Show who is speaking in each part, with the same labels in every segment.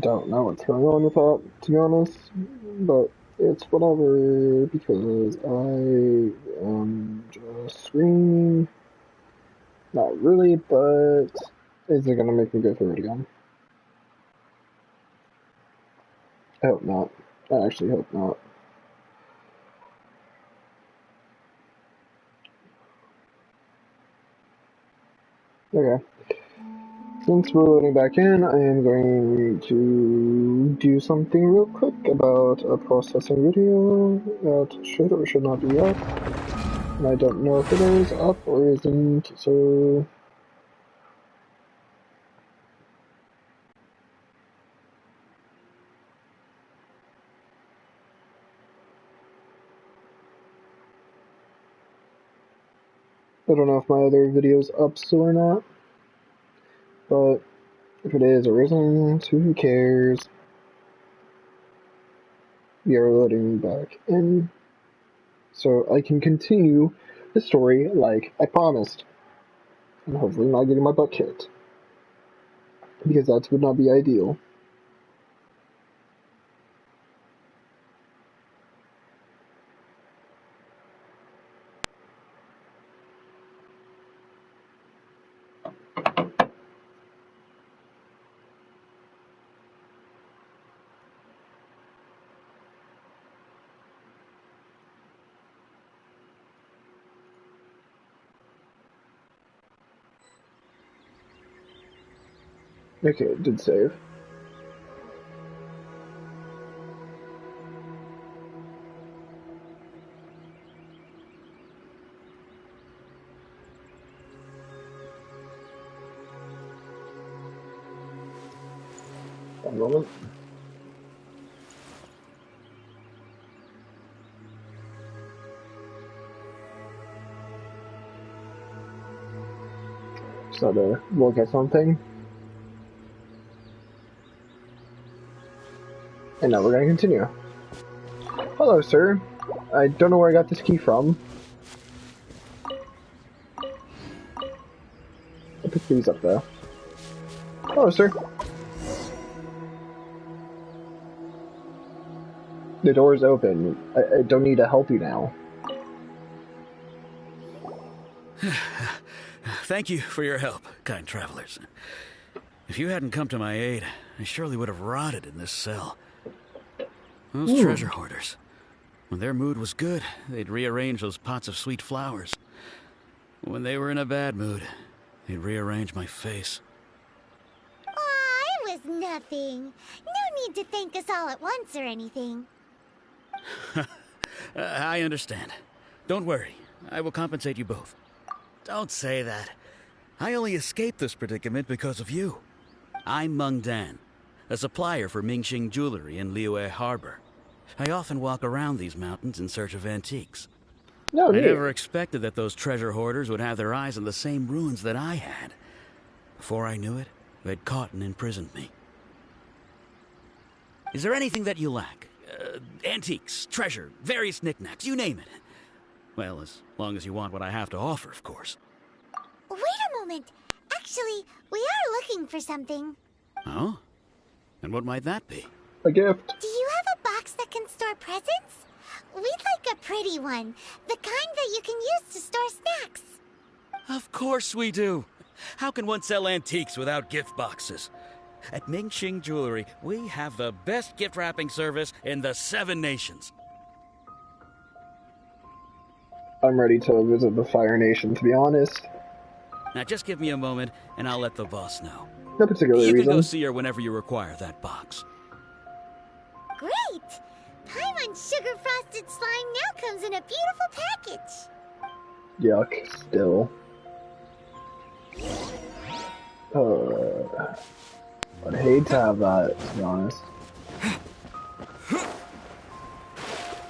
Speaker 1: don't know what's going on with that, to be honest, but it's whatever because I am just screaming. Not really, but is it gonna make me go through it again? I hope not. I actually hope not. Okay. Since we're loading back in, I am going to do something real quick about a processing video that should or should not be up. And I don't know if it is up or isn't, so I don't know if my other video's up still or not. But if it is or isn't, who cares? We are loading back in, so I can continue the story like I promised. And hopefully not getting my butt kicked. Because that would not be ideal. Okay, it did save. One moment. Just had to look at something. And now we're gonna continue. Hello, sir. I don't know where I got this key from. I'll pick these up though. Hello, sir. The door's open. I don't need to help you now.
Speaker 2: Thank you for your help, kind travelers. If you hadn't come to my aid, I surely would have rotted in this cell. Those treasure hoarders. When their mood was good, they'd rearrange those pots of sweet flowers. When they were in a bad mood, they'd rearrange my face.
Speaker 3: Aw, it was nothing. No need to thank us all at once or anything.
Speaker 2: I understand. Don't worry. I will compensate you both. Don't say that. I only escaped this predicament because of you. I'm Meng Dan, a supplier for Mingxing Jewelry in Liyue Harbor. I often walk around these mountains in search of antiques.
Speaker 1: No,
Speaker 2: I
Speaker 1: neat.
Speaker 2: never expected that those treasure hoarders would have their eyes on the same ruins that I had. Before I knew it, they'd caught and imprisoned me. Is there anything that you lack? Antiques, treasure, various knickknacks, you name it. Well, as long as you want what I have to offer, of course.
Speaker 3: Wait a moment. Actually, we are looking for something.
Speaker 2: Oh? And what might that be?
Speaker 1: A gift.
Speaker 3: Do you have a box that can store presents? We'd like a pretty one. The kind that you can use to store snacks.
Speaker 2: Of course we do. How can one sell antiques without gift boxes? At Mingxing Jewelry, we have the best gift wrapping service in the 7 nations.
Speaker 1: I'm ready to visit the Fire Nation, to be honest.
Speaker 2: Now just give me a moment, and I'll let the boss know.
Speaker 1: No particular
Speaker 2: You can go
Speaker 1: reason.
Speaker 2: see her whenever you require that box.
Speaker 3: Great! Paimon sugar frosted slime now comes in a beautiful package.
Speaker 1: Yuck, still. I'd hate to have that, to be honest.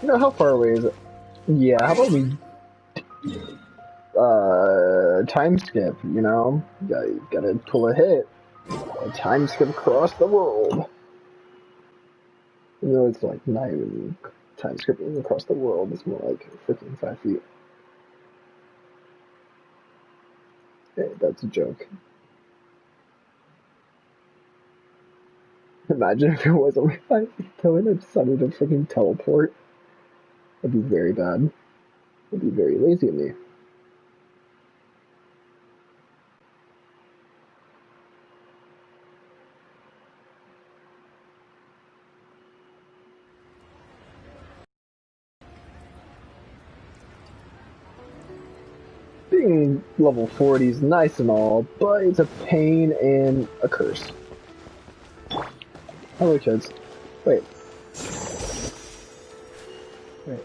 Speaker 1: You know, how far away is it? Yeah, how about we time skip, you know? You gotta pull a hit. A time skip across the world. You know, it's like not even time skipping across the world, it's more like freaking 5 feet. Hey, that's a joke. Imagine if it was only 5 feet though and it decided to freaking teleport. That'd be very bad. That'd be very lazy of me. Being level 40 is nice and all, but it's a pain and a curse. Hello, kids. Wait. Wait.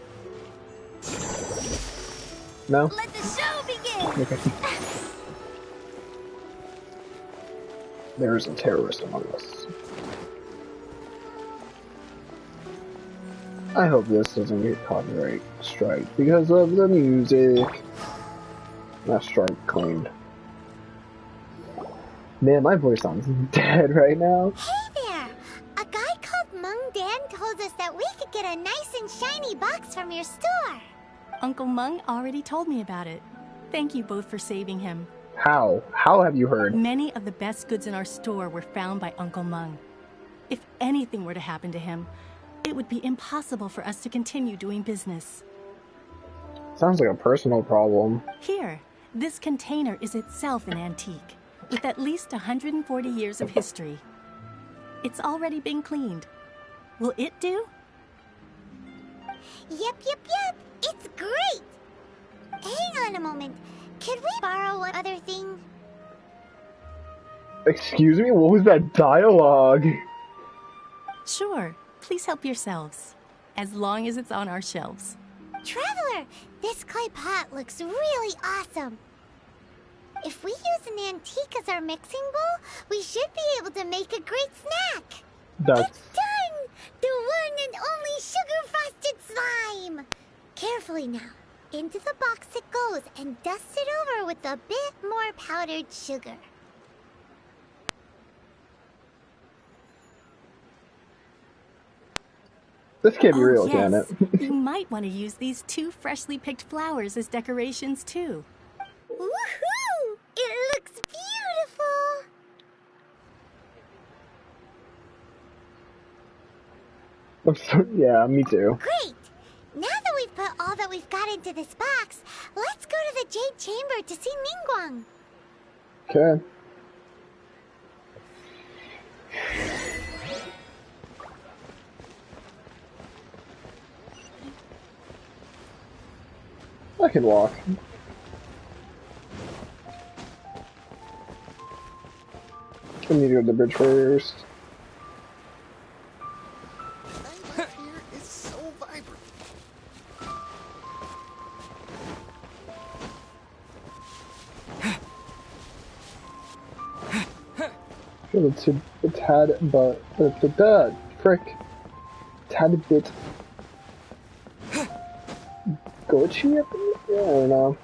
Speaker 1: No?
Speaker 3: Let the show begin!
Speaker 1: Okay. There is a terrorist among us. I hope this doesn't get copyright strike because of the music. Not strike claimed. Man, my voice sounds dead right now.
Speaker 3: Hey there! A guy called Mung Dan told us that we could get a nice and shiny box from your store.
Speaker 4: Uncle Mung already told me about it. Thank you both for saving him.
Speaker 1: How? How have you heard?
Speaker 4: Many of the best goods in our store were found by Uncle Mung. If anything were to happen to him, it would be impossible for us to continue doing business.
Speaker 1: Sounds like a personal problem.
Speaker 4: Here, this container is itself an antique, with at least 140 years of history. It's already been cleaned. Will it do?
Speaker 3: Yep. It's great! Hang on a moment. Could we borrow one other thing?
Speaker 1: Excuse me? What was that dialogue?
Speaker 4: Sure, please help yourselves, as long as it's on our shelves.
Speaker 3: Traveler, this clay pot looks really awesome. If we use an antique as our mixing bowl, we should be able to make a great snack.
Speaker 1: That's...
Speaker 3: It's done! The one and only sugar-frosted slime! Carefully now. Into the box it goes and dust it over with a bit more powdered sugar.
Speaker 1: This can't be real,
Speaker 4: yes.
Speaker 1: can it?
Speaker 4: You might want to use these 2 freshly picked flowers as decorations, too.
Speaker 3: Woohoo! It looks beautiful!
Speaker 1: I'm so, yeah, me too.
Speaker 3: Great! Now that we've put all that we've got into this box, let's go to the Jade Chamber to see Ningguang.
Speaker 1: Okay. I can walk. I need to go to the bridge first.
Speaker 5: Nightlife here is so vibrant.
Speaker 1: Feel a tad, but the frick, tad bit glitchy. Yeah, I don't know.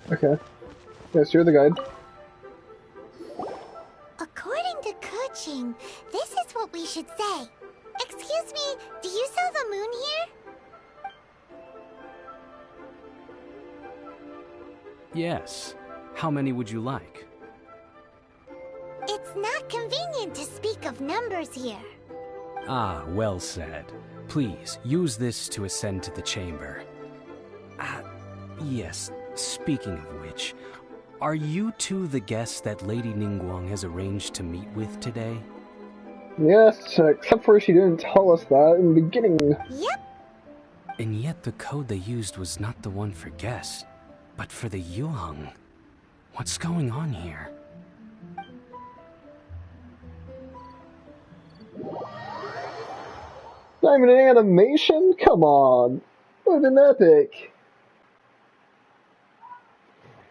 Speaker 1: Okay. Yes, you're the guide.
Speaker 3: According to Kuching, this is what we should say. Excuse me, do you sell the moon here?
Speaker 6: Yes. How many would you like?
Speaker 3: It's not convenient to speak of numbers here.
Speaker 6: Ah, well said. Please, use this to ascend to the chamber. Yes, speaking of which, are you two the guests that Lady Ningguang has arranged to meet with today?
Speaker 1: Yes, except for she didn't tell us that in the beginning.
Speaker 3: Yep.
Speaker 6: And yet the code they used was not the one for guests, but for the Yuheng. What's going on here?
Speaker 1: Not even an animation? Come on. What an epic.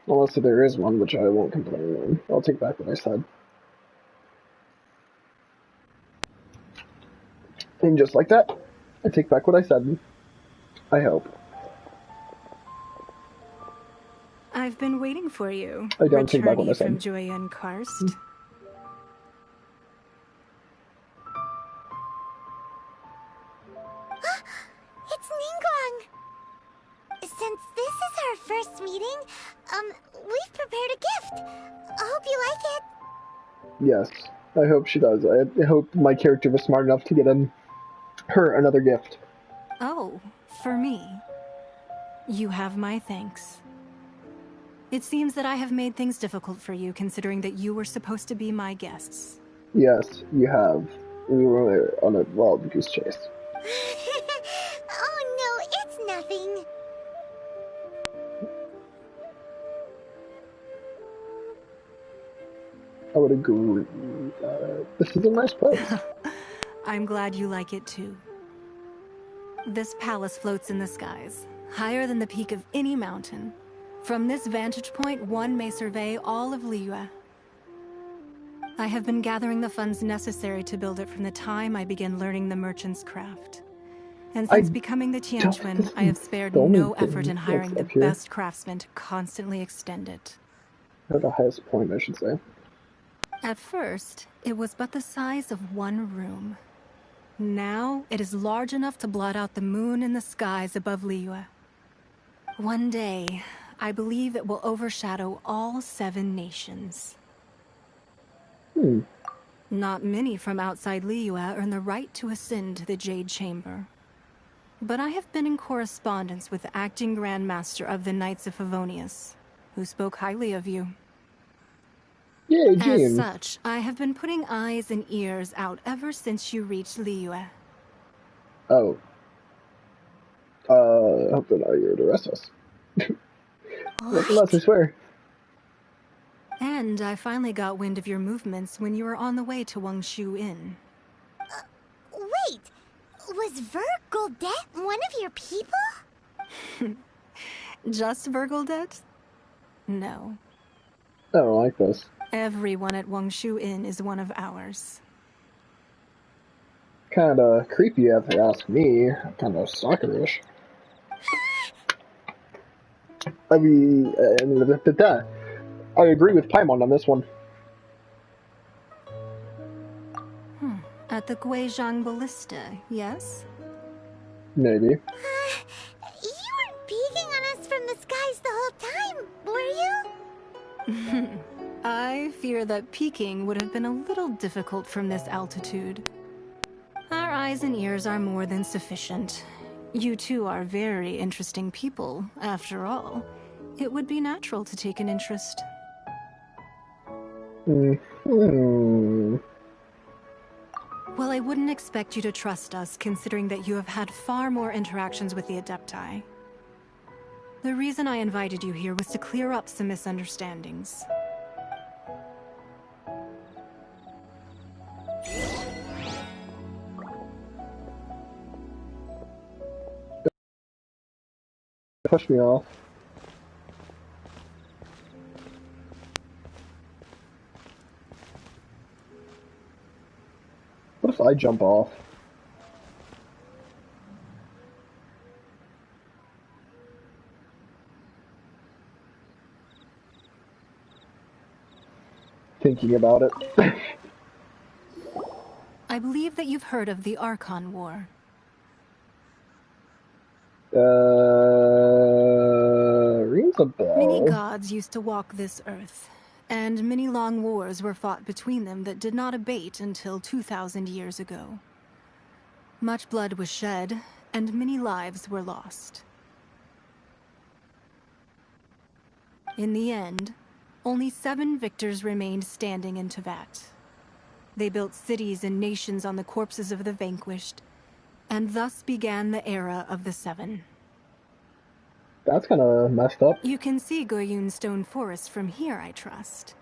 Speaker 1: Unless there is one, which I won't complain on. I'll take back what I said. And just like that, I take back what I said. I hope.
Speaker 4: I've been waiting for you,
Speaker 1: I don't take back what I
Speaker 4: returnee from
Speaker 1: said.
Speaker 4: Joyen Karst.
Speaker 3: It's Ningguang! Since this is our first meeting, we've prepared a gift. I hope you like it.
Speaker 1: Yes, I hope she does. I hope my character was smart enough to get her another gift.
Speaker 4: Oh, for me. You have my thanks. It seems that I have made things difficult for you, considering that you were supposed to be my guests.
Speaker 1: Yes, you have. We were on a wild goose chase.
Speaker 3: Oh no, it's nothing.
Speaker 1: I would agree. This is a nice place.
Speaker 4: I'm glad you like it too. This palace floats in the skies, higher than the peak of any mountain. From this vantage point, one may survey all of Liyue. I have been gathering the funds necessary to build it from the time I began learning the merchant's craft. And since becoming the Tianquan, I have spared no effort in hiring the best craftsmen to constantly extend it.
Speaker 1: Or the highest point, I should say.
Speaker 4: At first, it was but the size of one room. Now, it is large enough to blot out the moon in the skies above Liyue. One day, I believe it will overshadow all 7 nations. Not many from outside Liyue earn the right to ascend to the Jade Chamber. But I have been in correspondence with the acting Grand Master of the Knights of Favonius, who spoke highly of you.
Speaker 1: Yay,
Speaker 4: As
Speaker 1: Jean.
Speaker 4: such, I have been putting eyes and ears out ever since you reached Liyue.
Speaker 1: Oh. I hope they're not here to arrest us. Unless I swear.
Speaker 4: And I finally got wind of your movements when you were on the way to Wangshu Inn.
Speaker 3: Wait, was Vergoldet one of your people?
Speaker 4: Just Vergoldet? No.
Speaker 1: I don't like this.
Speaker 4: Everyone at Wangshu Inn is one of ours.
Speaker 1: Kinda creepy if you ask me. Kinda stalkerish. I mean, I agree with Paimon on this one.
Speaker 4: At the Guizhang Ballista, yes?
Speaker 1: Maybe.
Speaker 3: You weren't peeking on us from the skies the whole time, were you?
Speaker 4: I fear that peeking would have been a little difficult from this altitude. Our eyes and ears are more than sufficient. You two are very interesting people, after all. It would be natural to take an interest. Well, I wouldn't expect you to trust us, considering that you have had far more interactions with the Adepti. The reason I invited you here was to clear up some misunderstandings.
Speaker 1: Push me off. What if I jump off? Thinking about it.
Speaker 4: I believe that you've heard of the Archon War.
Speaker 1: Rings a bell.
Speaker 4: Many gods used to walk this earth, and many long wars were fought between them that did not abate until 2,000 years ago. Much blood was shed, and many lives were lost. In the end, only 7 victors remained standing in Teyvat. They built cities and nations on the corpses of the vanquished, and thus began the era of the 7.
Speaker 1: That's kind of messed up.
Speaker 4: You can see Goyun Stone Forest from here, I trust.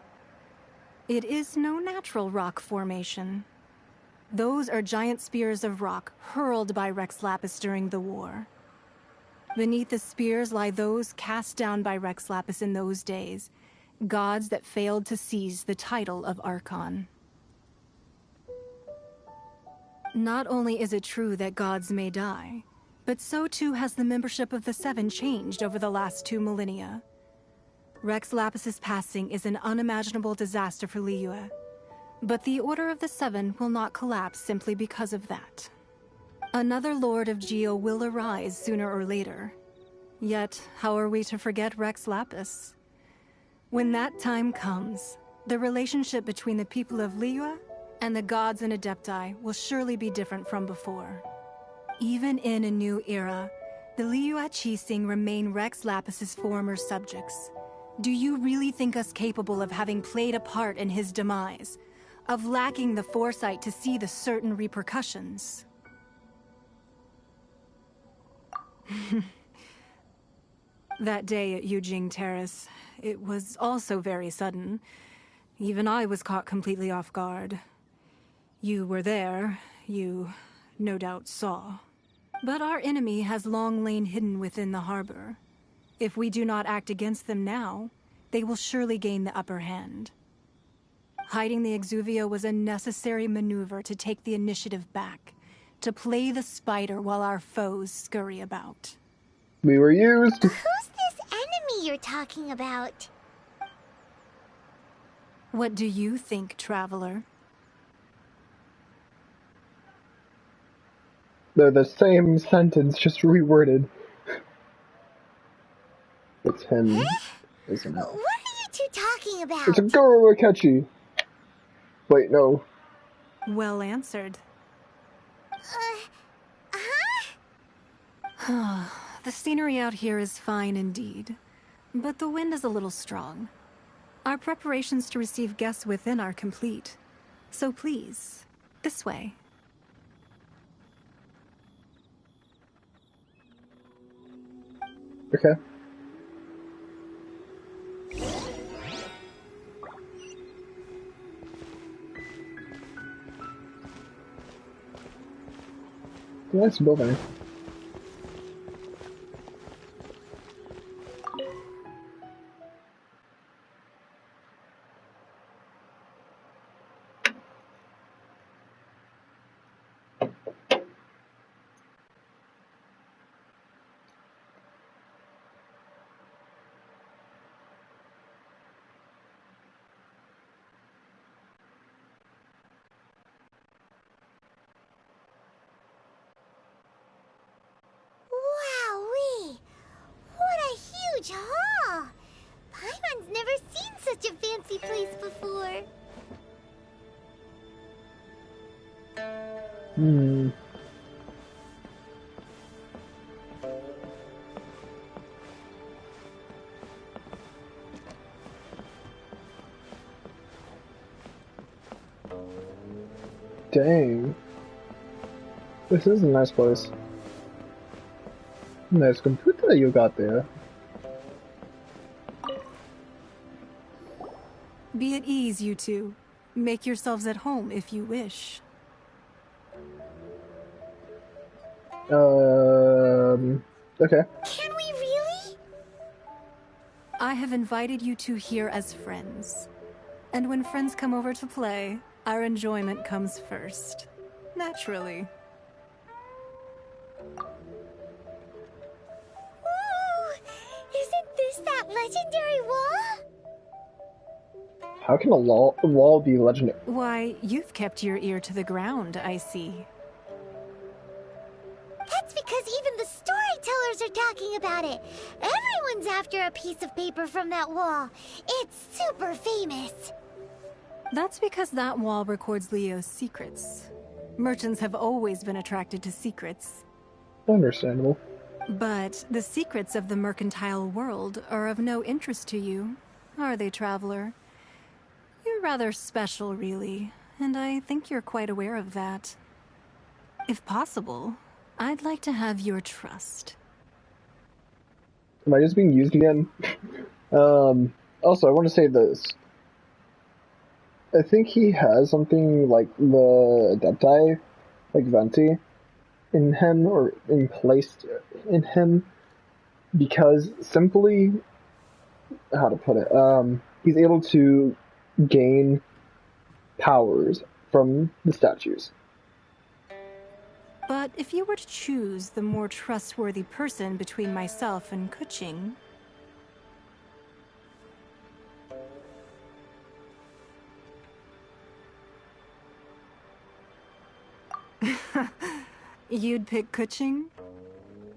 Speaker 4: It is no natural rock formation. Those are giant spears of rock hurled by Rex Lapis during the war. Beneath the spears lie those cast down by Rex Lapis in those days, gods that failed to seize the title of Archon. Not only is it true that gods may die, but so too has the membership of the Seven changed over the last 2 millennia. Rex Lapis's passing is an unimaginable disaster for Liyue, but the Order of the Seven will not collapse simply because of that. Another Lord of Geo will arise sooner or later. Yet, how are we to forget Rex Lapis? When that time comes, the relationship between the people of Liyue and the gods and Adepti will surely be different from before. Even in a new era, the Liyue Qixing remain Rex Lapis's former subjects. Do you really think us capable of having played a part in his demise? Of lacking the foresight to see the certain repercussions? That day at Yujing Terrace, it was also very sudden. Even I was caught completely off guard. You were there, you no doubt saw. But our enemy has long lain hidden within the harbor. If we do not act against them now, they will surely gain the upper hand. Hiding the Exuvio was a necessary maneuver to take the initiative back, to play the spider while our foes scurry about.
Speaker 1: We were used.
Speaker 3: Who's this enemy you're talking about?
Speaker 4: What do you think, Traveler?
Speaker 1: They're the same sentence, just reworded. It's him, isn't it?
Speaker 3: What are you two talking about?
Speaker 1: It's a Goro Akechi! Wait, no.
Speaker 4: Well answered.
Speaker 3: Huh?
Speaker 4: The scenery out here is fine indeed, but the wind is a little strong. Our preparations to receive guests within are complete. So please, this way.
Speaker 1: Okay. Nice building.
Speaker 3: Wowee! What a huge hall! Paimon's never seen such a fancy place before.
Speaker 1: Hmm. Dang. This is a nice place. Nice computer you got there.
Speaker 4: Be at ease, you two. Make yourselves at home if you wish.
Speaker 1: Okay.
Speaker 3: Can we really?
Speaker 4: I have invited you two here as friends. And when friends come over to play, our enjoyment comes first. Naturally.
Speaker 3: Ooh! Isn't this that legendary wall?
Speaker 1: How can a wall be legendary?
Speaker 4: Why, you've kept your ear to the ground, I see.
Speaker 3: That's because even the storytellers are talking about it. Everyone's after a piece of paper from that wall. It's super famous.
Speaker 4: That's because that wall records Leo's secrets. Merchants have always been attracted to secrets.
Speaker 1: Understandable.
Speaker 4: But the secrets of the mercantile world are of no interest to you, are they, Traveler? You're rather special, really, and I think you're quite aware of that. If possible, I'd like to have your trust.
Speaker 1: Am I just being used again? Also, I want to say this. I think he has something like the Adepti, like Venti, in him, or placed in him, because simply, how to put it, he's able to gain powers from the statues.
Speaker 4: But if you were to choose the more trustworthy person between myself and Kuching... You'd pick Kuching?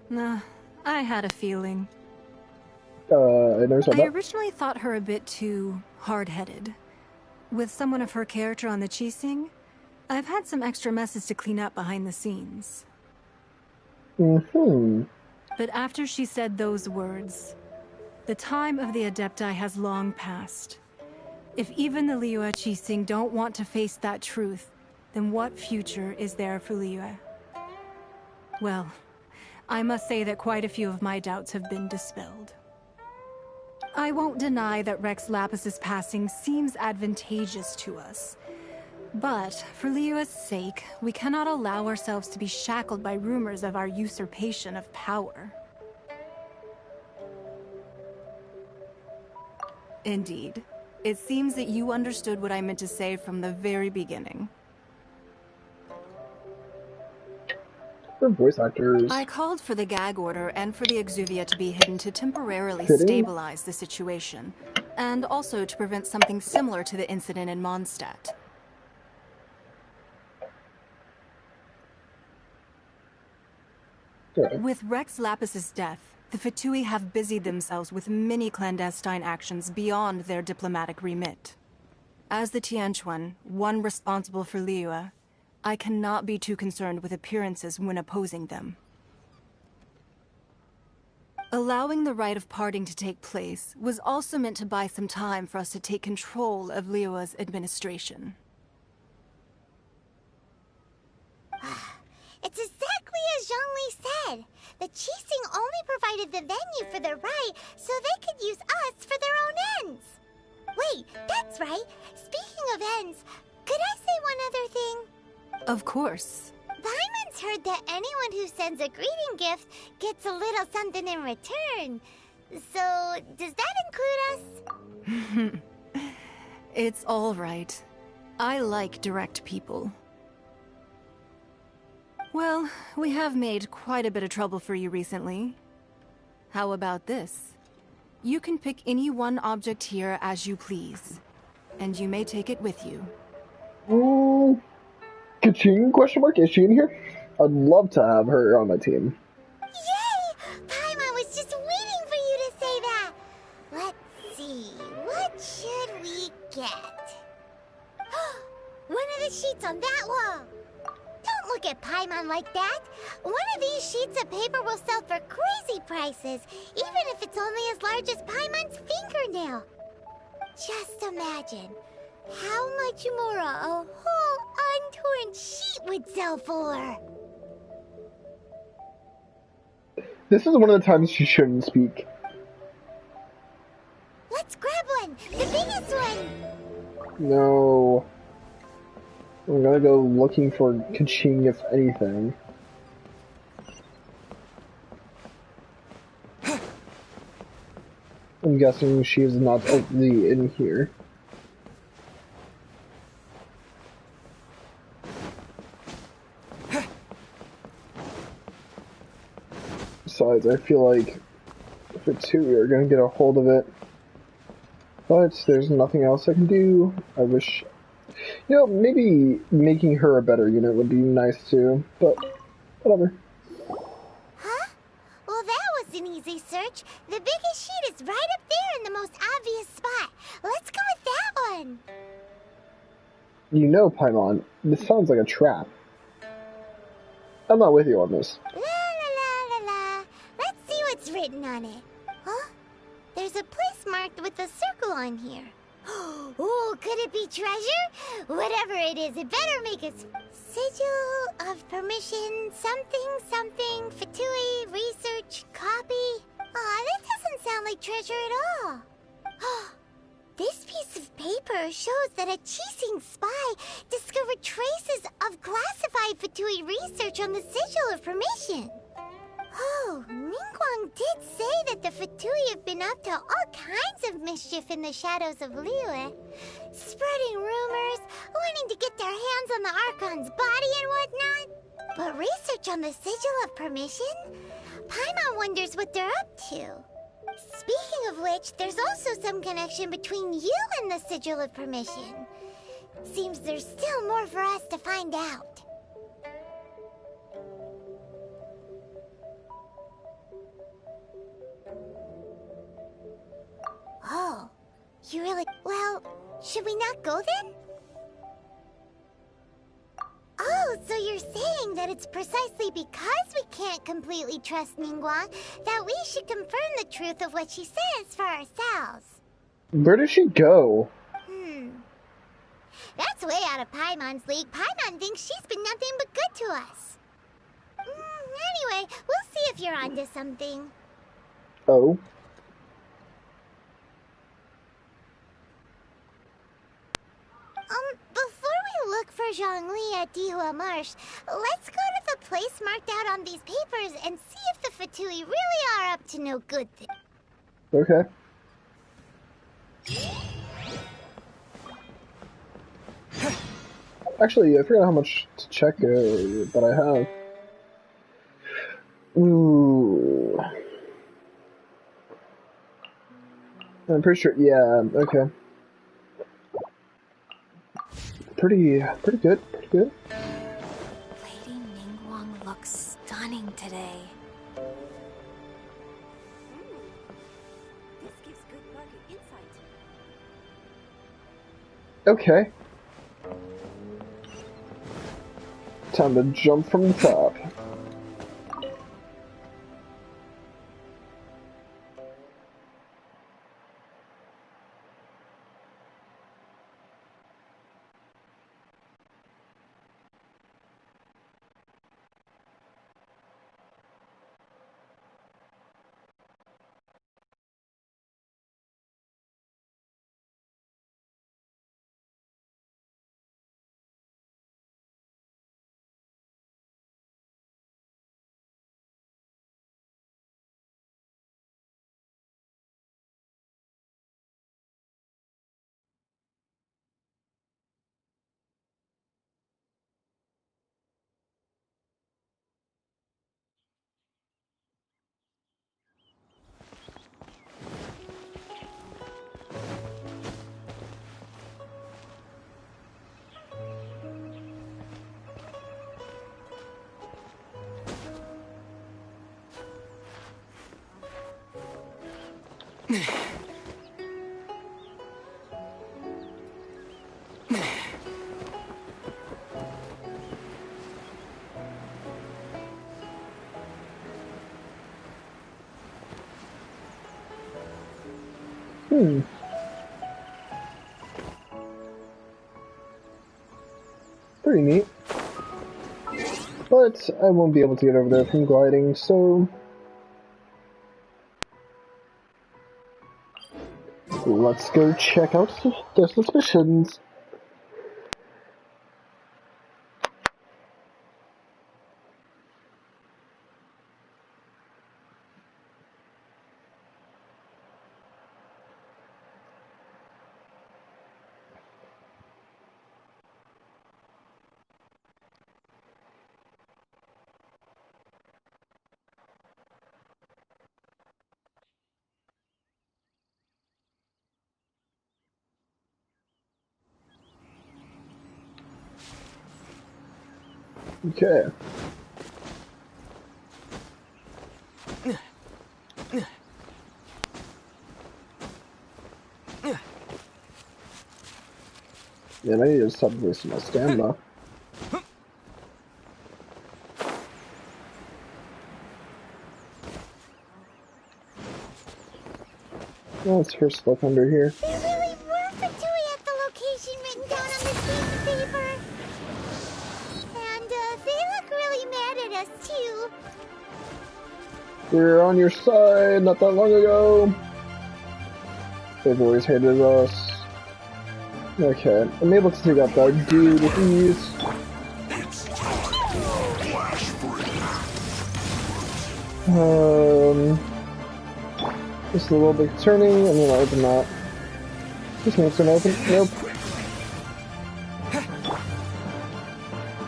Speaker 4: Nah, I had a feeling.
Speaker 1: I never said
Speaker 4: I
Speaker 1: that.
Speaker 4: originally thought her a bit too hard-headed. With someone of her character on the Qixing, I've had some extra messes to clean up behind the scenes.
Speaker 1: Mm-hmm.
Speaker 4: But after she said those words, the time of the Adepti has long passed. If even the Liyue Qixing don't want to face that truth, then what future is there for Liyue? Well, I must say that quite a few of my doubts have been dispelled. I won't deny that Rex Lapis's passing seems advantageous to us. But, for Liyue's sake, we cannot allow ourselves to be shackled by rumors of our usurpation of power. Indeed. It seems that you understood what I meant to say from the very beginning.
Speaker 1: For voice actors.
Speaker 4: I called for the gag order and for the Exuvia to be hidden to temporarily
Speaker 1: Fitting.
Speaker 4: stabilize the situation, and also to prevent something similar to the incident in Mondstadt.
Speaker 1: Okay.
Speaker 4: With Rex Lapis's death, the Fatui have busied themselves with many clandestine actions beyond their diplomatic remit. As the Tianquan, one responsible for Liyue, I cannot be too concerned with appearances when opposing them. Allowing the rite of parting to take place was also meant to buy some time for us to take control of Liyue's administration.
Speaker 3: It's exactly as Zhongli said. The Qixing only provided the venue for their rite so they could use us for their own ends. Wait, that's right. Speaking of ends, could I say one other thing?
Speaker 4: Of course.
Speaker 3: Paimon's heard that anyone who sends a greeting gift gets a little something in return. So, does that include us?
Speaker 4: It's all right. I like direct people. Well, we have made quite a bit of trouble for you recently. How about this? You can pick any one object here as you please, and you may take it with you.
Speaker 1: Kaching, question mark? Is she in here? I'd love to have her on my team.
Speaker 3: Yay! Paimon was just waiting for you to say that. Let's see, what should we get? One of the sheets on that wall. Don't look at Paimon like that. One of these sheets of paper will sell for crazy prices, even if it's only as large as Paimon's fingernail. Just imagine how much more a whole untorn sheet would sell for.
Speaker 1: This is one of the times she shouldn't speak.
Speaker 3: Let's grab one, the biggest one.
Speaker 1: No. I'm gonna go looking for Kaching, if anything. I'm guessing she is not only in here. Besides, I feel like if it's two, we are gonna get a hold of it. But there's nothing else I can do. I wish... You know, maybe making her a better unit would be nice too, but whatever.
Speaker 3: Huh? Well, that was an easy search. The biggest sheet is right up there in the most obvious spot. Let's go with that one.
Speaker 1: You know, Paimon, this sounds like a trap. I'm not with you on this.
Speaker 3: La la la la la. Let's see what's written on it. Huh? There's a place marked with a circle on here. Oh, could it be treasure? Whatever it is, it better make a sigil of permission, something, Fatui, research, copy. Aw, that doesn't sound like treasure at all. This piece of paper shows that a Qixing spy discovered traces of classified Fatui research on the sigil of permission. Oh, Oh, Ningguang did say that the Fatui have been up to all kinds of mischief in the shadows of Liyue. Spreading rumors, wanting to get their hands on the Archon's body and whatnot. But research on the Sigil of Permission? Paimon wonders what they're up to. Speaking of which, there's also some connection between you and the Sigil of Permission. Seems there's still more for us to find out. Oh, you really... Well, should we not go then? Oh, so you're saying that it's precisely because we can't completely trust Ningguang that we should confirm the truth of what she says for ourselves.
Speaker 1: Where does she go?
Speaker 3: That's way out of Paimon's league. Paimon thinks she's been nothing but good to us. Anyway, we'll see if you're onto something.
Speaker 1: Oh.
Speaker 3: Before we look for Zhongli at Dihua Marsh, let's go to the place marked out on these papers and see if the Fatui really are up to no good thing.
Speaker 1: Okay. Actually, I forgot how much to check that I have. Ooh. I'm pretty sure, yeah, okay. Pretty good, pretty good.
Speaker 4: Lady Ningguang looks stunning today.
Speaker 7: This gives good market insight.
Speaker 1: Okay. Time to jump from the top. Pretty neat. But I won't be able to get over there from gliding, so... let's go check out the suspicions. Okay. Man, I need to stop wasting my stamina. Let's first look under here.
Speaker 3: There really were Fatui at the location written down on this piece of paper. And they look really mad at us too.
Speaker 1: We were on your side not that long ago. They've always hated us. Okay, I'm able to take out that dude with ease.
Speaker 8: It's time for a flash break.
Speaker 1: This is a little bit concerning. I'm gonna open that. This one's gonna open. Nope.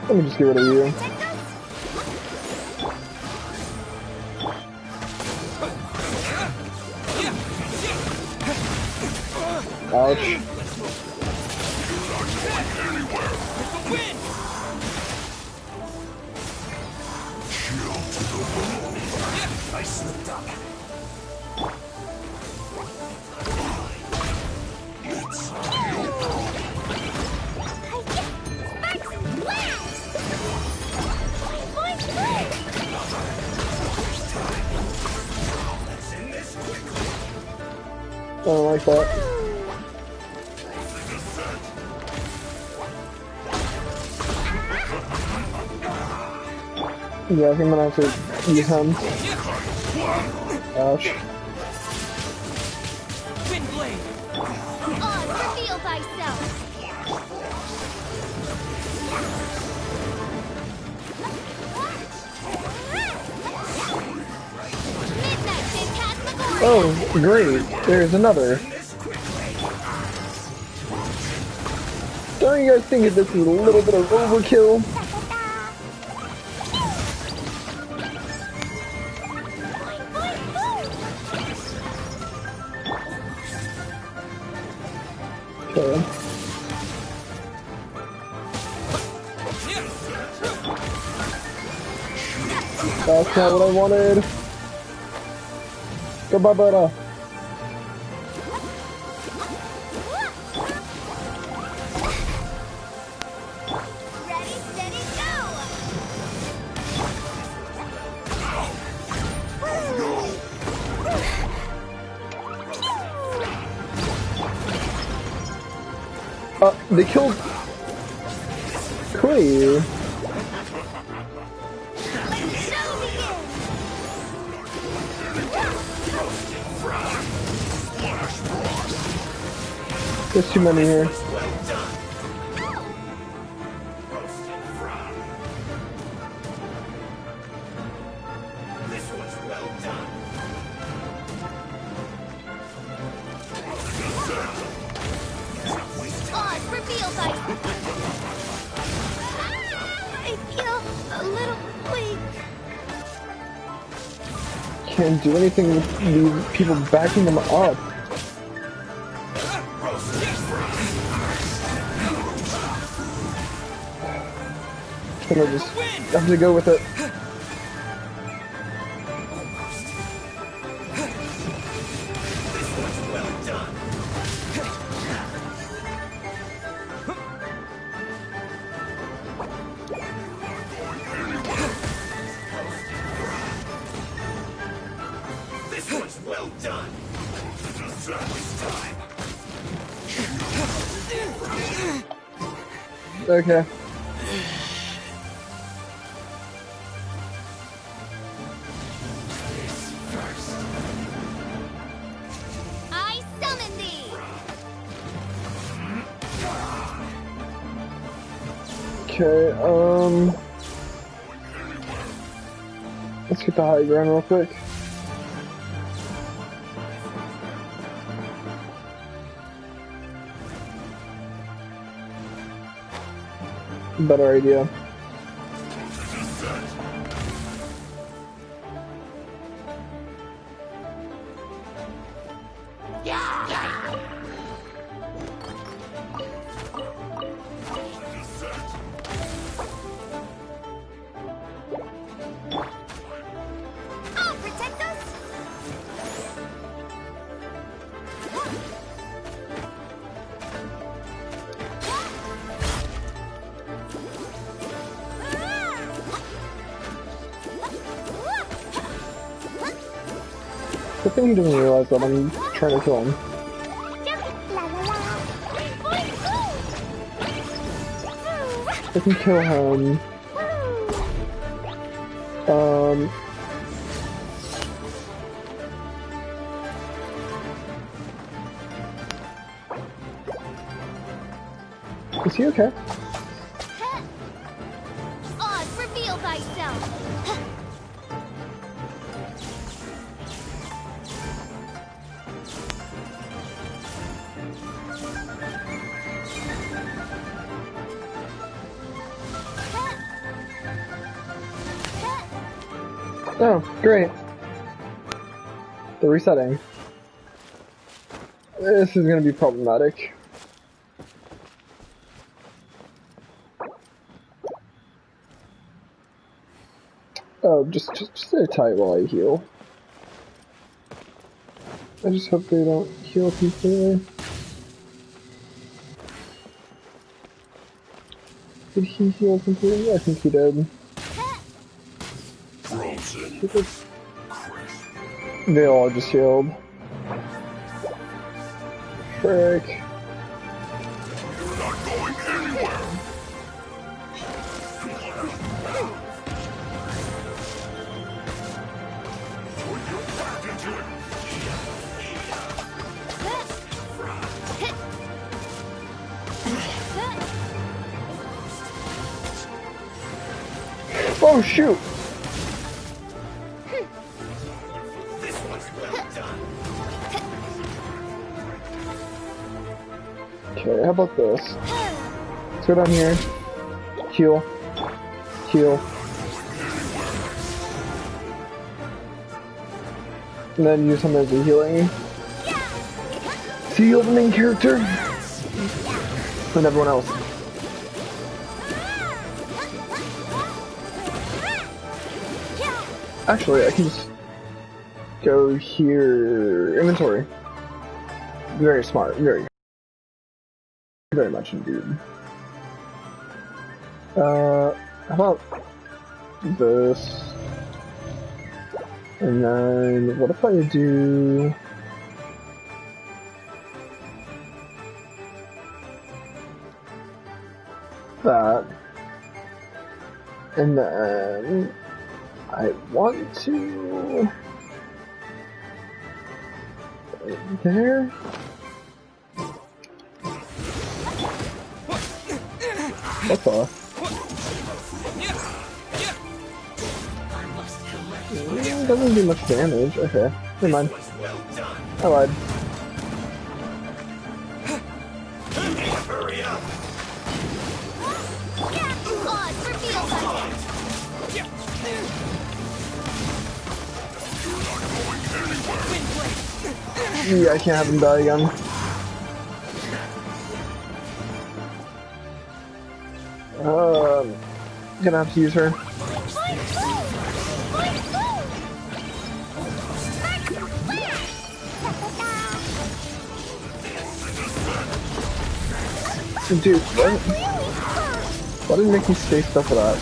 Speaker 1: Let me just get rid of you. Ouch.
Speaker 8: I slipped up.
Speaker 1: I don't like that. Yeah, I think I'm gonna have to use him. Ouch.
Speaker 3: Windblade! On, reveal thyself! Midnight Phantasmagoria!
Speaker 1: Oh, great. There's another. Don't you guys think that this is a little bit of overkill? Okay. That's not what I wanted. Goodbye, Berta.
Speaker 3: Ready, steady, go!
Speaker 1: They killed Queen. There's too many here.
Speaker 3: I feel a little weak.
Speaker 1: Can't do anything with these people backing them up. I'm gonna just have to go with it.
Speaker 8: This one's well done.
Speaker 1: Okay.
Speaker 3: I summon thee.
Speaker 1: Okay, let's get the high ground real quick. Better idea.
Speaker 3: I'll protect us.
Speaker 1: Good thing he doesn't realize that I'm trying to kill him. I can kill him. Is he okay?
Speaker 3: Oz, reveal thyself.
Speaker 1: Oh, great. They're resetting. This is gonna be problematic. Oh, just stay tight while I heal. I just hope they don't heal completely. Did he heal completely? I think he did.
Speaker 8: Frozen.
Speaker 1: They all just healed. Frick.
Speaker 8: You're not going anywhere. Put your back into it.
Speaker 1: Oh shoot!
Speaker 8: This one's well done.
Speaker 1: Okay, how about this? Let's go down here. Heal. Heal. And then use him as a healing. To heal the main character. And everyone else. Actually, I can just go here. Inventory. Very smart. Very much indeed. How about this? And then, what if I do... that? And then... I want to... there? What the? Doesn't do much damage. Okay, never mind. I lied.
Speaker 8: Hurry up.
Speaker 1: Yeah, I can't have him die again. Gonna have to use her. Dude, what? Why didn't it make me stay stuff for that?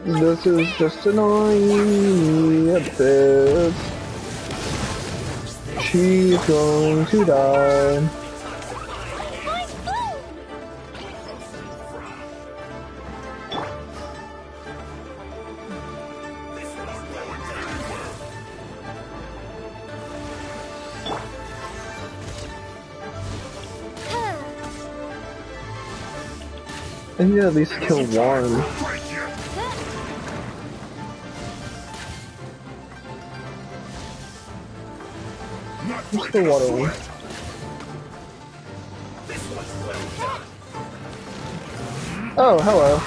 Speaker 1: This is just annoying me a bit. She's going to die. I need to at least kill one. What's the water one? Oh, hello.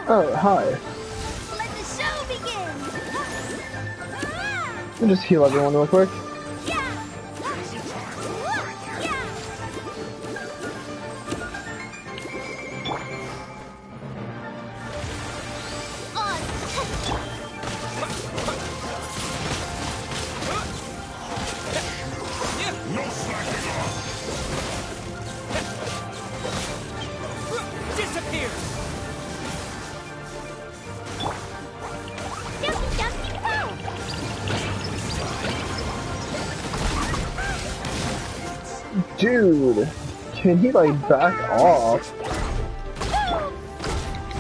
Speaker 1: Oh, hi.
Speaker 3: Let the show begin.
Speaker 1: I'll just heal everyone real quick. Dude, can he like back off?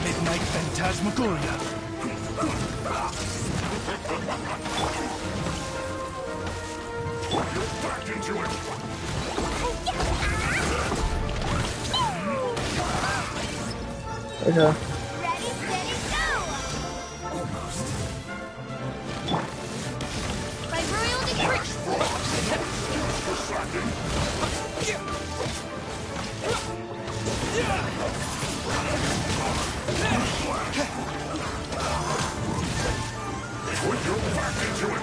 Speaker 8: Midnight Phantasmagoria. Back into it.
Speaker 1: Okay.
Speaker 3: Ready, steady, go!
Speaker 8: into it.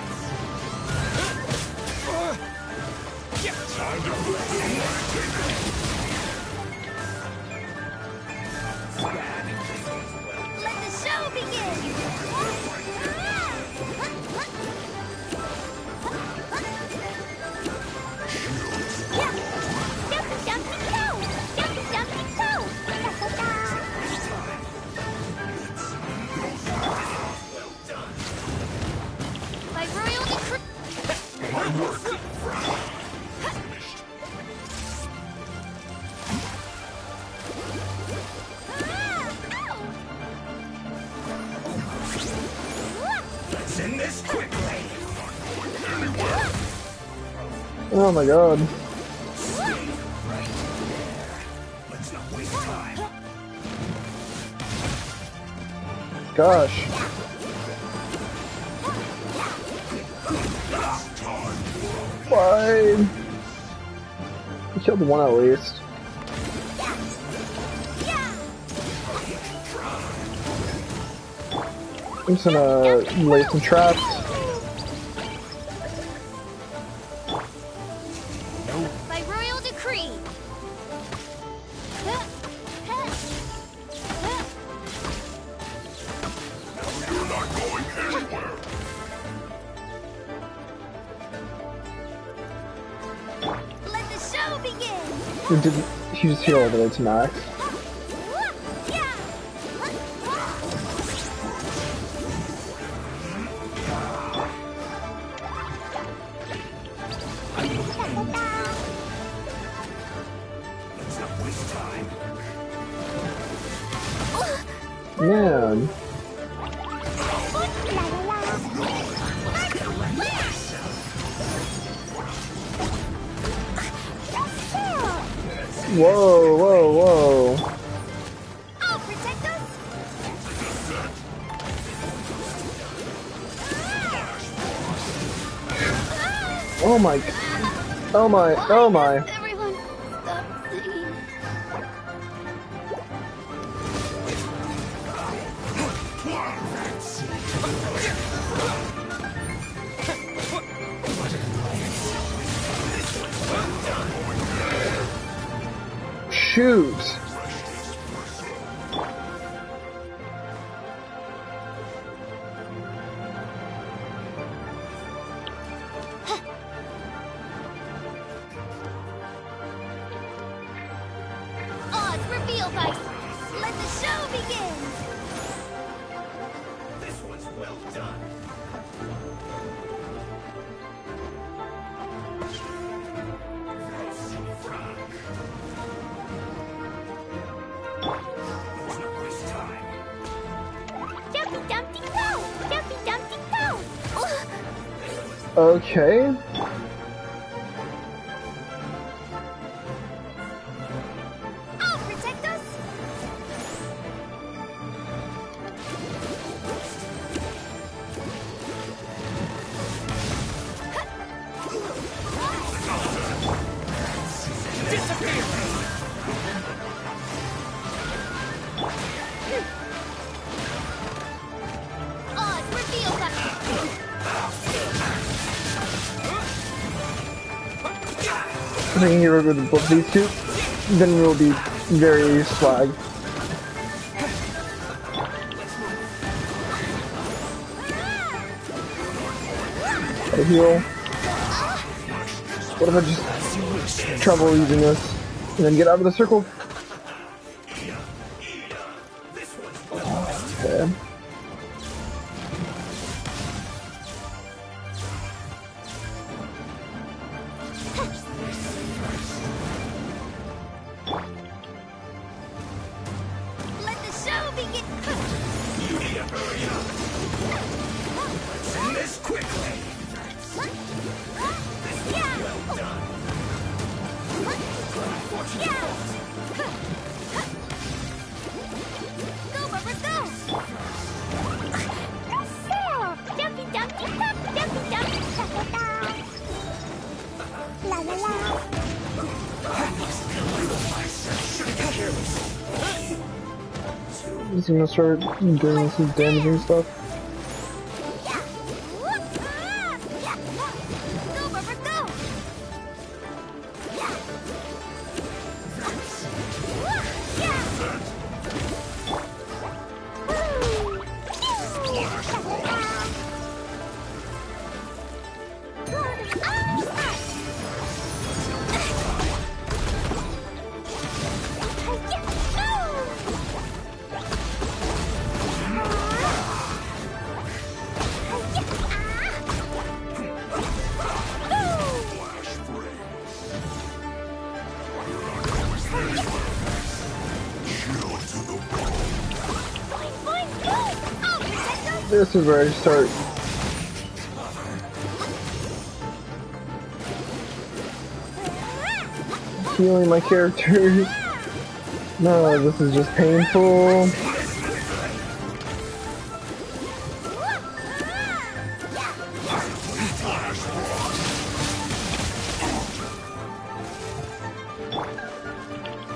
Speaker 8: Time to put some light in it.
Speaker 3: Let the show begin! Jumpy, jumpy, go! Jumpy, jumpy, go! By royal decree.
Speaker 8: My work. Let's end this quickly. Anywhere.
Speaker 1: Oh my god.
Speaker 8: Let's not waste time.
Speaker 1: Gosh. Fine. We killed one at least. I'm just gonna lay some traps.
Speaker 3: By royal decree.
Speaker 8: You're not going anywhere.
Speaker 3: Let the show begin.
Speaker 1: We didn't. He just heal all the way to max.
Speaker 8: Let's not waste time.
Speaker 1: Man. Whoa, whoa, whoa.
Speaker 3: I'll protect us.
Speaker 1: Oh my. Oh my. Oh my.
Speaker 3: Everyone, stop singing.
Speaker 1: Shoot.
Speaker 3: Odds reveal vice. Let the show begin.
Speaker 8: This one's well done. Let's not waste time.
Speaker 3: Jumpy, dumpty, go! Jumpy, dumpty, go!
Speaker 1: Okay.
Speaker 3: I'll protect us. Odds reveal vice.
Speaker 1: If I can get rid of both of these two, then we'll be very swag. Gotta heal. What if I just trouble using this and then get out of the circle? Okay.
Speaker 3: Let the show begin.
Speaker 8: You need to hurry up. Let's end this quickly.
Speaker 3: Yeah.
Speaker 8: Well done.
Speaker 3: Go, Barbara, go! Jumpy, dumpty, duck, jumpy, dumpty, duck, la la la.
Speaker 1: Is he gonna start doing some damaging stuff? This is where I start healing my characters. No, this is just painful.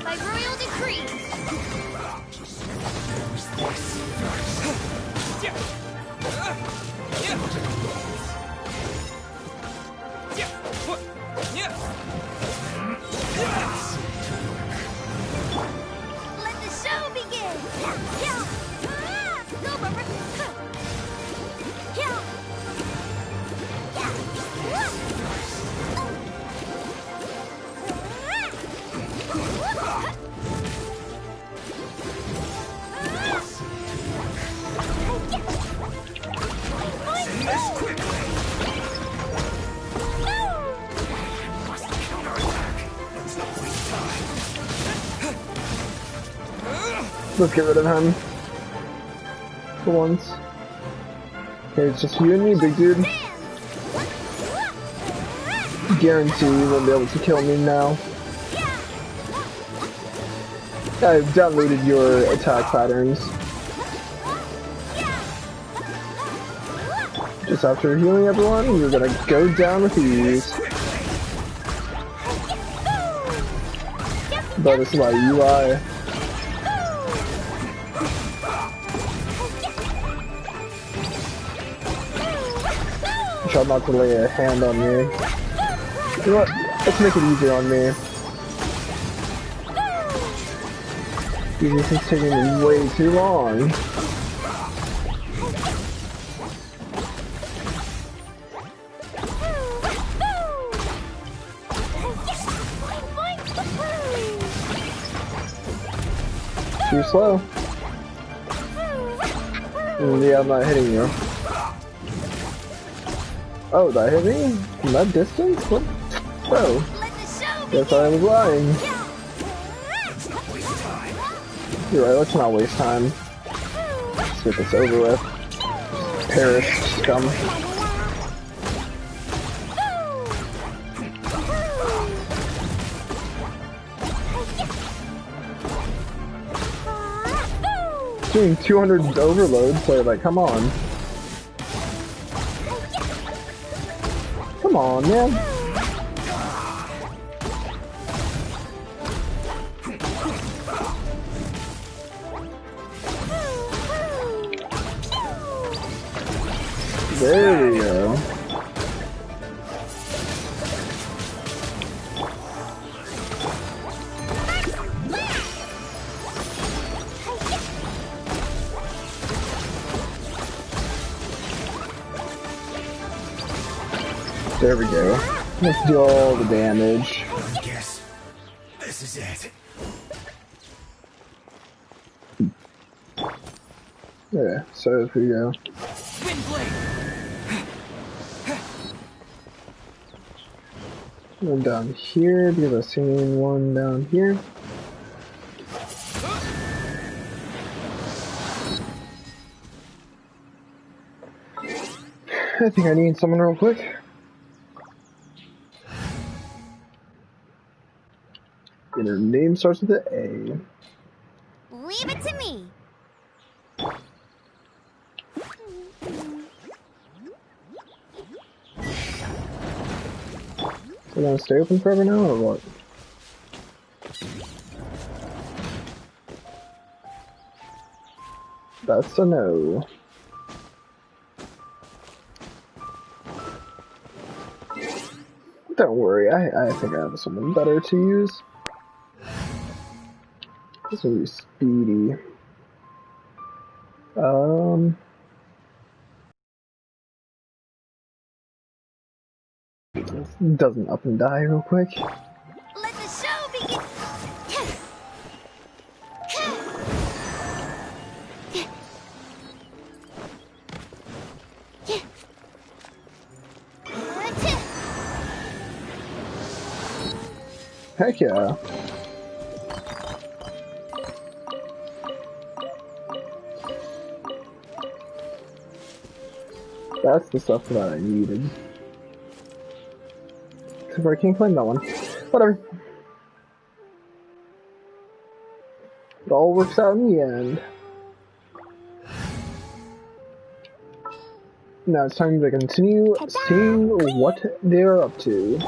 Speaker 3: By royal decree. Let the show begin. Go, Bumper.
Speaker 1: Let's get rid of him. For once. Okay, it's just you and me, big dude. Guarantee you won't be able to kill me now. I've downloaded your attack patterns. Just after healing everyone, you're gonna go down with ease. But it's my UI. Try not to lay a hand on me. You know what? Let's make it easier on me. This is taking way too long. Too slow. Yeah, I'm not hitting you. Oh, did I hit me? From that distance? What? Oh. Guess I was lying. You're right, let's not waste time. Let's get this over with. Perish, scum. Doing 200 overload, so like, come on. Come on, man. There we go. There we go. Let's do all the damage.
Speaker 8: I guess this is it.
Speaker 1: Yeah, so here we go. One down here, because I've seen one down here. I think I need someone real quick. And her name starts with an A.
Speaker 3: Leave it to me.
Speaker 1: So gonna stay open forever now, or what? That's a no. Don't worry, I think I have someone better to use. This will be speedy. Doesn't up and die real quick.
Speaker 3: Let the show begin.
Speaker 1: Heck yeah. That's the stuff that I needed. Except for I can't claim that one. Whatever. It all works out in the end. Now it's time to continue seeing what they're up to.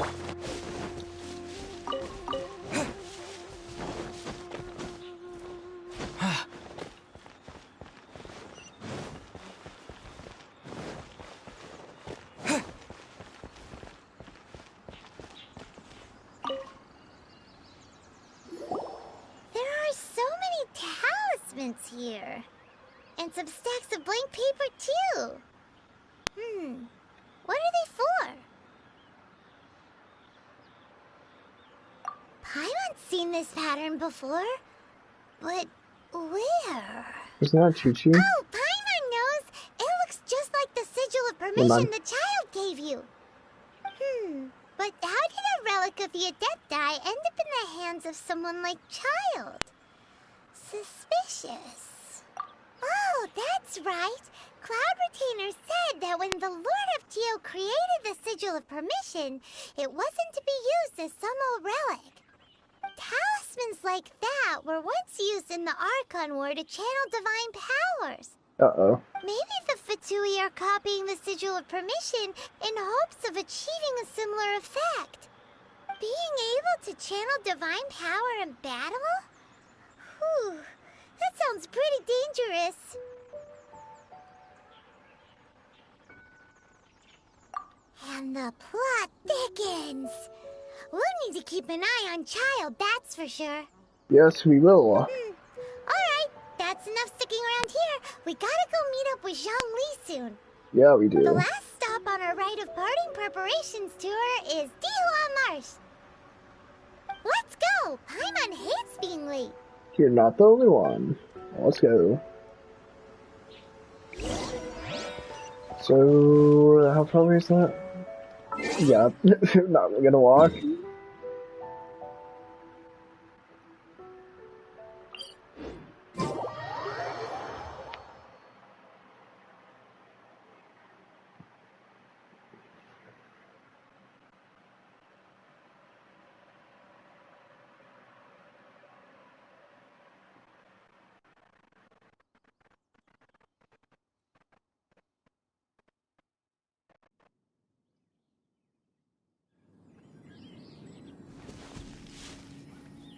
Speaker 3: Here. And some stacks of blank paper, too. What are they for? Paimon's seen this pattern before. But where?
Speaker 1: Isn't that Chi-Chi?
Speaker 3: Oh, Paimon knows! It looks just like the sigil of permission the child gave you. But how did a relic of your death die end up in the hands of someone like Child? Suspicious. Oh, that's right. Cloud Retainer said that when the Lord of Geo created the Sigil of Permission, it wasn't to be used as some old relic. Talismans like that were once used in the Archon War to channel divine powers.
Speaker 1: Uh-oh.
Speaker 3: Maybe the Fatui are copying the Sigil of Permission in hopes of achieving a similar effect. Being able to channel divine power in battle? Whew. That sounds pretty dangerous. And the plot thickens. We'll need to keep an eye on Child, that's for sure.
Speaker 1: Yes, we will.
Speaker 3: Alright, that's enough sticking around here. We gotta go meet up with Zhang Li soon.
Speaker 1: Yeah, we do.
Speaker 3: The last stop on our rite of parting preparations tour is Dihua Marsh. Let's go! Paimon hates being late.
Speaker 1: You're not the only one. Let's go. So, how far away is that? Yeah, not gonna walk.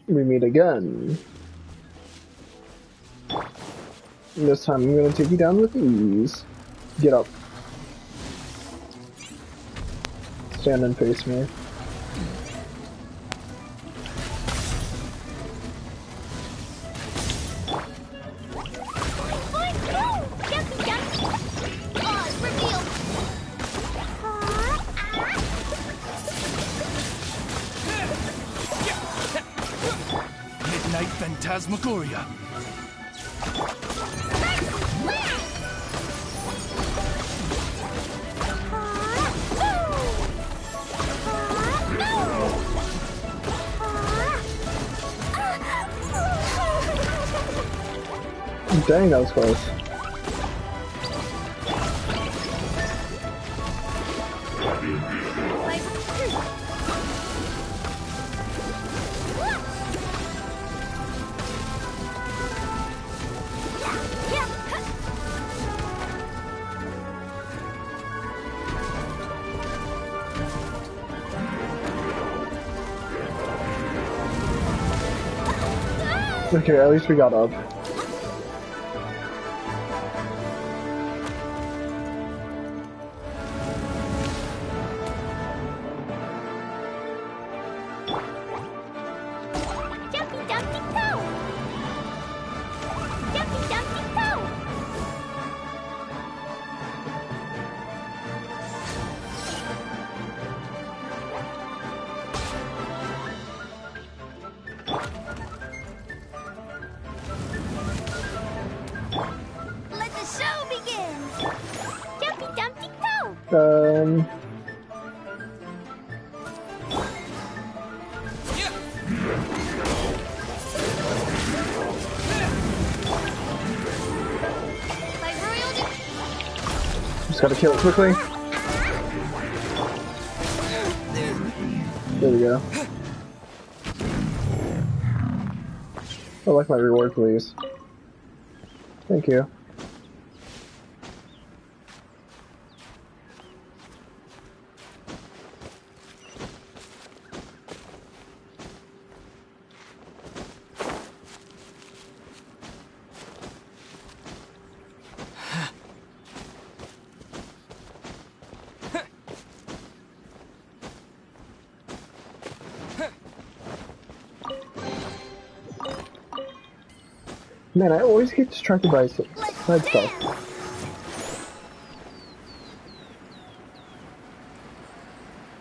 Speaker 1: We meet again. This time I'm gonna take you down with ease. Get up. Stand and face me.
Speaker 9: Midnight Phantasmagoria.
Speaker 1: Dang, that was close. Okay, at least we got up. Just gotta kill it quickly. There we go. I'd like my reward, please. Thank you. Man, I always get distracted by side stuff.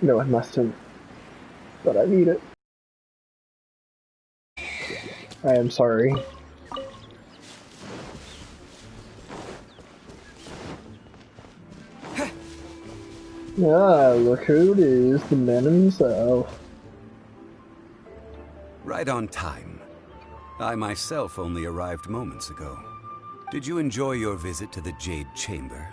Speaker 1: No, I mustn't. But I need it. I am sorry. Ah, look who it is, the man himself.
Speaker 10: Right on time. I myself only arrived moments ago. Did you enjoy your visit to the Jade Chamber?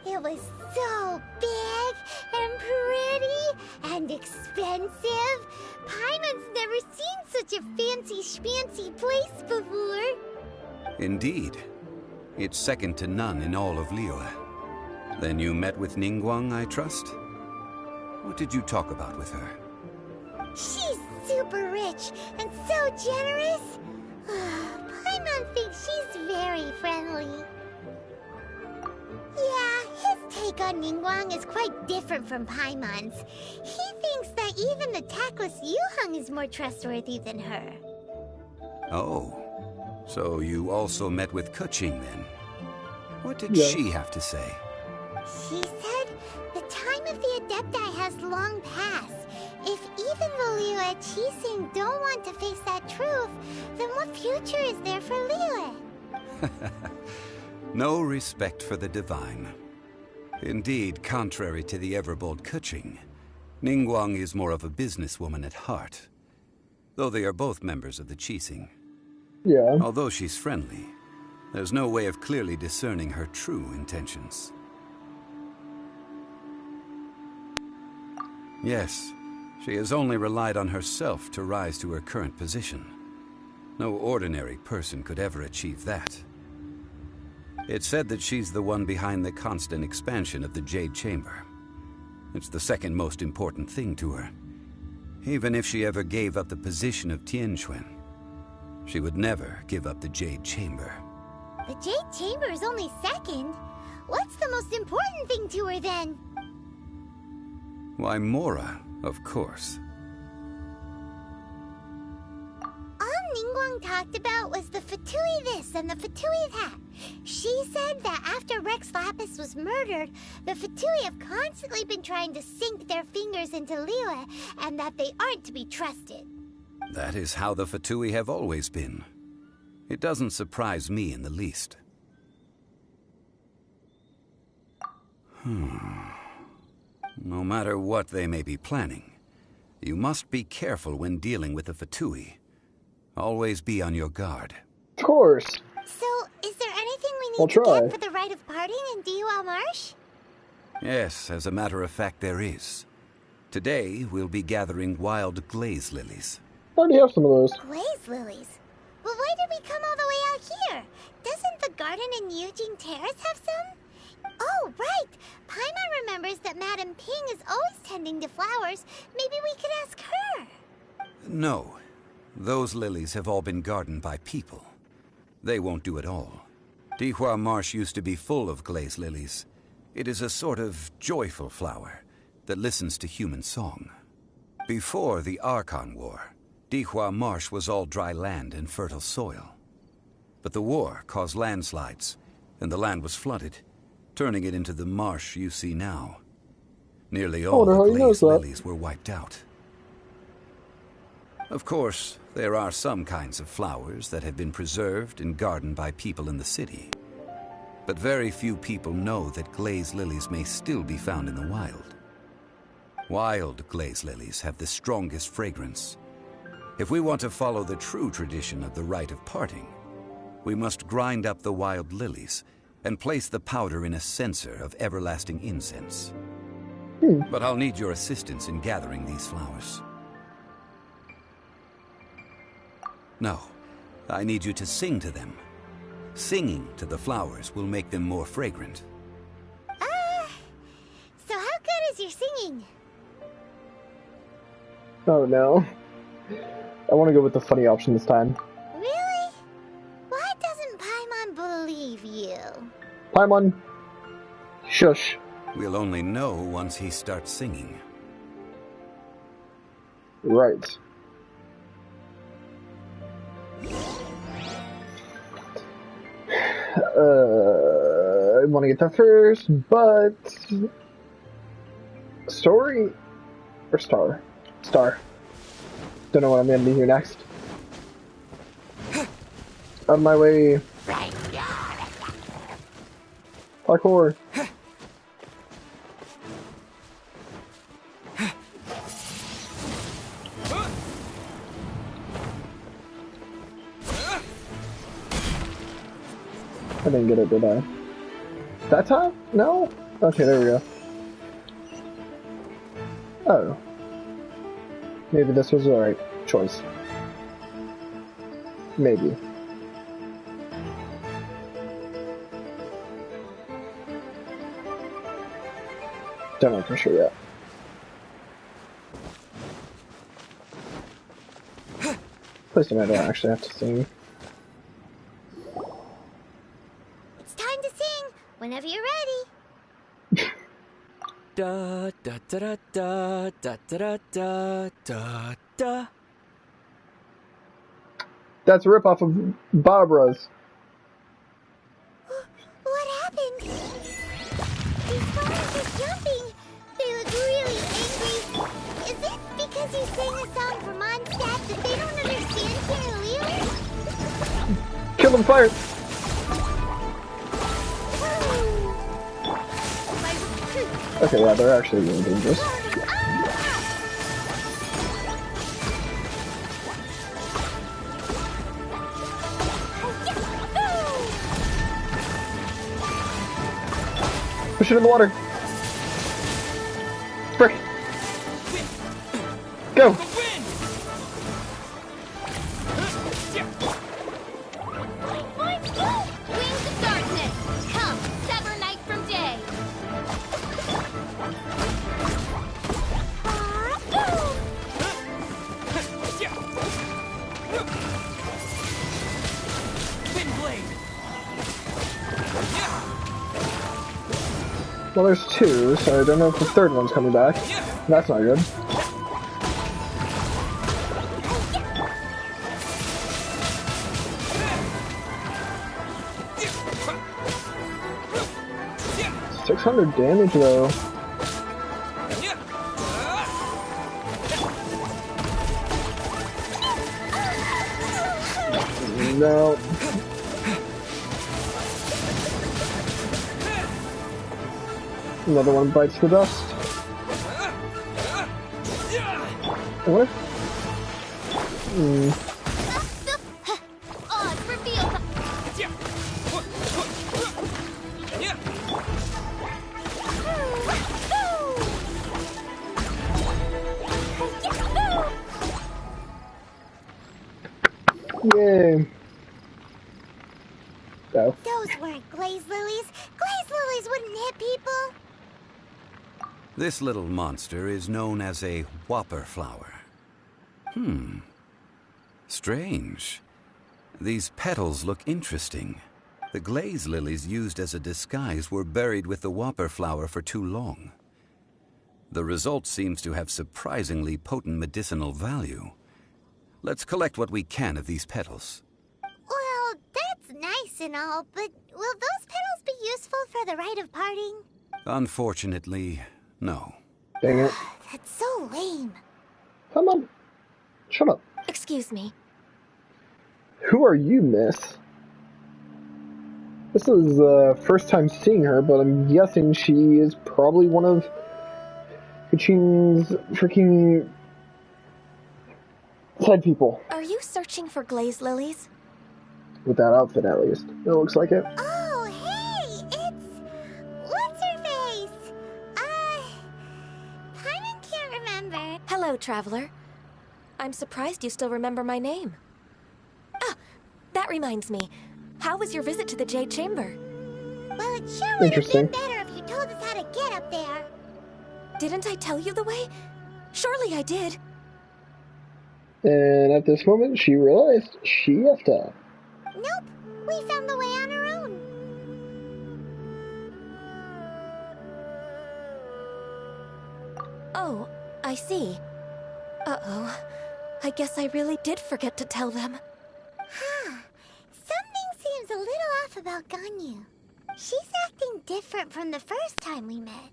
Speaker 3: It was so big and pretty and expensive. Paimon's never seen such a fancy schmancy place before.
Speaker 10: Indeed. It's second to none in all of Liyue. Then you met with Ningguang, I trust? What did you talk about with her?
Speaker 3: She's super rich and so generous. Paimon thinks she's very friendly. Yeah, his take on Ningguang is quite different from Paimon's. He thinks that even the tactless Yuheng is more trustworthy than her.
Speaker 10: Oh, so you also met with Keqing then? What did
Speaker 1: Yeah.
Speaker 10: she have to say?
Speaker 3: She said the time of the Adepti has long passed. If even the Liyue Qixing don't want to face that truth, then what future is there for Liyue?
Speaker 10: No respect for the divine. Indeed, contrary to the ever-bold Keqing, Ningguang is more of a businesswoman at heart. Though they are both members of the Qixing.
Speaker 1: Yeah.
Speaker 10: Although she's friendly, there's no way of clearly discerning her true intentions. Yes, she has only relied on herself to rise to her current position. No ordinary person could ever achieve that. It's said that she's the one behind the constant expansion of the Jade Chamber. It's the second most important thing to her. Even if she ever gave up the position of Tianquan, she would never give up the Jade Chamber.
Speaker 3: The Jade Chamber is only second. What's the most important thing to her then?
Speaker 10: Why, Mora, of course.
Speaker 3: All Ningguang talked about was the Fatui this and the Fatui that. She said that after Rex Lapis was murdered, the Fatui have constantly been trying to sink their fingers into Liyue, and that they aren't to be trusted.
Speaker 10: That is how the Fatui have always been. It doesn't surprise me in the least. No matter what they may be planning, you must be careful when dealing with the Fatui. Always be on your guard.
Speaker 1: Of course.
Speaker 3: So, is there anything we
Speaker 1: I'll
Speaker 3: need to
Speaker 1: try.
Speaker 3: get for the rite of parting in Dihua Marsh?
Speaker 10: Yes, as a matter of fact, there is. Today, we'll be gathering wild glaze lilies.
Speaker 1: I already have some of those.
Speaker 3: Glaze lilies? Well, why did we come all the way out here? Doesn't the garden in Yujing Terrace have some? Oh, right! Paimon remembers that Madame Ping is always tending to flowers. Maybe we could ask her.
Speaker 10: No. Those lilies have all been gardened by people. They won't do it all. Dihua Marsh used to be full of glaze lilies. It is a sort of joyful flower that listens to human song. Before the Archon War, Dihua Marsh was all dry land and fertile soil. But the war caused landslides, and the land was flooded, turning it into the marsh you see now. Nearly all
Speaker 1: wonder how
Speaker 10: the
Speaker 1: he knows
Speaker 10: glaze
Speaker 1: that.
Speaker 10: lilies were wiped out. Of course, there are some kinds of flowers that have been preserved and gardened by people in the city. But very few people know that glaze lilies may still be found in the wild. Wild glaze lilies have the strongest fragrance. If we want to follow the true tradition of the rite of parting, we must grind up the wild lilies and and place the powder in a censer of everlasting incense.
Speaker 1: Hmm.
Speaker 10: But I'll need your assistance in gathering these flowers. No, I need you to sing to them. Singing to the flowers will make them more fragrant.
Speaker 3: So how good is your singing?
Speaker 1: Oh no. I want to go with the funny option this time.
Speaker 3: Really? Why doesn't Paimon believe you?
Speaker 1: Paimon, shush.
Speaker 10: We'll only know once he starts singing.
Speaker 1: Right. I want to get that first, but story or star? Star. Don't know what I'm gonna be here next. On my way. Parkour. I didn't get it, did I? That time? No? Okay, there we go. Oh. Maybe this was the right choice. Maybe. Don't know for sure yet. Please don't, I don't actually have to sing.
Speaker 3: It's time to sing whenever you're ready.
Speaker 6: Da da da da da da da da da.
Speaker 1: That's a ripoff of Barbara's.
Speaker 3: What happened? These flowers are jumping. They look really angry. Is it because you sang a song for Mondstadt that they don't understand Canaleo?
Speaker 1: Kill them, fire! Okay, yeah, they're actually really dangerous. Push it in the water. Frick. Go.
Speaker 3: Wings of darkness, come, sever night from day.
Speaker 1: Well, there's two, so I don't know if the third one's coming back. That's not good. $600 damage though. No. Another one bites the dust. What?
Speaker 3: Oz reveals.
Speaker 1: Yay. Go.
Speaker 3: Those weren't glaze lilies. Glaze lilies wouldn't hit people.
Speaker 10: This little monster is known as a whopper flower. Strange. These petals look interesting. The glaze lilies used as a disguise were buried with the whopper flower for too long. The result seems to have surprisingly potent medicinal value. Let's collect what we can of these petals.
Speaker 3: Well, that's nice and all, but will those petals be useful for the rite of parting?
Speaker 10: Unfortunately, no.
Speaker 1: Dang it.
Speaker 3: That's so lame.
Speaker 1: Come on. Shut up.
Speaker 3: Excuse me.
Speaker 1: Who are you, miss? This is the first time seeing her, but I'm guessing she is probably one of Kachin's freaking side people.
Speaker 3: Are you searching for glaze lilies?
Speaker 1: With that outfit, at least. It looks like it.
Speaker 3: Oh, hey!
Speaker 11: Hello, traveler. I'm surprised you still remember my name. Ah, that reminds me. How was your visit to the Jade Chamber?
Speaker 3: Well, it sure would have been better if you told us how to get up there.
Speaker 11: Didn't I tell you the way? Surely I did.
Speaker 1: And at this moment, she realized she effed up.
Speaker 3: Nope, we found the way on our own.
Speaker 11: Oh, I see. Uh-oh. I guess I really did forget to tell them.
Speaker 3: Huh. Something seems a little off about Ganyu. She's acting different from the first time we met.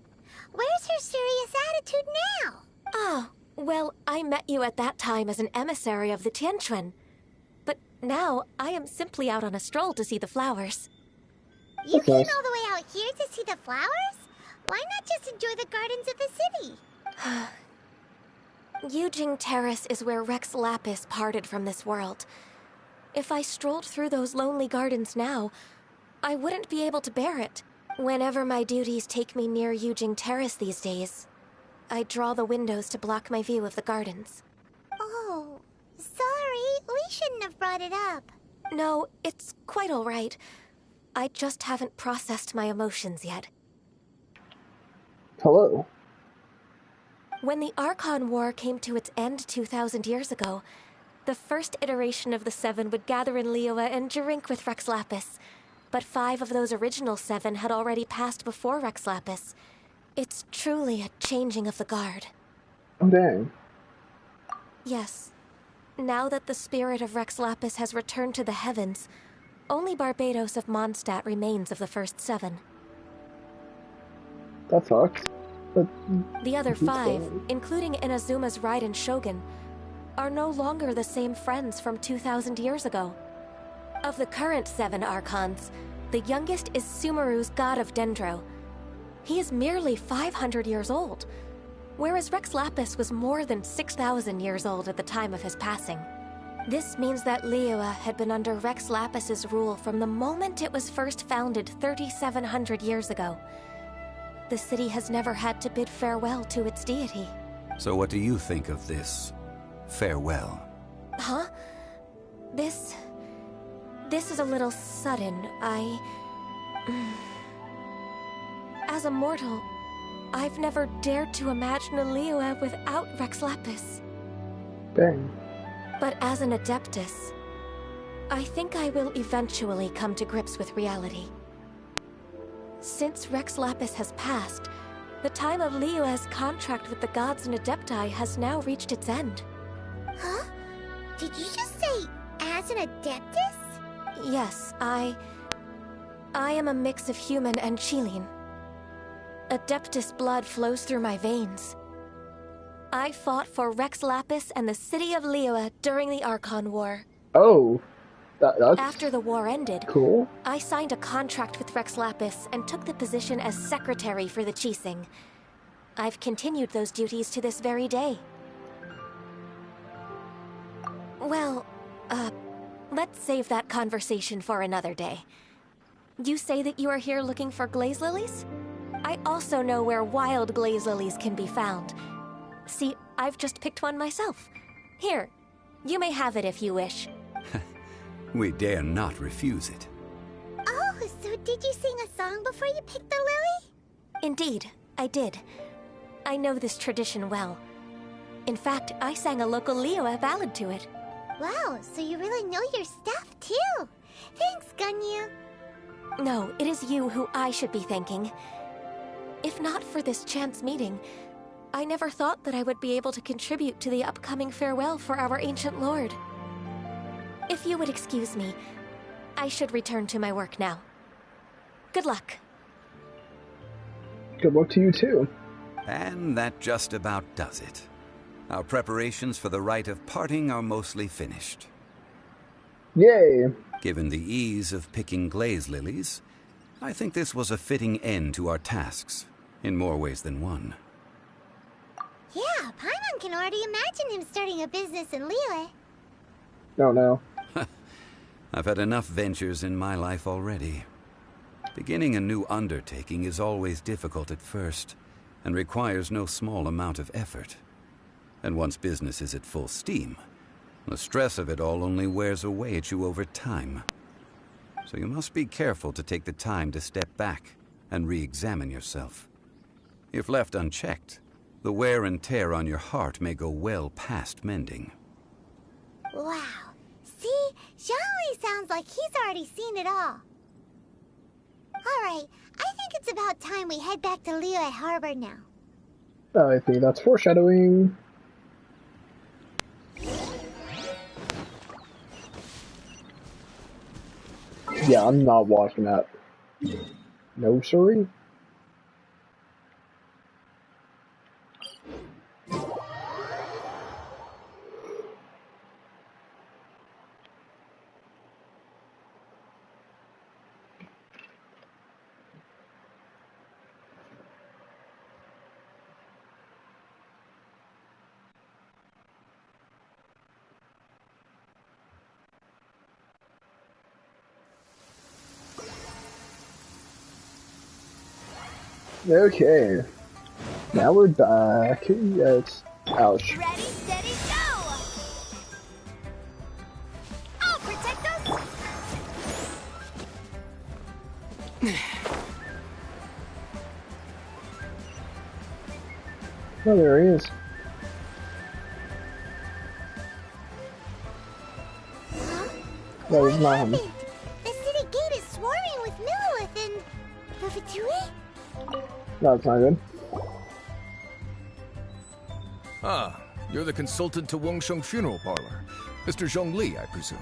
Speaker 3: Where's her serious attitude now?
Speaker 11: Ah, well, I met you at that time as an emissary of the Tianquan. But now, I am simply out on a stroll to see the flowers.
Speaker 3: You came all the way out here to see the flowers? Why not just enjoy the gardens of the city?
Speaker 11: Yujing Terrace is where Rex Lapis parted from this world. If I strolled through those lonely gardens now, I wouldn't be able to bear it. Whenever my duties take me near Yujing Terrace these days, I draw the windows to block my view of the gardens.
Speaker 3: Oh, sorry. We shouldn't have brought it up.
Speaker 11: No, it's quite all right. I just haven't processed my emotions yet.
Speaker 1: Hello.
Speaker 11: When the Archon War came to its end 2,000 years ago, the first iteration of the Seven would gather in Liyue and drink with Rex Lapis. But 5 of those original 7 had already passed before Rex Lapis. It's truly a changing of the guard.
Speaker 1: Oh, dang.
Speaker 11: Yes. Now that the spirit of Rex Lapis has returned to the heavens, only Barbados of Mondstadt remains of the first 7.
Speaker 1: That sucks. But
Speaker 11: the other 5, including Inazuma's Raiden Shogun, are no longer the same friends from 2,000 years ago. Of the current 7 Archons, the youngest is Sumeru's god of Dendro. He is merely 500 years old, whereas Rex Lapis was more than 6,000 years old at the time of his passing. This means that Liyue had been under Rex Lapis's rule from the moment it was first founded 3,700 years ago. The city has never had to bid farewell to its deity.
Speaker 10: So what do you think of this farewell?
Speaker 11: Huh? This is a little sudden. As a mortal, I've never dared to imagine a Liyue without Rex Lapis.
Speaker 1: Dang.
Speaker 11: But as an Adeptus, I think I will eventually come to grips with reality. Since Rex Lapis has passed, the time of Liyue's contract with the gods and Adepti has now reached its end.
Speaker 3: Huh? Did you just say, as an Adeptus?
Speaker 11: Yes, I am a mix of human and Qilin. Adeptus blood flows through my veins. I fought for Rex Lapis and the city of Liyue during the Archon War.
Speaker 1: Oh, that's
Speaker 11: after the war ended,
Speaker 1: cool.
Speaker 11: I signed a contract with Rex Lapis and took the position as secretary for the Qixing. I've continued those duties to this very day. Well, let's save that conversation for another day. You say that you are here looking for glaze lilies? I also know where wild glaze lilies can be found. See, I've just picked one myself. Here, you may have it if you wish.
Speaker 10: We dare not refuse it.
Speaker 3: Oh, so did you sing a song before you picked the lily?
Speaker 11: Indeed, I did. I know this tradition well. In fact, I sang a local Liyue ballad to it.
Speaker 3: Wow, so you really know your stuff, too. Thanks, Ganyu.
Speaker 11: No, it is you who I should be thanking. If not for this chance meeting, I never thought that I would be able to contribute to the upcoming farewell for our ancient lord. If you would excuse me, I should return to my work now. Good luck.
Speaker 1: Good luck to you, too.
Speaker 10: And that just about does it. Our preparations for the rite of parting are mostly finished.
Speaker 1: Yay!
Speaker 10: Given the ease of picking glaze lilies, I think this was a fitting end to our tasks, in more ways than one.
Speaker 3: Yeah, Paimon can already imagine him starting a business in Liyue.
Speaker 1: Oh no.
Speaker 10: I've had enough ventures in my life already. Beginning a new undertaking is always difficult at first, and requires no small amount of effort. And once business is at full steam, the stress of it all only wears away at you over time. So you must be careful to take the time to step back and re-examine yourself. If left unchecked, the wear and tear on your heart may go well past mending.
Speaker 3: Wow. See? Zhongli sounds like he's already seen it all. Alright, I think it's about time we head back to Liyue Harbor now.
Speaker 1: I think that's foreshadowing. Yeah, I'm not watching that. No, sorry. Okay. Now we're back. Yes. Ouch.
Speaker 3: Ready, steady, go! I'll protect us!
Speaker 1: Oh, there he is.
Speaker 3: Huh?
Speaker 1: That was
Speaker 3: What
Speaker 1: not him.
Speaker 3: happened? The city gate is swarming with Millilith and... the Fatui?
Speaker 1: That's not good.
Speaker 9: Ah, you're the consultant to Wangsheng Funeral Parlor. Mr. Zhongli, I presume.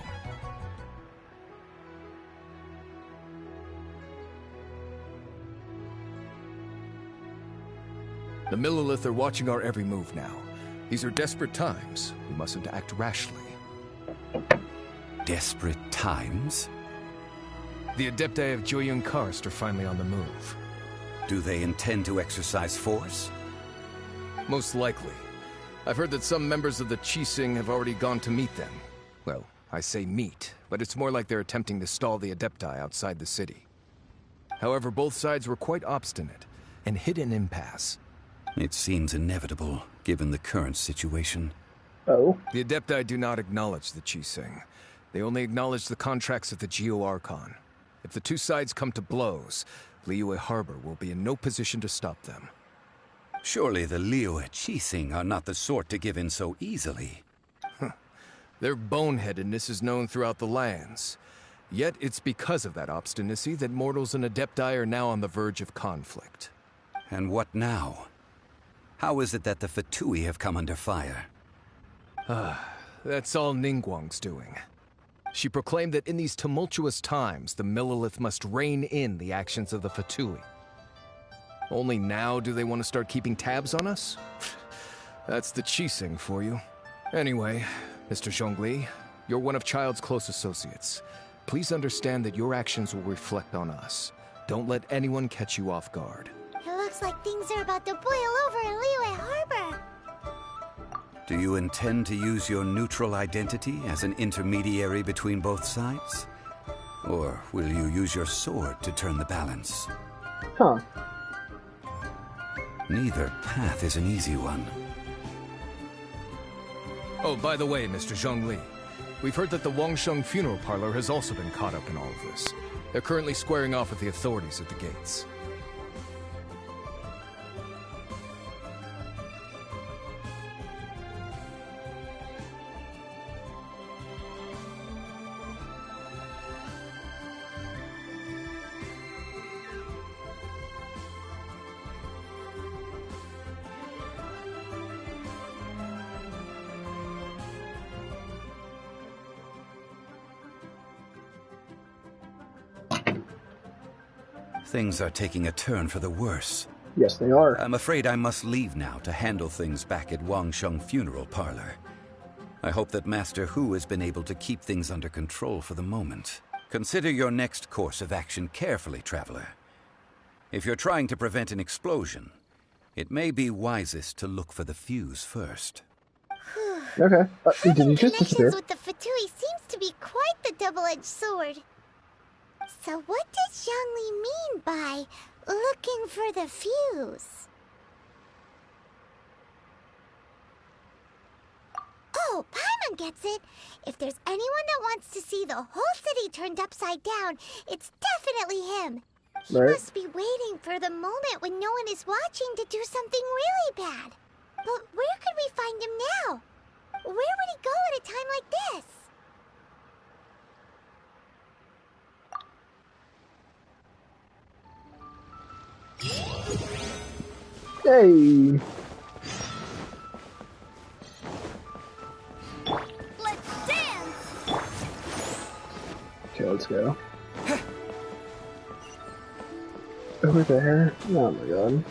Speaker 9: The Millilith are watching our every move now. These are desperate times. We mustn't act rashly.
Speaker 10: Desperate times?
Speaker 9: The Adepti of Joyun Karst are finally on the move.
Speaker 10: Do they intend to exercise force?
Speaker 9: Most likely. I've heard that some members of the Qixing have already gone to meet them. Well, I say meet, but it's more like they're attempting to stall the Adepti outside the city. However, both sides were quite obstinate and hit an impasse.
Speaker 10: It seems inevitable, given the current situation.
Speaker 1: Oh.
Speaker 9: The Adepti do not acknowledge the Qixing. They only acknowledge the contracts of the Geo-Archon. If the two sides come to blows, Liyue Harbor will be in no position to stop them.
Speaker 10: Surely the Liyue Qixing are not the sort to give in so easily.
Speaker 9: Their boneheadedness is known throughout the lands. Yet it's because of that obstinacy that mortals and Adepti are now on the verge of conflict.
Speaker 10: And what now? How is it that the Fatui have come under fire?
Speaker 9: That's all Ningguang's doing. She proclaimed that in these tumultuous times, the Millilith must rein in the actions of the Fatui. Only now do they want to start keeping tabs on us? That's the Qixing for you. Anyway, Mr. Zhongli, you're one of Child's close associates. Please understand that your actions will reflect on us. Don't let anyone catch you off guard.
Speaker 3: It looks like things are about to boil over in Liyue Harbor.
Speaker 10: Do you intend to use your neutral identity as an intermediary between both sides? Or will you use your sword to turn the balance?
Speaker 1: Huh.
Speaker 10: Neither path is an easy one.
Speaker 9: Oh, by the way, Mr. Zhongli, we've heard that the Wangsheng Funeral Parlor has also been caught up in all of this. They're currently squaring off with the authorities at the gates.
Speaker 10: Things are taking a turn for the worse.
Speaker 1: Yes, they are.
Speaker 10: I'm afraid I must leave now to handle things back at Wangsheng Funeral Parlor. I hope that Master Hu has been able to keep things under control for the moment. Consider your next course of action carefully, Traveler. If you're trying to prevent an explosion, it may be wisest to look for the fuse first.
Speaker 1: Okay. Did he just disappear?
Speaker 3: Connections with the Fatui seems to be quite the double-edged sword. So what does Zhongli mean by looking for the fuse? Oh, Paimon gets it. If there's anyone that wants to see the whole city turned upside down, it's definitely him. He
Speaker 1: Right.
Speaker 3: must be waiting for the moment when no one is watching to do something really bad. But where could we find him now? Where would he go at a time like this?
Speaker 1: Hey!
Speaker 3: Let's dance!
Speaker 1: Okay, let's go. Over there? Oh my god.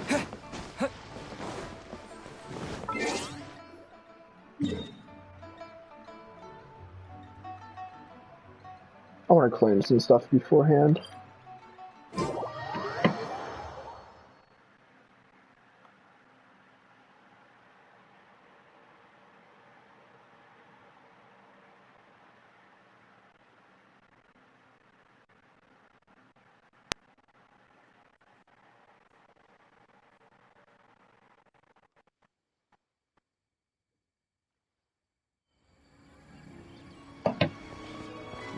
Speaker 1: I want to claim some stuff beforehand.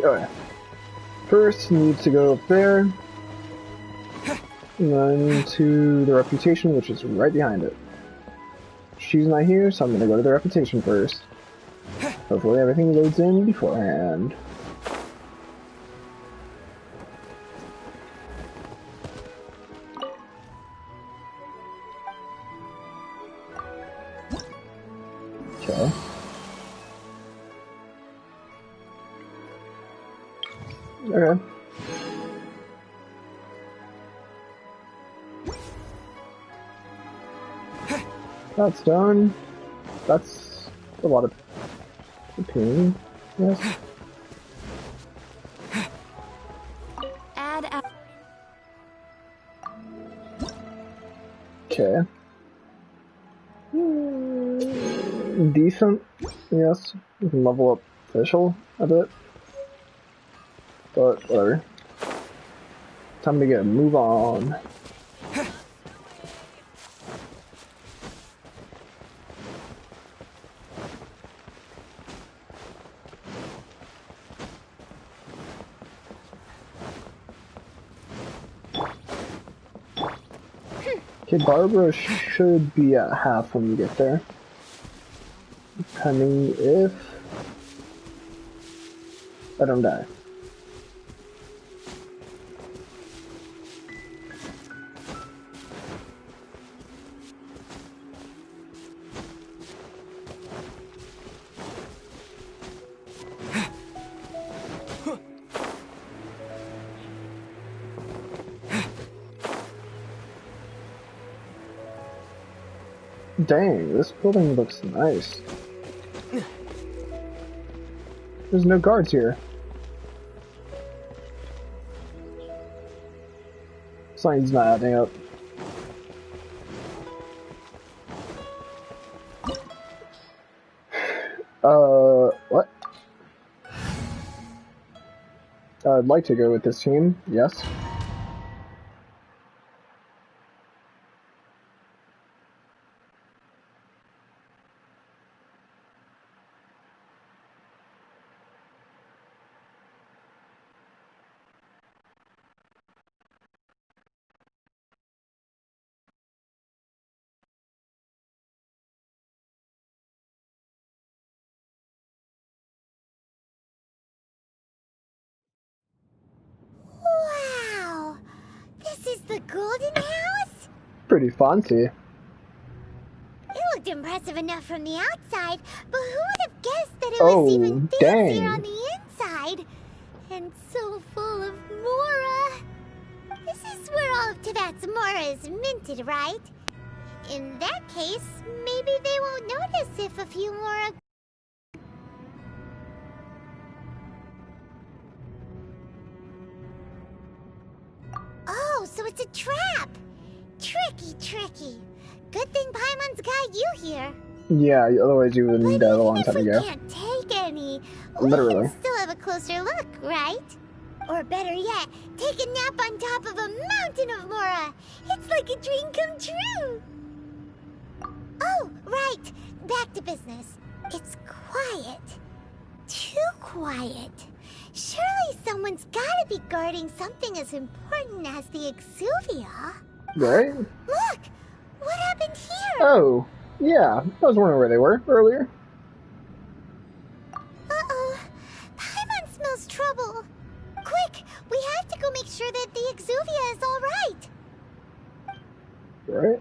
Speaker 1: Alright. First, need to go up there. And then to the reputation, which is right behind it. She's not here, so I'm gonna go to the reputation first. Hopefully everything loads in beforehand. Okay. Okay. That's done. That's a lot of pain. Yes.
Speaker 11: Add.
Speaker 1: Okay. Decent. Yes. We can level up official a bit. But whatever. Time to get a move on. Okay, Barbara should be at half when you get there. Depending if I don't die. Dang, this building looks nice. There's no guards here. Sign's not adding up. What? I'd like to go with this team, yes.
Speaker 3: Wow! This is the Golden House?
Speaker 1: Pretty fancy.
Speaker 3: It looked impressive enough from the outside, but who would have guessed that it was even fancier
Speaker 1: dang.
Speaker 3: on the inside? And so full of Mora. This is where all of Tibet's Mora is minted, right? In that case, maybe they won't notice if a few Mora... Oh, so it's a trap! Tricky, tricky. Good thing Paimon's got you here.
Speaker 1: Yeah, otherwise you would have died a long time
Speaker 3: If we
Speaker 1: ago.
Speaker 3: can't take any,
Speaker 1: Literally.
Speaker 3: we can still have a closer look, right? Or better yet, take a nap on top of a mountain of Mora. It's like a dream come true. Oh, right. Back to business. It's quiet. Too quiet. Surely someone's gotta be guarding something as important as the Exuvia.
Speaker 1: Right?
Speaker 3: Look! What happened here?
Speaker 1: Oh, yeah. I was wondering where they were earlier.
Speaker 3: Uh-oh. Paimon smells trouble. Quick! We have to go make sure that the Exuvia is alright.
Speaker 1: Right?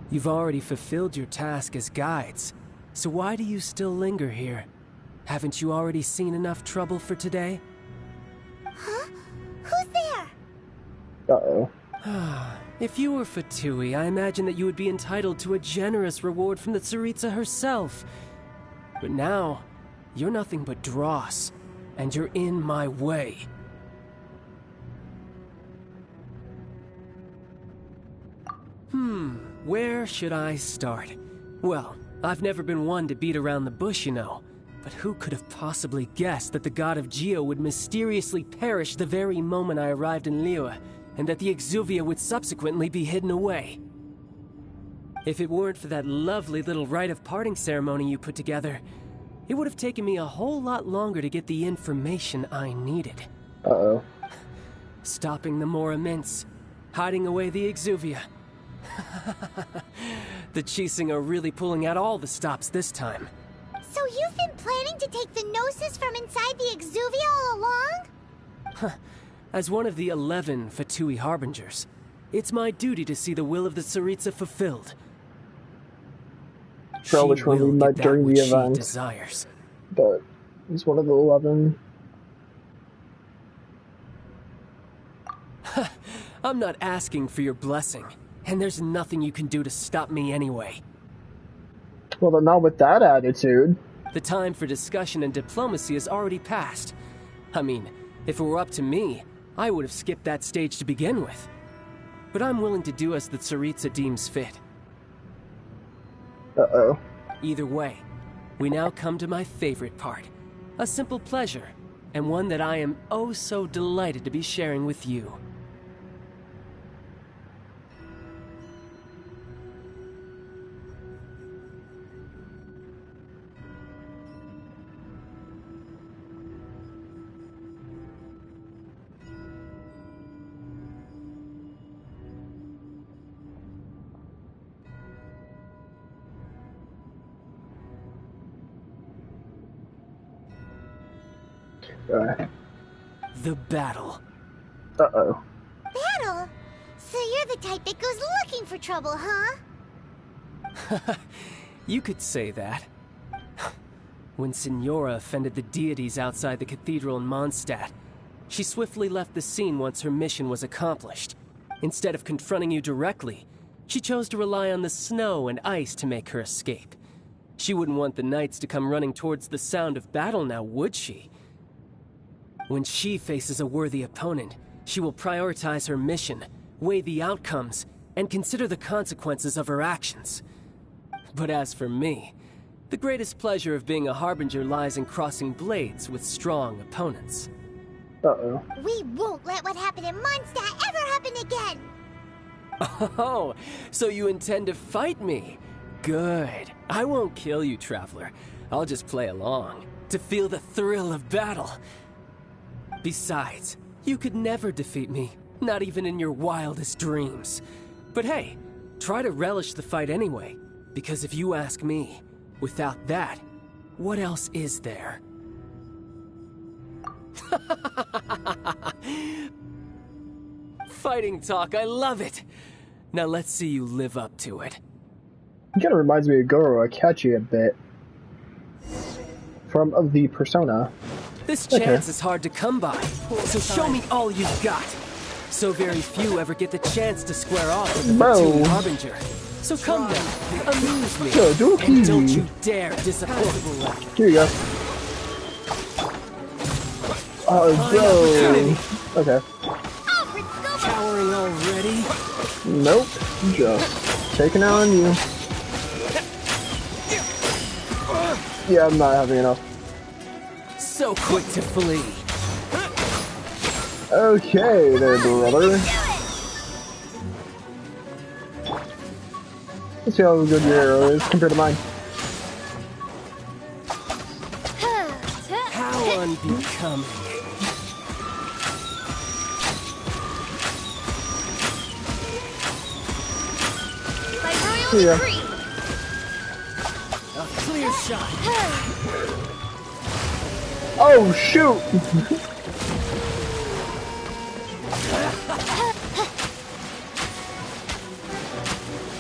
Speaker 12: You've already fulfilled your task as guides, so why do you still linger here? Haven't you already seen enough trouble for today?
Speaker 3: Huh? Who's there?
Speaker 1: Uh-oh.
Speaker 12: If you were Fatui, I imagine that you would be entitled to a generous reward from the Tsaritsa herself. But now, you're nothing but dross, and you're in my way. Where should I start? Well, I've never been one to beat around the bush, you know. But who could have possibly guessed that the god of Geo would mysteriously perish the very moment I arrived in Liyue, and that the Exuvia would subsequently be hidden away? If it weren't for that lovely little rite of parting ceremony you put together, it would have taken me a whole lot longer to get the information I needed.
Speaker 1: Uh-oh.
Speaker 12: Stopping the Mora Mints, hiding away the Exuvia. The Chising are really pulling out all the stops this time.
Speaker 3: So you've been planning to take the Gnosis from inside the Exuvia all along?
Speaker 12: As one of the 11 Fatui Harbingers, it's my duty to see the will of the Tsaritsa fulfilled.
Speaker 1: Forgot which one we met during the event.
Speaker 12: Desires.
Speaker 1: But he's one of the 11.
Speaker 12: I'm not asking for your blessing, and there's nothing you can do to stop me anyway.
Speaker 1: Well, then not with that attitude.
Speaker 12: The time for discussion and diplomacy has already passed. I mean, if it were up to me, I would have skipped that stage to begin with. But I'm willing to do as the Tsaritsa deems fit.
Speaker 1: Uh-oh.
Speaker 12: Either way, we now come to my favorite part. A simple pleasure, and one that I am oh so delighted to be sharing with you. The battle.
Speaker 1: Uh-oh.
Speaker 3: Battle? So you're the type that goes looking for trouble, huh?
Speaker 12: You could say that. When Signora offended the deities outside the cathedral in Mondstadt, she swiftly left the scene once her mission was accomplished. Instead of confronting you directly, she chose to rely on the snow and ice to make her escape. She wouldn't want the knights to come running towards the sound of battle now, would she? When she faces a worthy opponent, she will prioritize her mission, weigh the outcomes, and consider the consequences of her actions. But as for me, the greatest pleasure of being a Harbinger lies in crossing blades with strong opponents.
Speaker 1: Uh-oh.
Speaker 3: We won't let what happened in Mondstadt ever happen again!
Speaker 12: Oh, so you intend to fight me? Good. I won't kill you, Traveler. I'll just play along, to feel the thrill of battle. Besides, you could never defeat me, not even in your wildest dreams. But hey, try to relish the fight anyway, because if you ask me, without that, what else is there? Fighting talk, I love it! Now let's see you live up to it.
Speaker 1: It kind of reminds me of Goro Akachi a bit. From the Persona.
Speaker 12: This chance is hard to come by, so show me all you've got. So very few ever get the chance to square off with the Fatui Harbinger. So come then, amuse me, and don't you dare disappoint.
Speaker 1: Here you go. Oh, bro. Okay.
Speaker 12: Cowering already?
Speaker 1: Nope. Just taking it on you. Yeah, I'm not having enough.
Speaker 12: So quick to flee.
Speaker 1: Okay, there, brother. Let's see how good your arrow is compared to mine.
Speaker 12: How unbecoming.
Speaker 1: Yeah.
Speaker 12: A clear shot.
Speaker 1: Oh, shoot!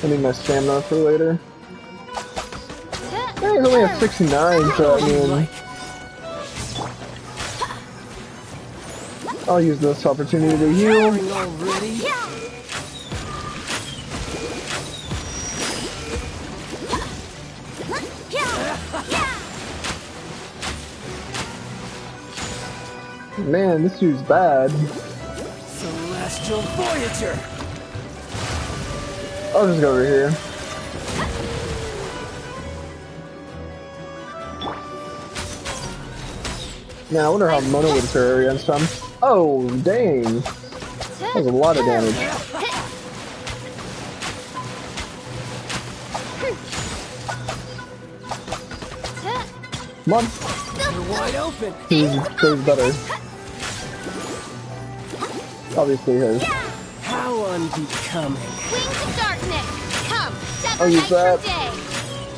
Speaker 1: I need my stamina for later. Hey, he's only at 69, so I mean... I'll use this opportunity to heal. Man, this dude's bad.
Speaker 12: Celestial Voyager.
Speaker 1: I'll just go over here. Now, I wonder how Mona would fare against him. Oh, dang. That was a lot of damage. Come on.
Speaker 12: You're wide open.
Speaker 1: He's better. Obviously his.
Speaker 12: How unbecoming.
Speaker 3: Wings of darkness, come,
Speaker 1: I'll use that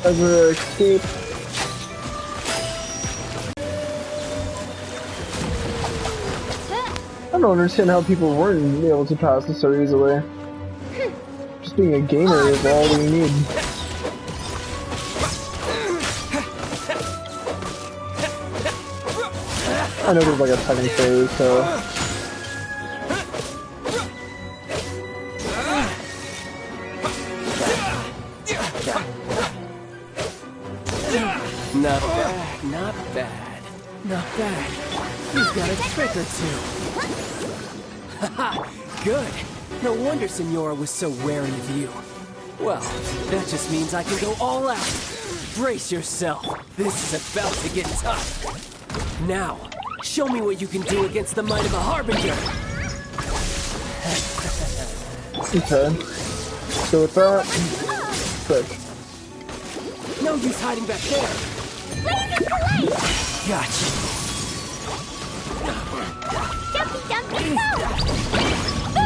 Speaker 1: as an escape. I don't understand how people weren't able to pass this so easily. Just being a gamer is all we need. I know there's like a second phase, so...
Speaker 12: Not bad, not bad. Not bad. You've got a trick or two. Haha, good. No wonder Senora was so wary of you. Well, that just means I can go all out. Brace yourself. This is about to get tough. Now, show me what you can do against the might of a Harbinger.
Speaker 1: Okay. So with that... Quick.
Speaker 12: No use hiding back there. Gotcha.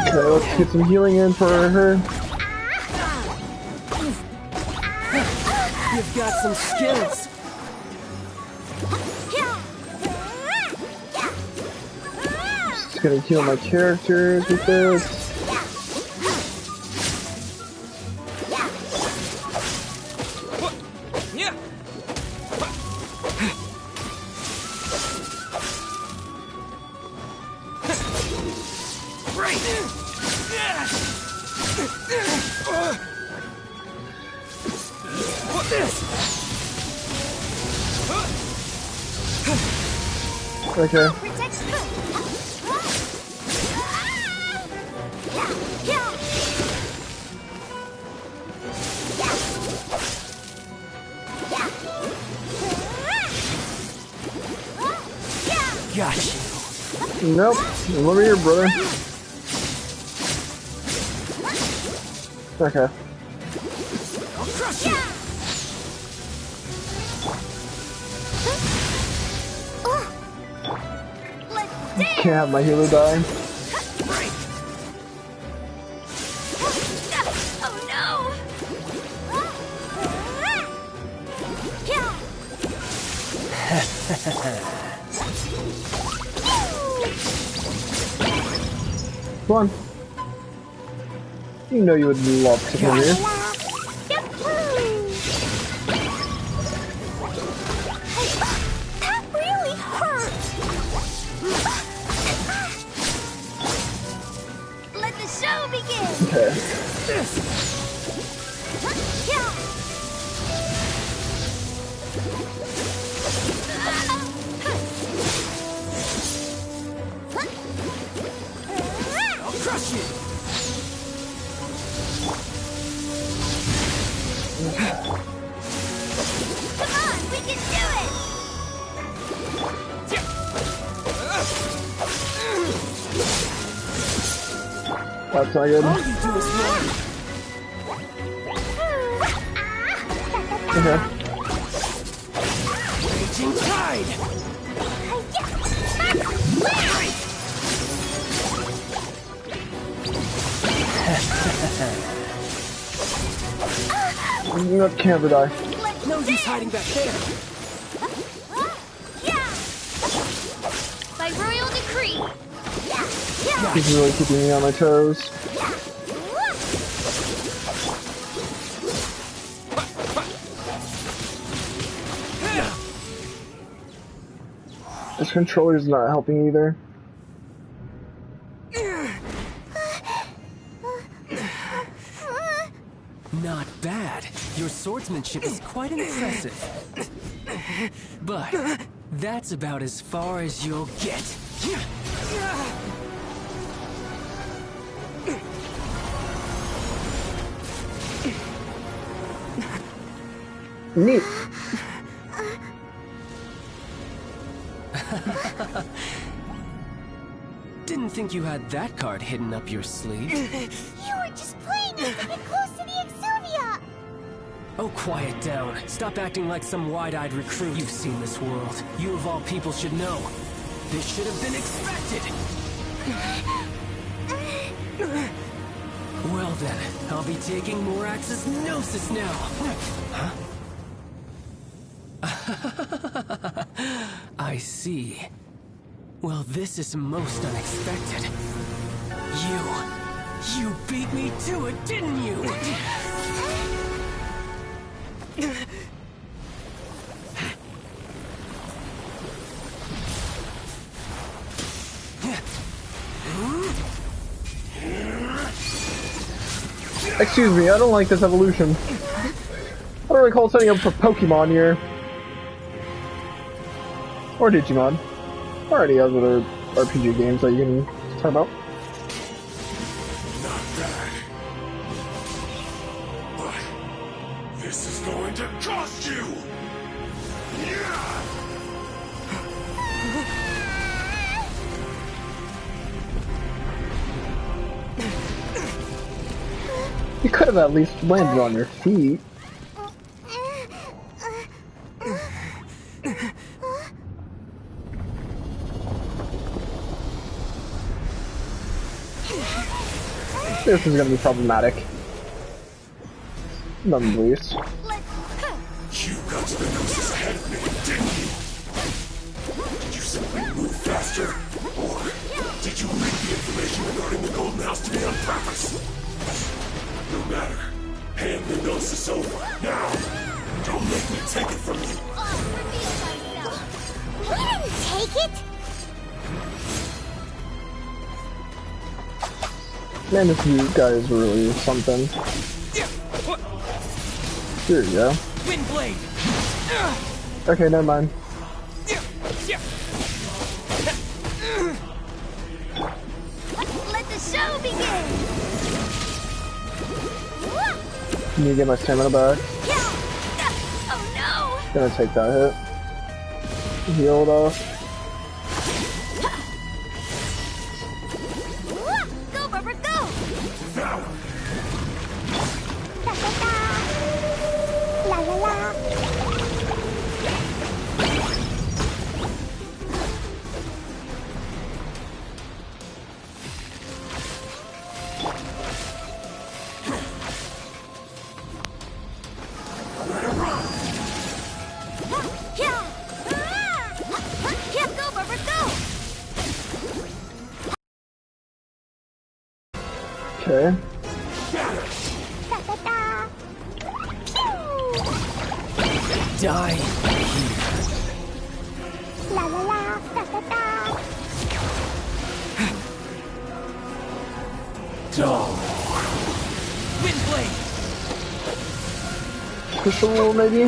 Speaker 1: Okay, let's get some healing in for her.
Speaker 12: You've got some skills.
Speaker 1: Just gonna heal my characters with this. Okay.
Speaker 12: Got you.
Speaker 1: Nope. I'm over here, brother. Okay.
Speaker 12: I'll crush you.
Speaker 1: Can't have my healer die.
Speaker 3: Oh no!
Speaker 1: Come on. You know you would love to come here.
Speaker 3: That really hurt! Let the show begin!
Speaker 1: Okay.
Speaker 12: I'll crush you.
Speaker 3: Come on, we can do it!
Speaker 1: That's not good.
Speaker 12: All you do is run.
Speaker 1: Okay.
Speaker 12: Raging tide.
Speaker 1: Not can't die.
Speaker 12: No use hiding back there.
Speaker 3: By royal decree.
Speaker 1: He's really keeping me on my toes. This controller's not helping either.
Speaker 12: Not bad. Your swordsmanship is quite impressive. But that's about as far as you'll get.
Speaker 1: Neat.
Speaker 12: Didn't think you had that card hidden up your sleeve.
Speaker 3: You were just playing us to get close to the Exuvia!
Speaker 12: Oh, quiet down. Stop acting like some wide-eyed recruit. You've seen this world. You of all people should know. This should have been expected! Well then, I'll be taking Morax's Gnosis now! Huh? I see. Well, this is most unexpected. You beat me to it, didn't you?
Speaker 1: Excuse me, I don't like this evolution. I don't recall setting up for Pokemon here. Or Digimon. Or any other RPG games that you can talk about.
Speaker 8: Not bad. But this is going to cost you! Yeah!
Speaker 1: You could have at least landed on your feet. This is gonna be problematic. None the least.
Speaker 8: You got to the Gnosis ahead of me, didn't you? Did you simply move faster? Or did you leak the information regarding the Golden House to me on purpose? No matter. Hand the Gnosis over, now! Don't make me take it from you!
Speaker 3: We didn't take it!
Speaker 1: Man, this you guys were really something. Here you go.
Speaker 12: Windblade!
Speaker 1: Okay, never mind.
Speaker 3: Let the show begin!
Speaker 1: Need to get my stamina back.
Speaker 3: Oh no!
Speaker 1: Gonna take that hit. Healed off.
Speaker 3: Go, Rubber, go!
Speaker 8: Now!
Speaker 3: La la la!
Speaker 1: Okay.
Speaker 12: Die.
Speaker 3: La la la, da da da.
Speaker 12: Windblade!
Speaker 1: Crystal, maybe?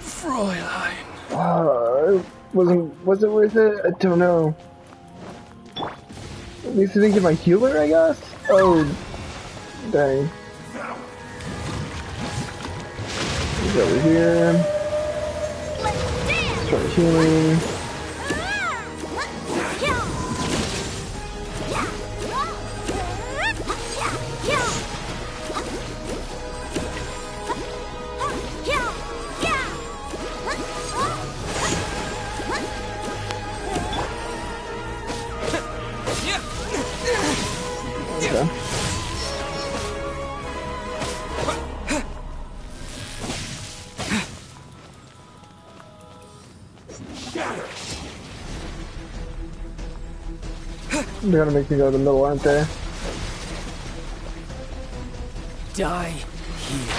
Speaker 12: Fräulein.
Speaker 1: Was it worth it? I don't know. At least I didn't get my healer, I guess? Oh, dang. He's over here. Start healing. They're gonna make me go to the middle, aren't they?
Speaker 12: Die here.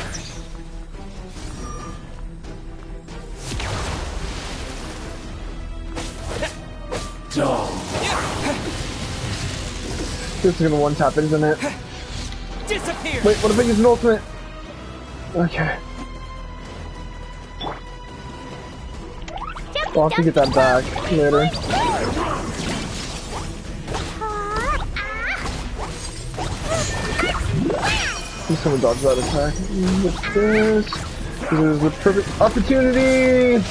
Speaker 1: This is gonna one-tap, isn't it?
Speaker 12: Disappear!
Speaker 1: Wait, what if I use an ultimate? Okay. I'll have to get that back later. Please someone dodge that attack. With this. This is the perfect opportunity!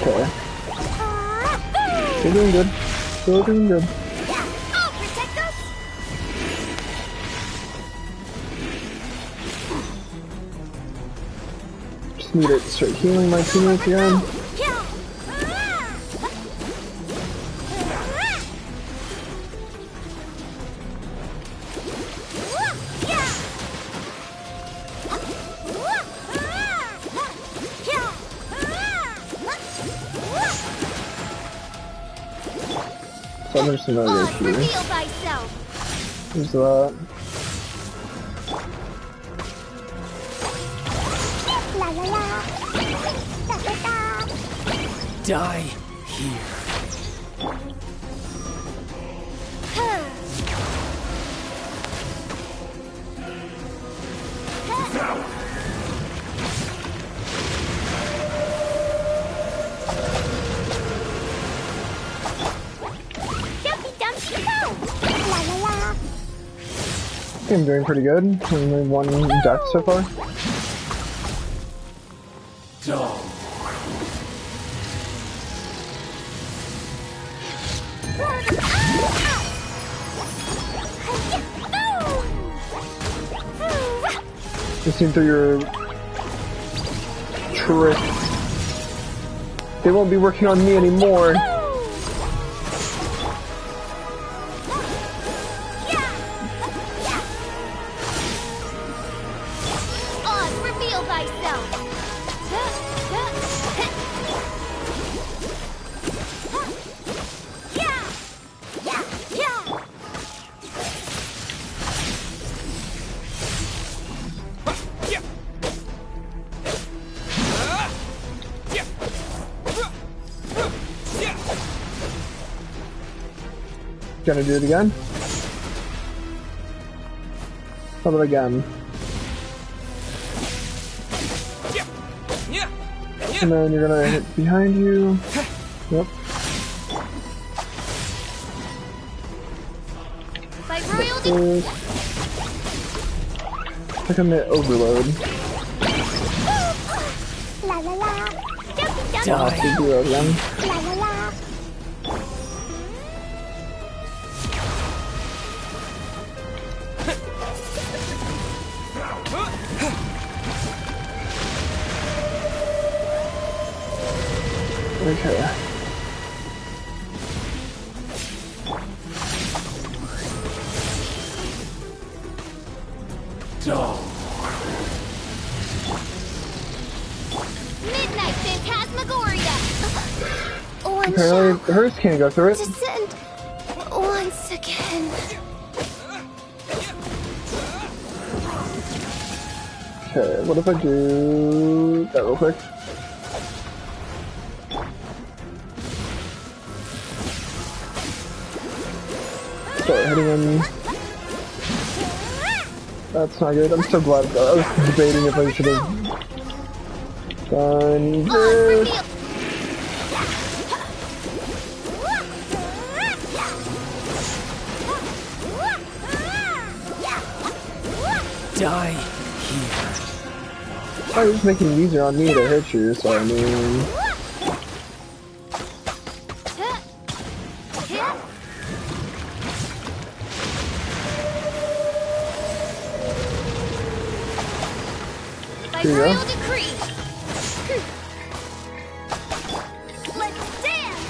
Speaker 1: Okay. Still doing good. Still doing good.
Speaker 3: I'll protect us.
Speaker 1: Just need to start healing my teammates again. So there's another here.
Speaker 3: Reveal thyself.
Speaker 1: There's that.
Speaker 3: La la la. Da da da.
Speaker 12: Die here.
Speaker 1: I think I'm doing pretty good. Only one death so far. You seem through your trick. They won't be working on me anymore.
Speaker 3: Reveal thyself.
Speaker 1: Gonna do it again? How about again? And then you're gonna hit behind you. Yep.
Speaker 3: By royal
Speaker 1: I can hit overload.
Speaker 3: La la la.
Speaker 1: I'll have to do it again.
Speaker 3: La la la.
Speaker 1: Okay.
Speaker 3: Midnight Phantasmagoria. One
Speaker 1: Apparently,
Speaker 3: shall
Speaker 1: hers can't go through it.
Speaker 3: descend once again.
Speaker 1: Okay, what if I do that real quick? Start hitting him. That's not good. I'm so glad. I was debating if I should have done this.
Speaker 12: Die here.
Speaker 1: Oh, you're just making it easier on me to hit you, so I mean...
Speaker 3: By
Speaker 1: Here you
Speaker 3: royal
Speaker 1: go.
Speaker 3: decree. Let's dance.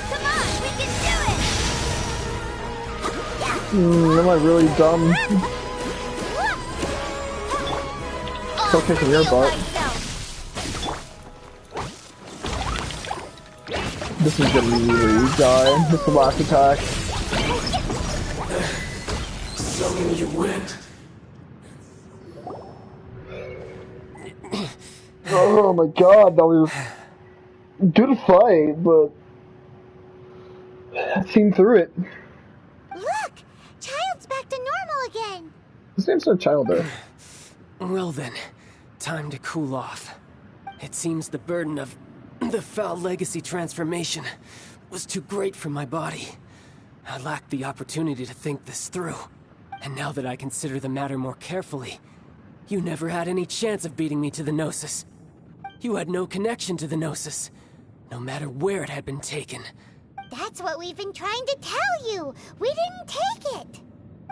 Speaker 3: Come on, we can
Speaker 1: Am I really dumb? Still kicking your butt. This is gonna be where you die. This is the last attack.
Speaker 8: So you win.
Speaker 1: Oh my god, that was a good fight, but I've seen through it.
Speaker 3: Look! Child's back to normal again!
Speaker 1: His name's not Child, though.
Speaker 12: Well then, time to cool off. It seems the burden of the foul legacy transformation was too great for my body. I lacked the opportunity to think this through. And now that I consider the matter more carefully, you never had any chance of beating me to the Gnosis. You had no connection to the Gnosis, no matter where it had been taken.
Speaker 3: That's what we've been trying to tell you! We didn't take it!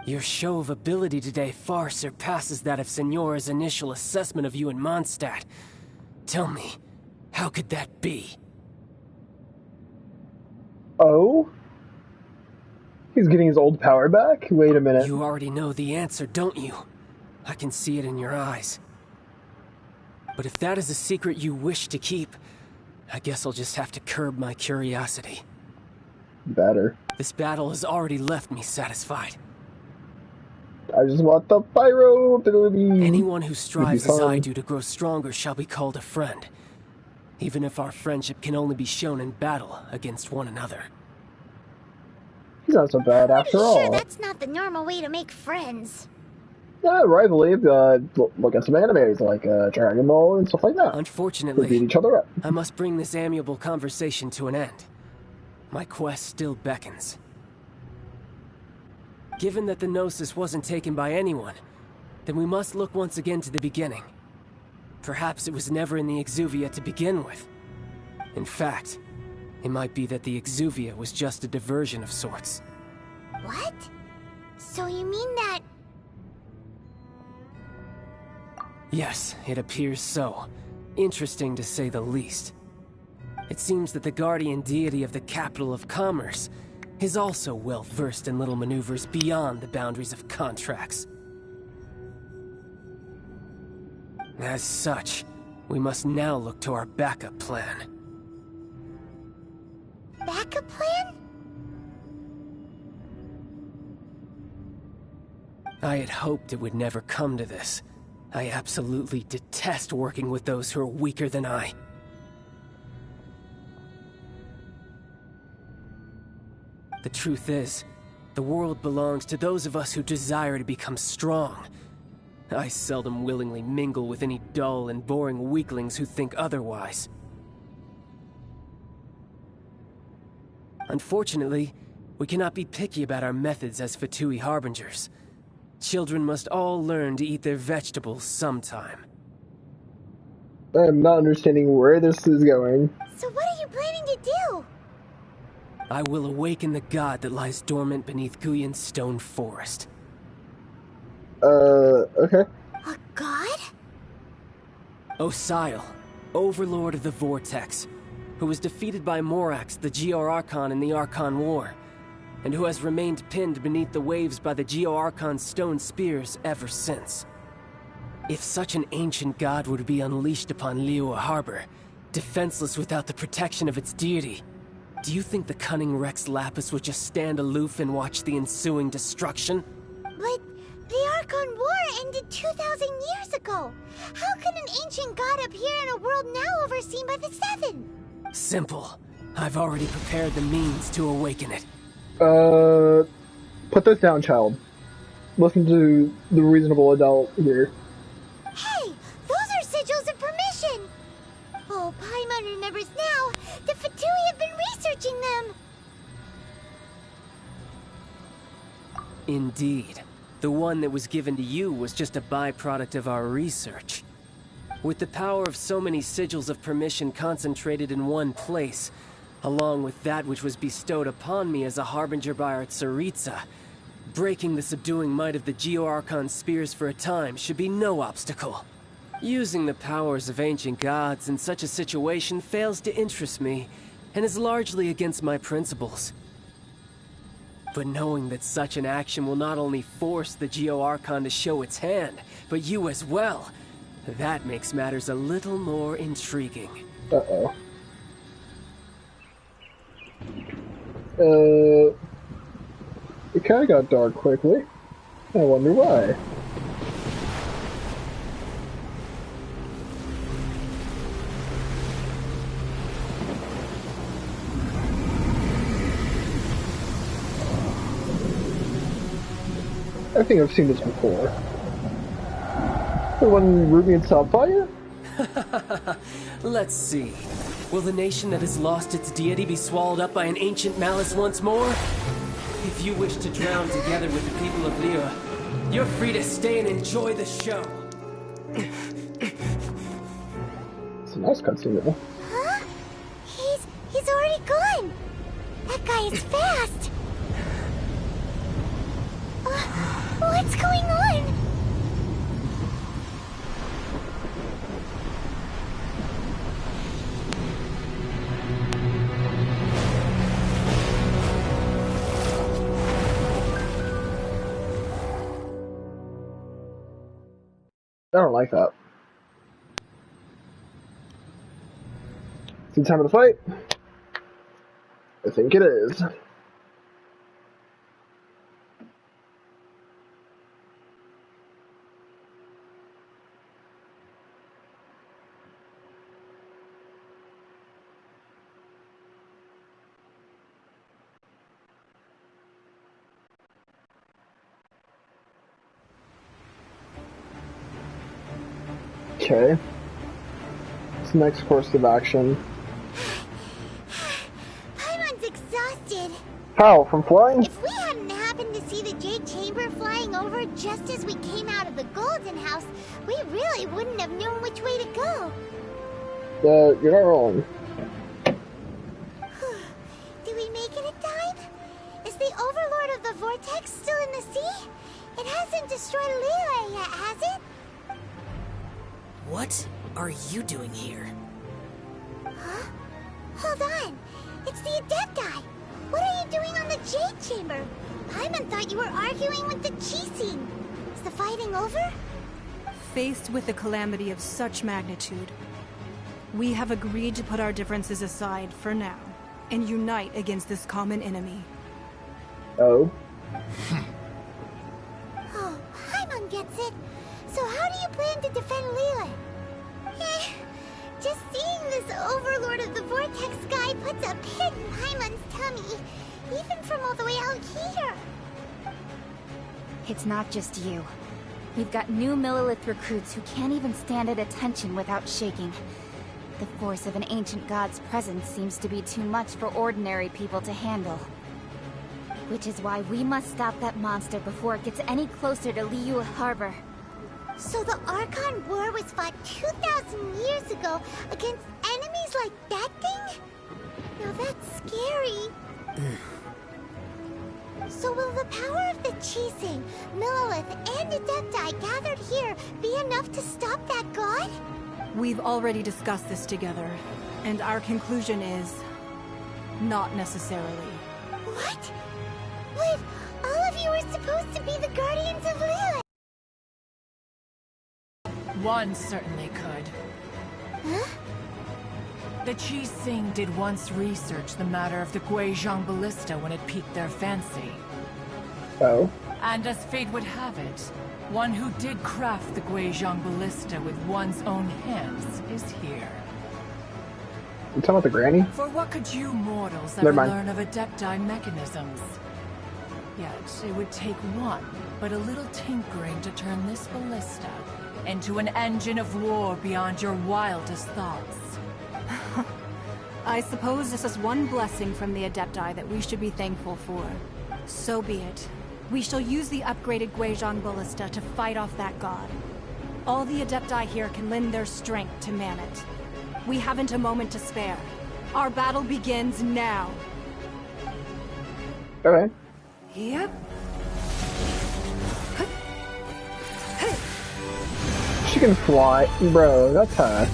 Speaker 12: Your show of ability today far surpasses that of Signora's initial assessment of you in Mondstadt. Tell me, how could that be?
Speaker 1: Oh? He's getting his old power back? Wait a minute.
Speaker 12: You already know the answer, don't you? I can see it in your eyes. But if that is a secret you wish to keep, I guess I'll just have to curb my curiosity.
Speaker 1: Better.
Speaker 12: This battle has already left me satisfied.
Speaker 1: I just want the pyro ability.
Speaker 12: Anyone who strives as I do to grow stronger shall be called a friend. Even if our friendship can only be shown in battle against one another.
Speaker 1: He's not so bad after all.
Speaker 3: Sure, that's not the normal way to make friends.
Speaker 1: Yeah, rivalry, look at some animes like Dragon Ball and stuff like that.
Speaker 12: Unfortunately,
Speaker 1: they beat each other up.
Speaker 12: I must bring this amiable conversation to an end. My quest still beckons. Given that the Gnosis wasn't taken by anyone, then we must look once again to the beginning. Perhaps it was never in the Exuvia to begin with. In fact, it might be that the Exuvia was just a diversion of sorts.
Speaker 3: What? So you mean that...
Speaker 12: Yes, it appears so. Interesting to say the least. It seems that the guardian deity of the capital of commerce is also well versed in little maneuvers beyond the boundaries of contracts. As such, we must now look to our backup plan.
Speaker 3: Backup plan?
Speaker 12: I had hoped it would never come to this. I absolutely detest working with those who are weaker than I. The truth is, the world belongs to those of us who desire to become strong. I seldom willingly mingle with any dull and boring weaklings who think otherwise. Unfortunately, we cannot be picky about our methods as Fatui Harbingers. Children must all learn to eat their vegetables sometime.
Speaker 1: I'm not understanding where this is going.
Speaker 3: So what are you planning to do?
Speaker 12: I will awaken the god that lies dormant beneath Guyon's stone forest.
Speaker 1: Okay.
Speaker 3: A god?
Speaker 12: Osial, overlord of the Vortex, who was defeated by Morax, the Geo-Archon in the Archon War, and who has remained pinned beneath the waves by the Geo-Archon's stone spears ever since. If such an ancient god were to be unleashed upon Liyue Harbor, defenseless without the protection of its deity, do you think the cunning Rex Lapis would just stand aloof and watch the ensuing destruction?
Speaker 3: But the Archon War ended 2,000 years ago. How can an ancient god appear in a world now overseen by the Seven?
Speaker 12: Simple. I've already prepared the means to awaken it.
Speaker 1: Put this down, child. Listen to the reasonable adult here.
Speaker 3: Hey, those are sigils of permission. Oh, Paimon remembers now. The Fatui have been researching them.
Speaker 12: Indeed. The one that was given to you was just a byproduct of our research. With the power of so many sigils of permission concentrated in one place, along with that which was bestowed upon me as a harbinger by our Tsaritsa, breaking the subduing might of the Geo-Archon spears for a time should be no obstacle. Using the powers of ancient gods in such a situation fails to interest me, and is largely against my principles. But knowing that such an action will not only force the Geo Archon to show its hand, but you as well, that makes matters a little more intriguing.
Speaker 1: Uh-oh. It kinda got dark quickly. I wonder why. I think I've seen this before. The one Ruby and Sapphire?
Speaker 12: Let's see. Will the nation that has lost its deity be swallowed up by an ancient malice once more? If you wish to drown together with the people of Liyue, you're free to stay and enjoy the show.
Speaker 1: It's a nice cutscene though.
Speaker 3: Huh? He's already gone. That guy is fast. What's going on?
Speaker 1: I don't like that. Is it time to fight? I think it is. Okay. What's the next course of action?
Speaker 3: Paimon's exhausted.
Speaker 1: How? From flying?
Speaker 3: If we hadn't happened to see the Jade Chamber flying over just as we came out of the Golden House, we really wouldn't have known which way to go.
Speaker 1: You're not wrong.
Speaker 3: Do we make it in time? Is the Overlord of the Vortex still in the sea? It hasn't destroyed Liyue yet, has it?
Speaker 13: What are you doing here?
Speaker 3: Huh? Hold on. It's the Adepti. What are you doing on the Jade Chamber? Paimon thought you were arguing with the Chising. Is the fighting over?
Speaker 4: Faced with a calamity of such magnitude, we have agreed to put our differences aside for now and unite against this common enemy.
Speaker 1: Oh?
Speaker 3: Oh, Paimon gets it. So how do you plan to defend Liyue? Just seeing this Overlord of the Vortex guy puts a pit in Paimon's tummy, even from all the way out here.
Speaker 14: It's not just you. We've got new Millilith recruits who can't even stand at attention without shaking. The force of an ancient god's presence seems to be too much for ordinary people to handle. Which is why we must stop that monster before it gets any closer to Liyue Harbor.
Speaker 3: So the Archon War was fought 2,000 years ago against enemies like that thing? Now that's scary. So will the power of the Chising, Millilith, and Adepti gathered here be enough to stop that god?
Speaker 4: We've already discussed this together, and our conclusion is... not necessarily.
Speaker 3: What? Wait, all of you were supposed to be the Guardians of Liyue!
Speaker 15: One certainly could.
Speaker 3: Huh?
Speaker 15: The Chising did once research the matter of the Guizhong Ballista when it piqued their fancy.
Speaker 1: Oh?
Speaker 15: And as fate would have it, one who did craft the Guizhong Ballista with one's own hands is here.
Speaker 1: You talking about the granny?
Speaker 15: For what could you mortals
Speaker 1: Never
Speaker 15: ever
Speaker 1: mind.
Speaker 15: learn of Adepti mechanisms? Yet, it would take one, but a little tinkering to turn this ballista into an engine of war beyond your wildest thoughts.
Speaker 4: I suppose this is one blessing from the Adepti that we should be thankful for. So be it. We shall use the upgraded Guizhong Ballista to fight off that god. All the Adepti here can lend their strength to man it. We haven't a moment to spare. Our battle begins now.
Speaker 1: Okay.
Speaker 4: Yep.
Speaker 1: She can fly. Bro, that's her.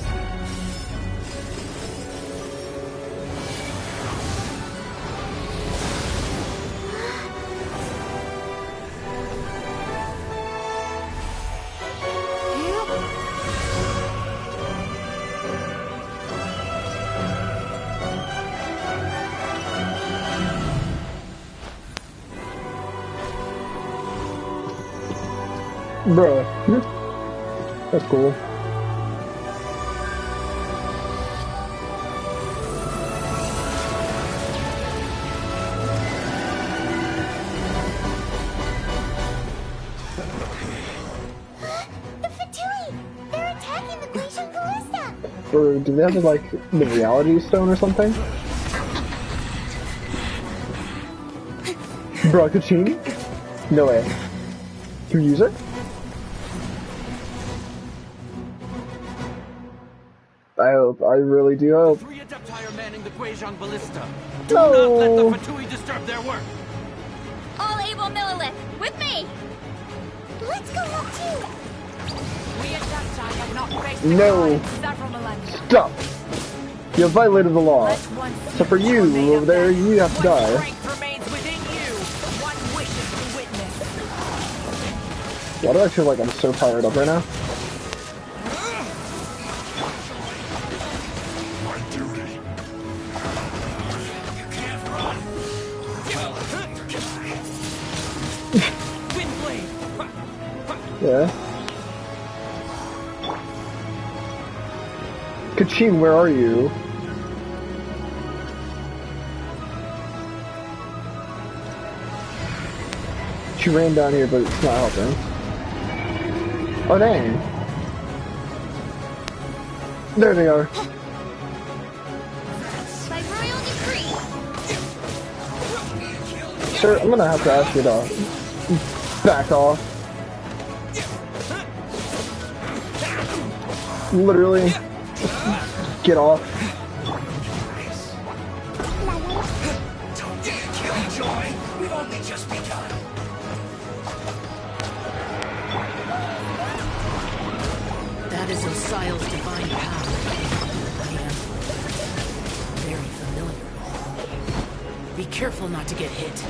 Speaker 1: Bruh. That's cool.
Speaker 3: The Fatui! They're attacking the glacial ballista!
Speaker 1: Or do they have like the reality stone or something? Bro, Kachini? No way. Can you use it? I hope. I really do hope.
Speaker 16: Three Adepti are manning the Guizhong ballista. Do
Speaker 1: No.
Speaker 16: not let the Fatui disturb their work.
Speaker 14: All able Millilith, with me!
Speaker 3: Let's go up too!
Speaker 15: We Adepti have not faced the
Speaker 1: No.
Speaker 15: god in several millennia.
Speaker 1: Stop! You have violated the law.
Speaker 15: Let one
Speaker 1: So for you over there, you have to die.
Speaker 15: strength remains within you. One wishes to witness.
Speaker 1: Why do I feel like I'm so fired up right now?
Speaker 8: My duty. You can't run.
Speaker 16: Windblade.
Speaker 1: Yeah. Kachin, where are you? She ran down here, but it's not helping. Oh dang. There they are.
Speaker 14: By royal decree!
Speaker 1: Sir, I'm gonna have to ask you to back off. Literally. Get off.
Speaker 8: Don't get killed, Joy. We've only just begun.
Speaker 13: That is Osial's divine power. I am very familiar with it. Be careful not to get hit.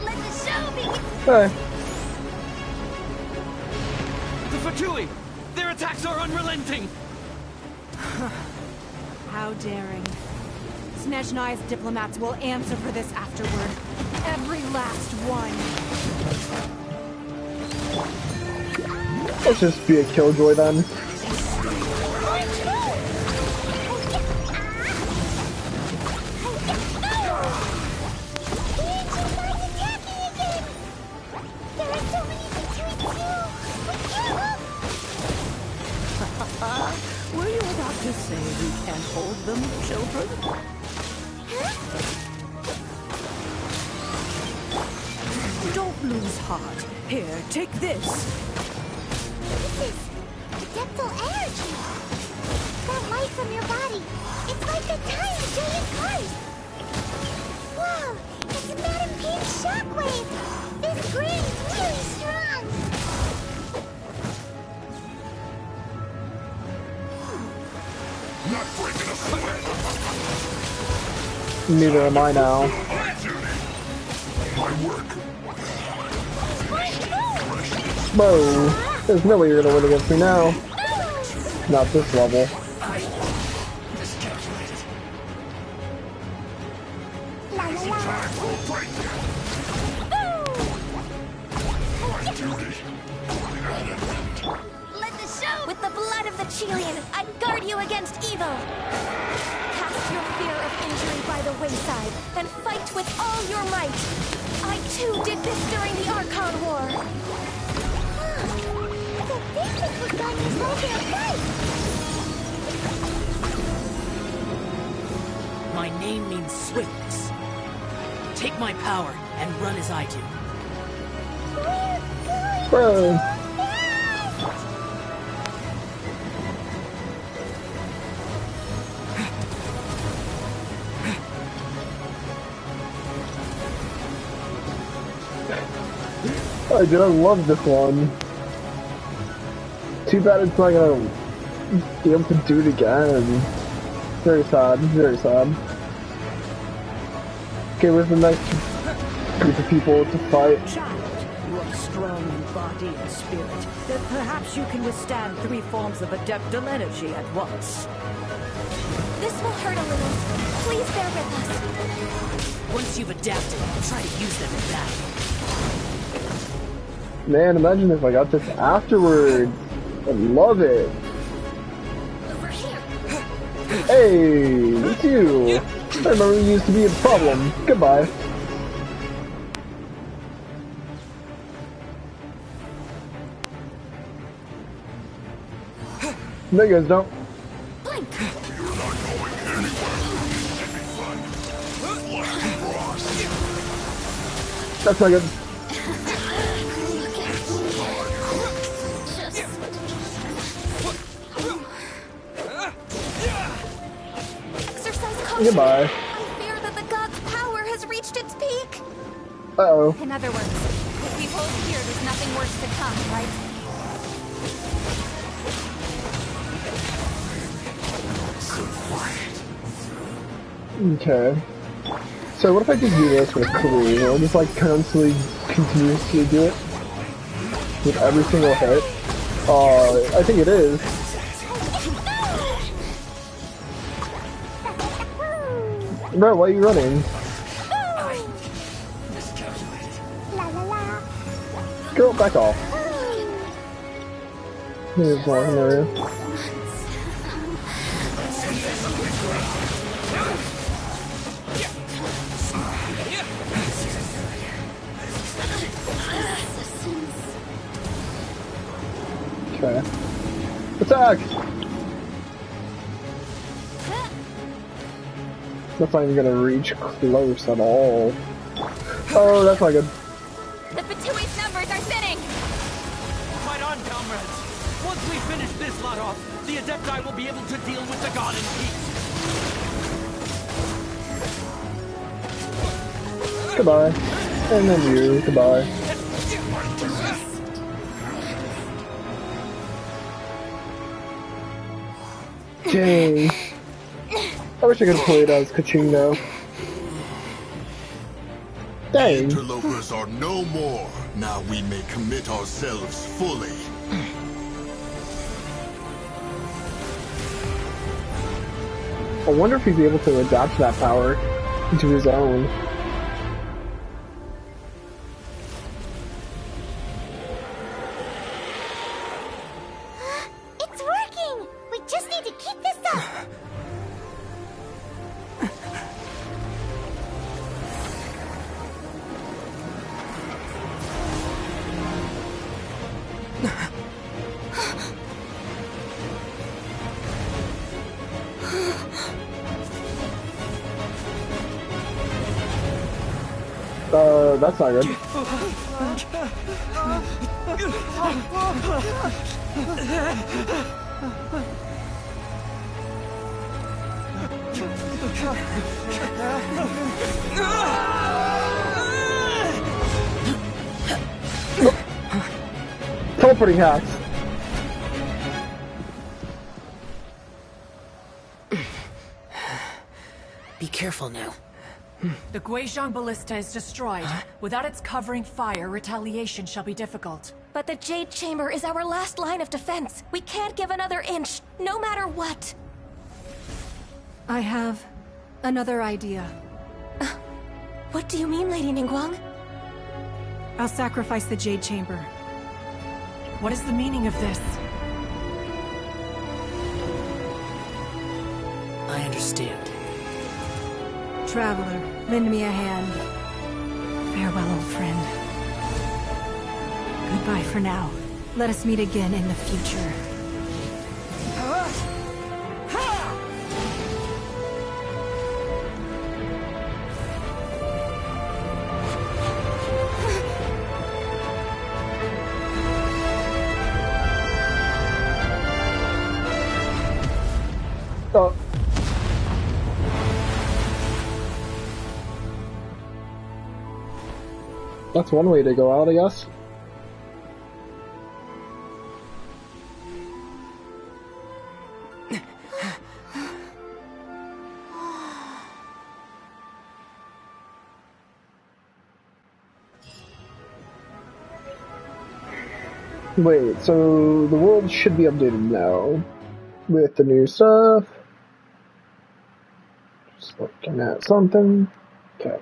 Speaker 14: Let the show begin!
Speaker 1: Hey.
Speaker 16: The Fatui! Their attacks are unrelenting!
Speaker 4: How daring. Snezhnai's diplomats will answer for this afterward. Every last one.
Speaker 1: Let's just be a killjoy then.
Speaker 13: Were you about to say we can't hold them, children? Don't lose heart. Here, take this.
Speaker 3: This is adeptal energy! That light from your body, it's like the time of Julius Christ! Whoa, it's a Madam Pink shockwave! This green's really strong!
Speaker 8: Not breaking a sweat.
Speaker 1: Neither am I now.
Speaker 8: My duty. My work.
Speaker 1: Whoa. There's no way you're gonna win against me now. Not this level.
Speaker 8: Miscalculated. Time will break you. My duty.
Speaker 11: Let the show! With the blood of the Chelian, I guard you against evil! Cast your fear of injury by the wayside, and fight with all your might! I too did this during the Archon War!
Speaker 3: So this is what got you so fight!
Speaker 13: My name means swiftness. Take my power and run as I do.
Speaker 1: Bro. Oh, dude, I love this one. Too bad it's not gonna be able to do it again. Very sad, very sad. Okay, where's the next group of people to fight?
Speaker 17: Child, you are strong in body and spirit. That perhaps you can withstand 3 forms of adeptal energy at once.
Speaker 11: This will hurt a little. Please bear with us.
Speaker 13: Once you've adapted, try to use them in battle.
Speaker 1: Man, imagine if I got this afterwards. I'd love it. Hey, it's you. I remember you used to be a problem. Goodbye. No, you guys don't. That's not good. Goodbye.
Speaker 11: I fear that the god's power has reached its peak.
Speaker 1: Uh-oh.
Speaker 14: In other words, if we hold here, there's nothing worse to come, right?
Speaker 1: Okay. So what if I just do this with Kareem? I'll just like constantly, continuously do it with every single hit. I think it is. Bro, why are you running? Girl, back off. Here's one area. Okay. Attack! That's not even gonna reach close at all. Oh, that's not good.
Speaker 14: The Fatui's numbers are thinning!
Speaker 16: Fight on, comrades! Once we finish this lot off, the Adepti will be able to deal with the god in peace.
Speaker 1: Goodbye. And then you, goodbye. Dang. I wish I could have played as Kaching though. Dang.
Speaker 8: Interlopers are no more. Now we may commit ourselves fully.
Speaker 1: I wonder if he'd be able to adapt that power into his own.
Speaker 3: It's working! We just need to keep this up!
Speaker 1: That's not good. Teleporting hacks.
Speaker 13: Be careful now.
Speaker 15: The Guizhong Ballista is destroyed. Without its covering fire, retaliation shall be difficult.
Speaker 11: But the Jade Chamber is our last line of defense. We can't give another inch, no matter what.
Speaker 4: I have another idea.
Speaker 11: What do you mean, Lady Ningguang?
Speaker 4: I'll sacrifice the Jade Chamber.
Speaker 15: What is the meaning of this?
Speaker 13: I understand.
Speaker 4: Traveler, lend me a hand. Farewell, old friend. Goodbye for now. Let us meet again in the future.
Speaker 1: Oh. That's one way to go out, I guess. Wait, so the world should be updated now with the new stuff. Just looking at something. Okay.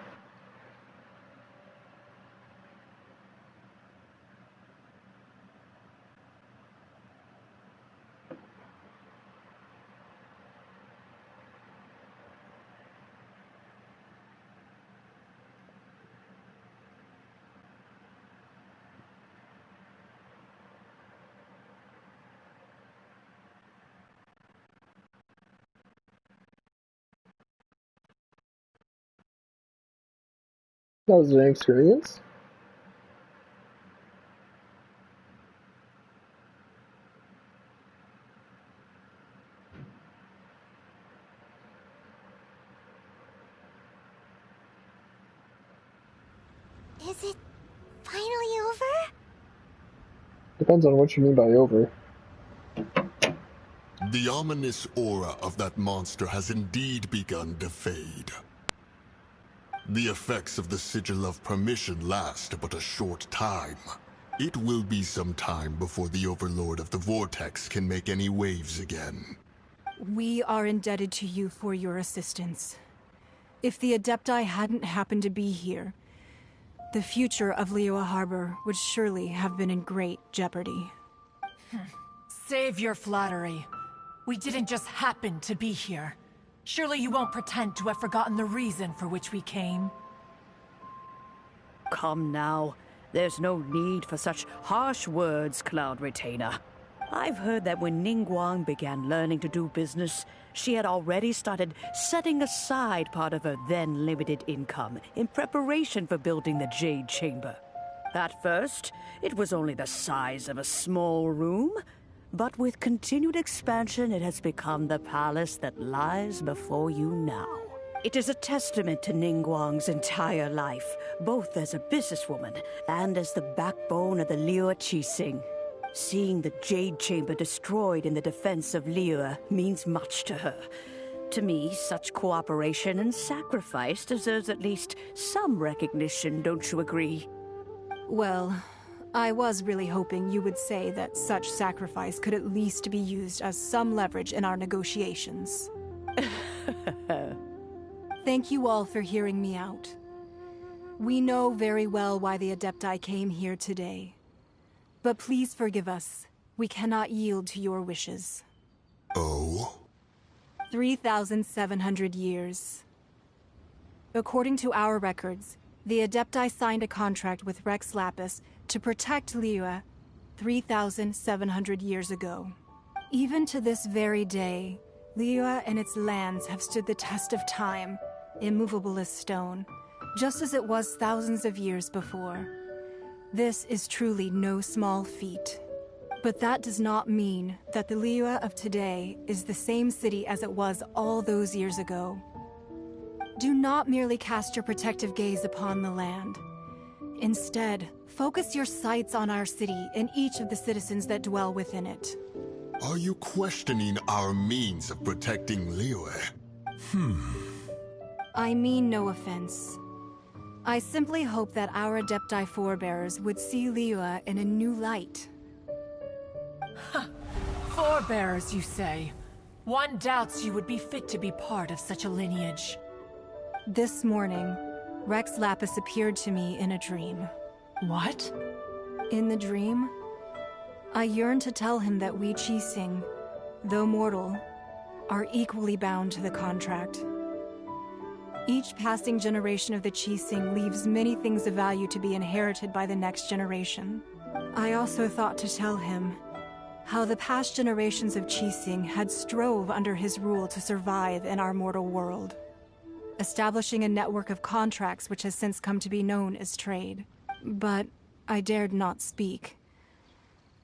Speaker 1: That was an experience.
Speaker 3: Is it finally over?
Speaker 1: Depends on what you mean by over.
Speaker 8: The ominous aura of that monster has indeed begun to fade. The effects of the Sigil of Permission last but a short time. It will be some time before the Overlord of the Vortex can make any waves again.
Speaker 4: We are indebted to you for your assistance. If the Adepti hadn't happened to be here, the future of Liyue Harbor would surely have been in great jeopardy.
Speaker 15: Save your flattery. We didn't just happen to be here. Surely you won't pretend to have forgotten the reason for which we came.
Speaker 17: Come now. There's no need for such harsh words, Cloud Retainer. I've heard that when Ningguang began learning to do business, she had already started setting aside part of her then limited income in preparation for building the Jade Chamber. At first, it was only the size of a small room, but with continued expansion, it has become the palace that lies before you now. It is a testament to Ningguang's entire life, both as a businesswoman and as the backbone of the Liyue Qixing. Seeing the Jade Chamber destroyed in the defense of Liyue means much to her. To me, such cooperation and sacrifice deserves at least some recognition, don't you agree?
Speaker 4: Well, I was really hoping you would say that such sacrifice could at least be used as some leverage in our negotiations. Thank you all for hearing me out. We know very well why the Adepti came here today. But please forgive us. We cannot yield to your wishes.
Speaker 8: Oh?
Speaker 4: 3,700 years. According to our records, the Adepti signed a contract with Rex Lapis to protect Liyue 3,700 years ago. Even to this very day, Liyue and its lands have stood the test of time, immovable as stone, just as it was thousands of years before. This is truly no small feat. But that does not mean that the Liyue of today is the same city as it was all those years ago. Do not merely cast your protective gaze upon the land. Instead, focus your sights on our city and each of the citizens that dwell within it.
Speaker 8: Are you questioning our means of protecting Liyue?
Speaker 4: I mean no offense. I simply hope that our Adepti forebears would see Liyue in a new light.
Speaker 15: Forebears, you say? One doubts you would be fit to be part of such a lineage.
Speaker 4: This morning, Rex Lapis appeared to me in a dream.
Speaker 15: What?
Speaker 4: In the dream, I yearned to tell him that we Qixing, though mortal, are equally bound to the contract. Each passing generation of the Qixing leaves many things of value to be inherited by the next generation. I also thought to tell him how the past generations of Qixing had strove under his rule to survive in our mortal world, establishing a network of contracts which has since come to be known as trade. But I dared not speak.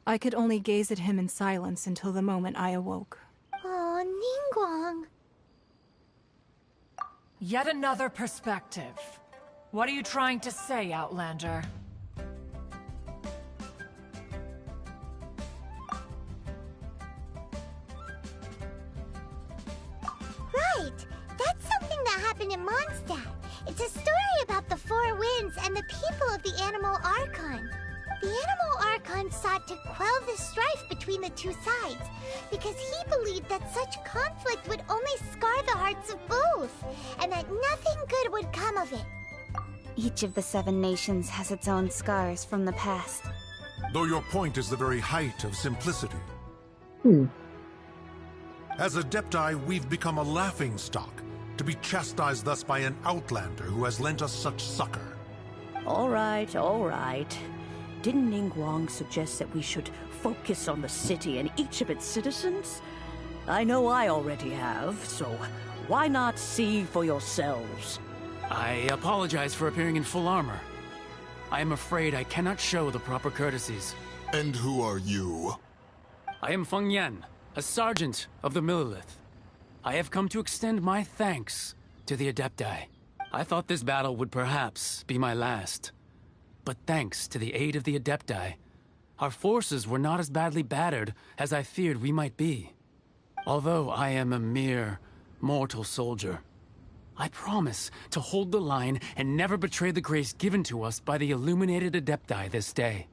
Speaker 4: I could only gaze at him in silence until the moment I awoke.
Speaker 3: Oh, Ningguang.
Speaker 15: Yet another perspective. What are you trying to say, Outlander?
Speaker 3: Right! That's something that happened in Mondstadt. It's a story about the Four Winds and the people of the Animal Archon. The Animal Archon sought to quell the strife between the two sides, because he believed that such conflict would only scar the hearts of both, and that nothing good would come of it.
Speaker 14: Each of the 7 nations has its own scars from the past.
Speaker 18: Though your point is the very height of simplicity. As Adepti, we've become a laughingstock, to be chastised thus by an outlander who has lent us such succor.
Speaker 17: All right, all right. Didn't Ningguang suggest that we should focus on the city and each of its citizens? I know I already have, so why not see for yourselves?
Speaker 12: I apologize for appearing in full armor. I am afraid I cannot show the proper courtesies.
Speaker 8: And who are you?
Speaker 12: I am Feng Yan, a sergeant of the Millelith. I have come to extend my thanks to the Adepti. I thought this battle would perhaps be my last. But thanks to the aid of the Adepti, our forces were not as badly battered as I feared we might be. Although I am a mere mortal soldier, I promise to hold the line and never betray the grace given to us by the illuminated Adepti this day.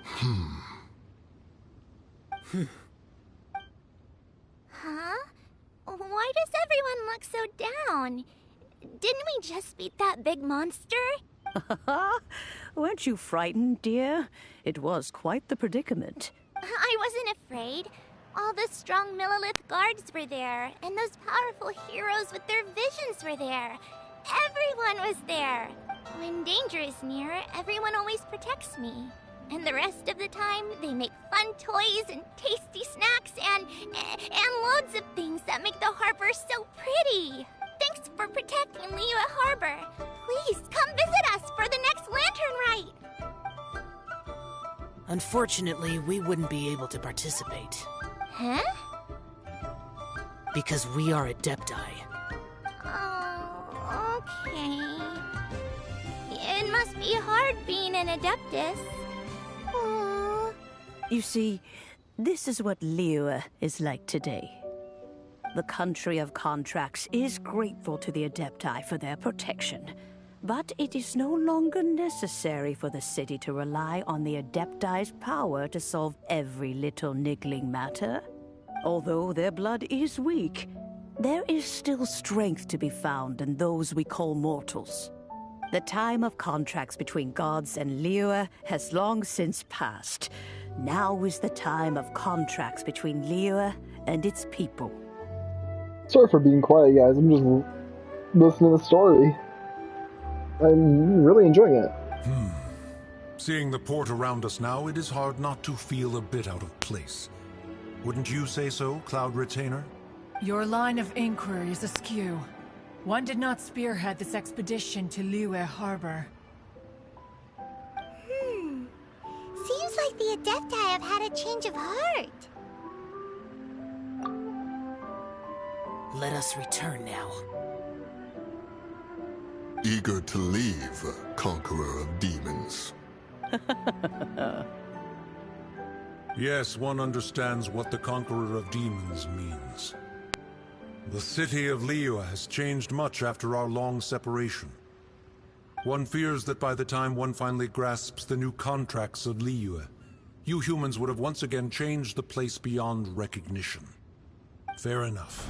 Speaker 3: Huh? Why does everyone look so down? Didn't we just beat that big monster?
Speaker 17: Weren't you frightened, dear? It was quite the predicament.
Speaker 3: I wasn't afraid. All the strong Millelith guards were there, and those powerful heroes with their visions were there. Everyone was there. When danger is near, everyone always protects me. And the rest of the time, they make fun toys and tasty snacks and loads of things that make the harbor so pretty. Thanks for protecting Liyue Harbor. Please come visit us for the next lantern rite.
Speaker 13: Unfortunately, we wouldn't be able to participate.
Speaker 3: Huh?
Speaker 13: Because we are Adepti.
Speaker 3: Oh, okay. It must be hard being an Adeptus. Aww.
Speaker 17: You see, this is what Liyue is like today. The country of contracts is grateful to the Adepti for their protection, but it is no longer necessary for the city to rely on the Adepti's power to solve every little niggling matter. Although their blood is weak, there is still strength to be found in those we call mortals. The time of contracts between gods and Liyue has long since passed. Now is the time of contracts between Liyue and its people.
Speaker 1: Sorry for being quiet, guys. I'm just listening to the story. I'm really enjoying it.
Speaker 18: Seeing the port around us now, it is hard not to feel a bit out of place. Wouldn't you say so, Cloud Retainer?
Speaker 15: Your line of inquiry is askew. One did not spearhead this expedition to Liyue Harbor.
Speaker 3: Seems like the Adepti have had a change of heart.
Speaker 13: Let us return now.
Speaker 8: Eager to leave, Conqueror of Demons.
Speaker 18: Yes, one understands what the Conqueror of Demons means. The city of Liyue has changed much after our long separation. One fears that by the time one finally grasps the new contracts of Liyue, you humans would have once again changed the place beyond recognition. Fair enough.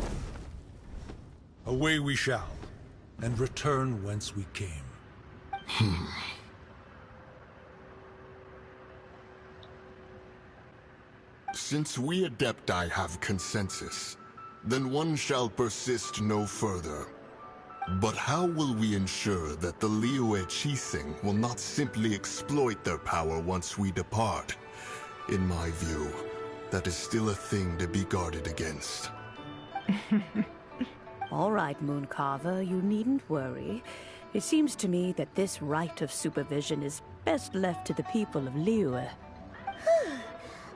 Speaker 18: Away we shall, and return whence we came.
Speaker 8: Since we Adepti have consensus, then one shall persist no further. But how will we ensure that the Liyue Chising will not simply exploit their power once we depart? In my view, that is still a thing to be guarded against.
Speaker 17: All right, Mooncarver, you needn't worry. It seems to me that this right of supervision is best left to the people of Liyue.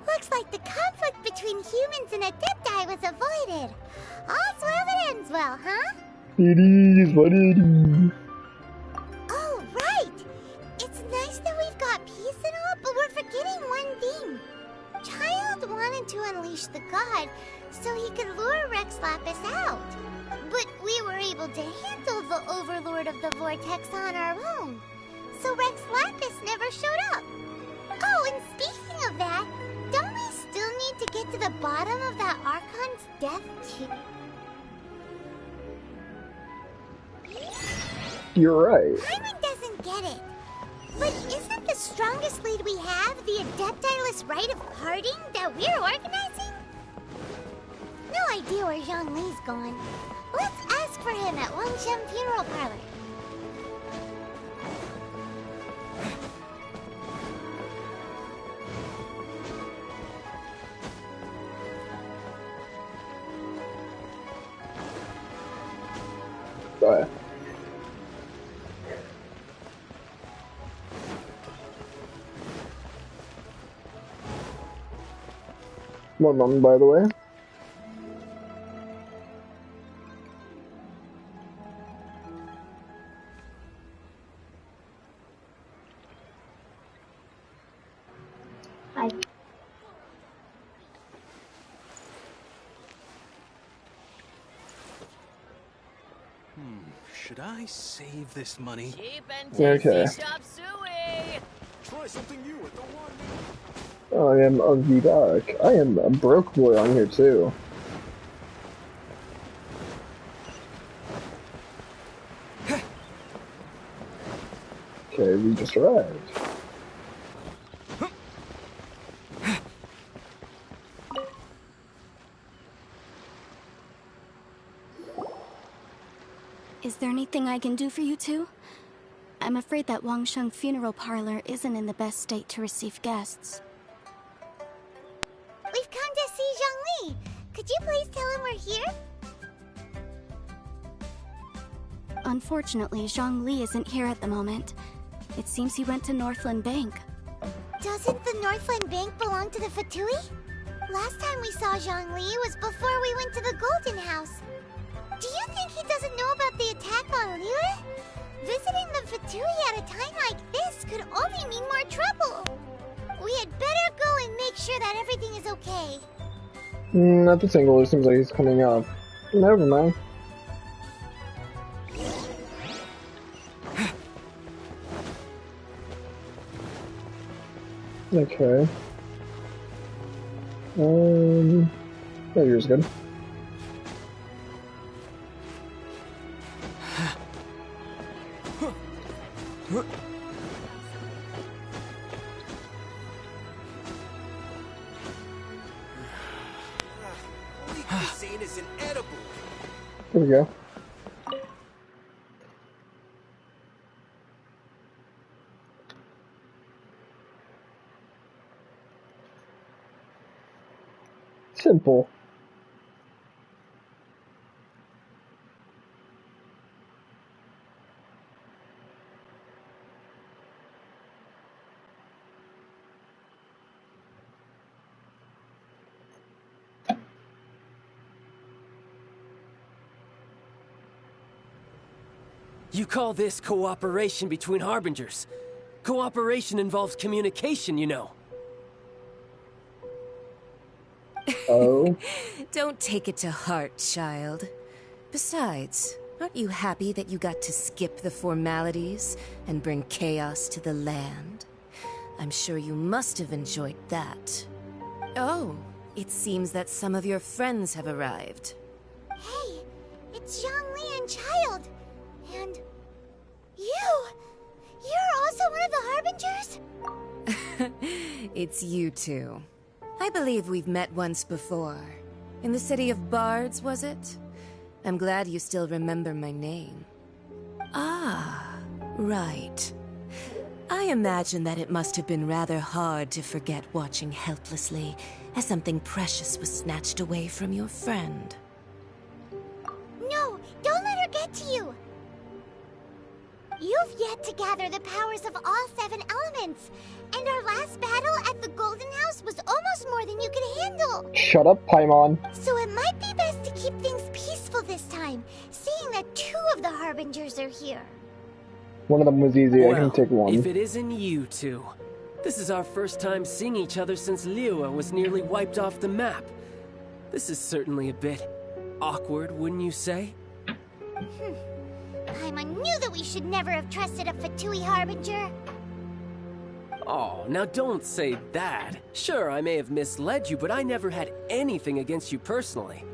Speaker 3: Looks like the conflict between humans and Adepti was avoided. All's well that ends well, huh?
Speaker 1: It is what it is.
Speaker 3: Oh, right! It's nice that we've got peace and all, but we're forgetting one thing. Child wanted to unleash the god so he could lure Rex Lapis out. But we were able to handle the Overlord of the Vortex on our own. So Rex Lapis never showed up. Oh, and speaking of that, don't we still need to get to the bottom of that Archon's death too?
Speaker 1: You're right.
Speaker 3: Hyman doesn't get it. But isn't the strongest lead we have the Adeptiless rite of parting that we're organizing? No idea where Zhang Li's going. Let's ask for him at Wangshan Funeral Parlor.
Speaker 1: One moment, by the way.
Speaker 19: Hi.
Speaker 5: Should I save this money?
Speaker 7: Cheap and
Speaker 1: Okay.
Speaker 7: tasty chop suey.
Speaker 5: Try something new at the one.
Speaker 1: I am of the dark. I am a broke boy on here too. Okay, we just arrived.
Speaker 20: Is there anything I can do for you two? I'm afraid that Wangsheng funeral parlor isn't in the best state to receive guests.
Speaker 3: We've come to see Zhongli. Could you please tell him we're here?
Speaker 20: Unfortunately, Zhongli isn't here at the moment. It seems he went to Northland Bank.
Speaker 3: Doesn't the Northland Bank belong to the Fatui? Last time we saw Zhongli was before we went to the Golden House. Do you think he doesn't know about the attack on Liyue? Visiting the Fatui at a time like this could only mean more trouble. We had better go and make sure that everything is okay.
Speaker 1: Not the single, it seems like he's coming up. Never mind. Okay. Oh, yours good.
Speaker 5: Cuisine is inedible.
Speaker 1: There we go. Simple.
Speaker 12: You call this cooperation between Harbingers? Cooperation involves communication, you know.
Speaker 1: Oh?
Speaker 21: Don't take it to heart, child. Besides, aren't you happy that you got to skip the formalities and bring chaos to the land? I'm sure you must have enjoyed that. Oh, it seems that some of your friends have arrived.
Speaker 3: Hey, it's Zhongli and Child. And you! You're also one of the Harbingers?
Speaker 21: It's you two. I believe we've met once before. In the city of Bards, was it? I'm glad you still remember my name. Ah, right. I imagine that it must have been rather hard to forget watching helplessly as something precious was snatched away from your friend.
Speaker 3: No, don't let her get to you! You've yet to gather the powers of all 7 elements, and our last battle at the Golden House was almost more than you could handle.
Speaker 1: Shut up, Paimon.
Speaker 3: So it might be best to keep things peaceful this time, seeing that 2 of the Harbingers are here.
Speaker 1: One of them was easy,
Speaker 12: Well,
Speaker 1: I can take one.
Speaker 12: if it isn't you two. This is our first time seeing each other since Liyue was nearly wiped off the map. This is certainly a bit awkward, wouldn't you say?
Speaker 3: I knew that we should never have trusted a Fatui Harbinger.
Speaker 12: Oh, now don't say that. Sure, I may have misled you, but I never had anything against you personally.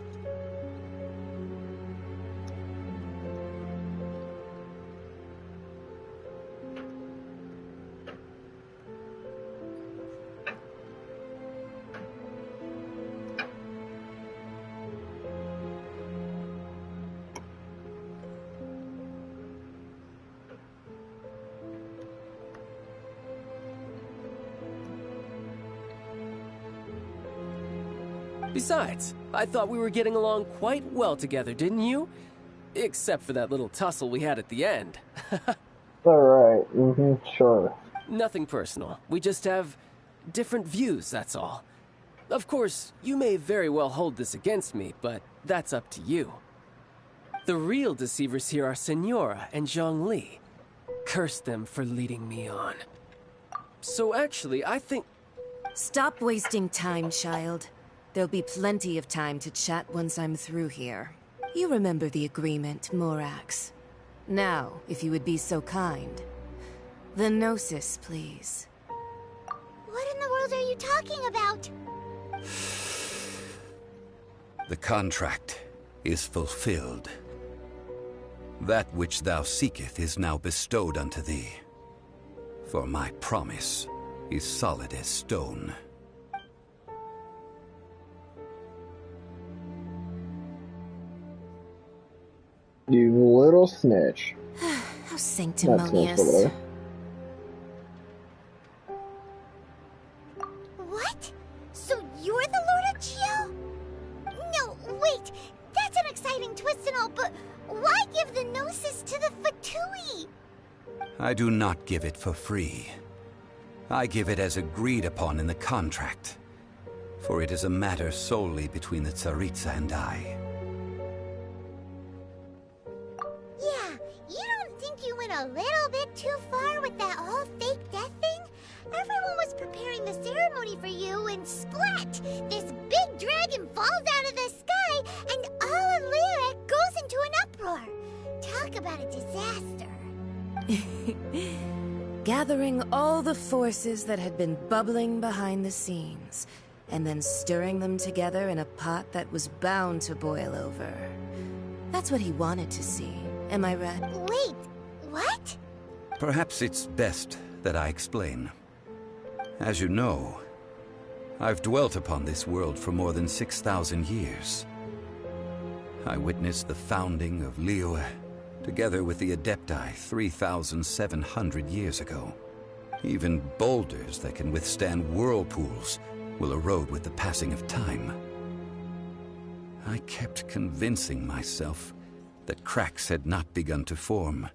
Speaker 12: Besides, I thought we were getting along quite well together, didn't you? Except for that little tussle we had at the end.
Speaker 1: Alright, sure.
Speaker 12: Nothing personal. We just have different views, that's all. Of course, you may very well hold this against me, but that's up to you. The real deceivers here are Senora and Zhongli. Curse them for leading me on. So actually, I think...
Speaker 21: Stop wasting time, child. There'll be plenty of time to chat once I'm through here. You remember the agreement, Morax. Now, if you would be so kind. The Gnosis, please.
Speaker 3: What in the world are you talking about?
Speaker 10: The contract is fulfilled. That which thou seeketh is now bestowed unto thee. For my promise is solid as stone.
Speaker 1: You little snitch.
Speaker 21: How sanctimonious.
Speaker 1: Not snitch, but
Speaker 3: What? So you're the Lord of Geo? No, wait. That's an exciting twist and all, but why give the Gnosis to the Fatui?
Speaker 10: I do not give it for free. I give it as agreed upon in the contract. For it is a matter solely between the Tsaritsa and I.
Speaker 3: Yeah, you don't think you went a little bit too far with that whole fake death thing? Everyone was preparing the ceremony for you, and splat! This big dragon falls out of the sky, and all of Lyra goes into an uproar. Talk about a disaster.
Speaker 21: Gathering all the forces that had been bubbling behind the scenes, and then stirring them together in a pot that was bound to boil over. That's what he wanted to see. Am I right?
Speaker 3: Wait, what?
Speaker 10: Perhaps it's best that I explain. As you know, I've dwelt upon this world for more than 6,000 years. I witnessed the founding of Liyue, together with the Adepti 3,700 years ago. Even boulders that can withstand whirlpools will erode with the passing of time. I kept convincing myself that cracks had not begun to form,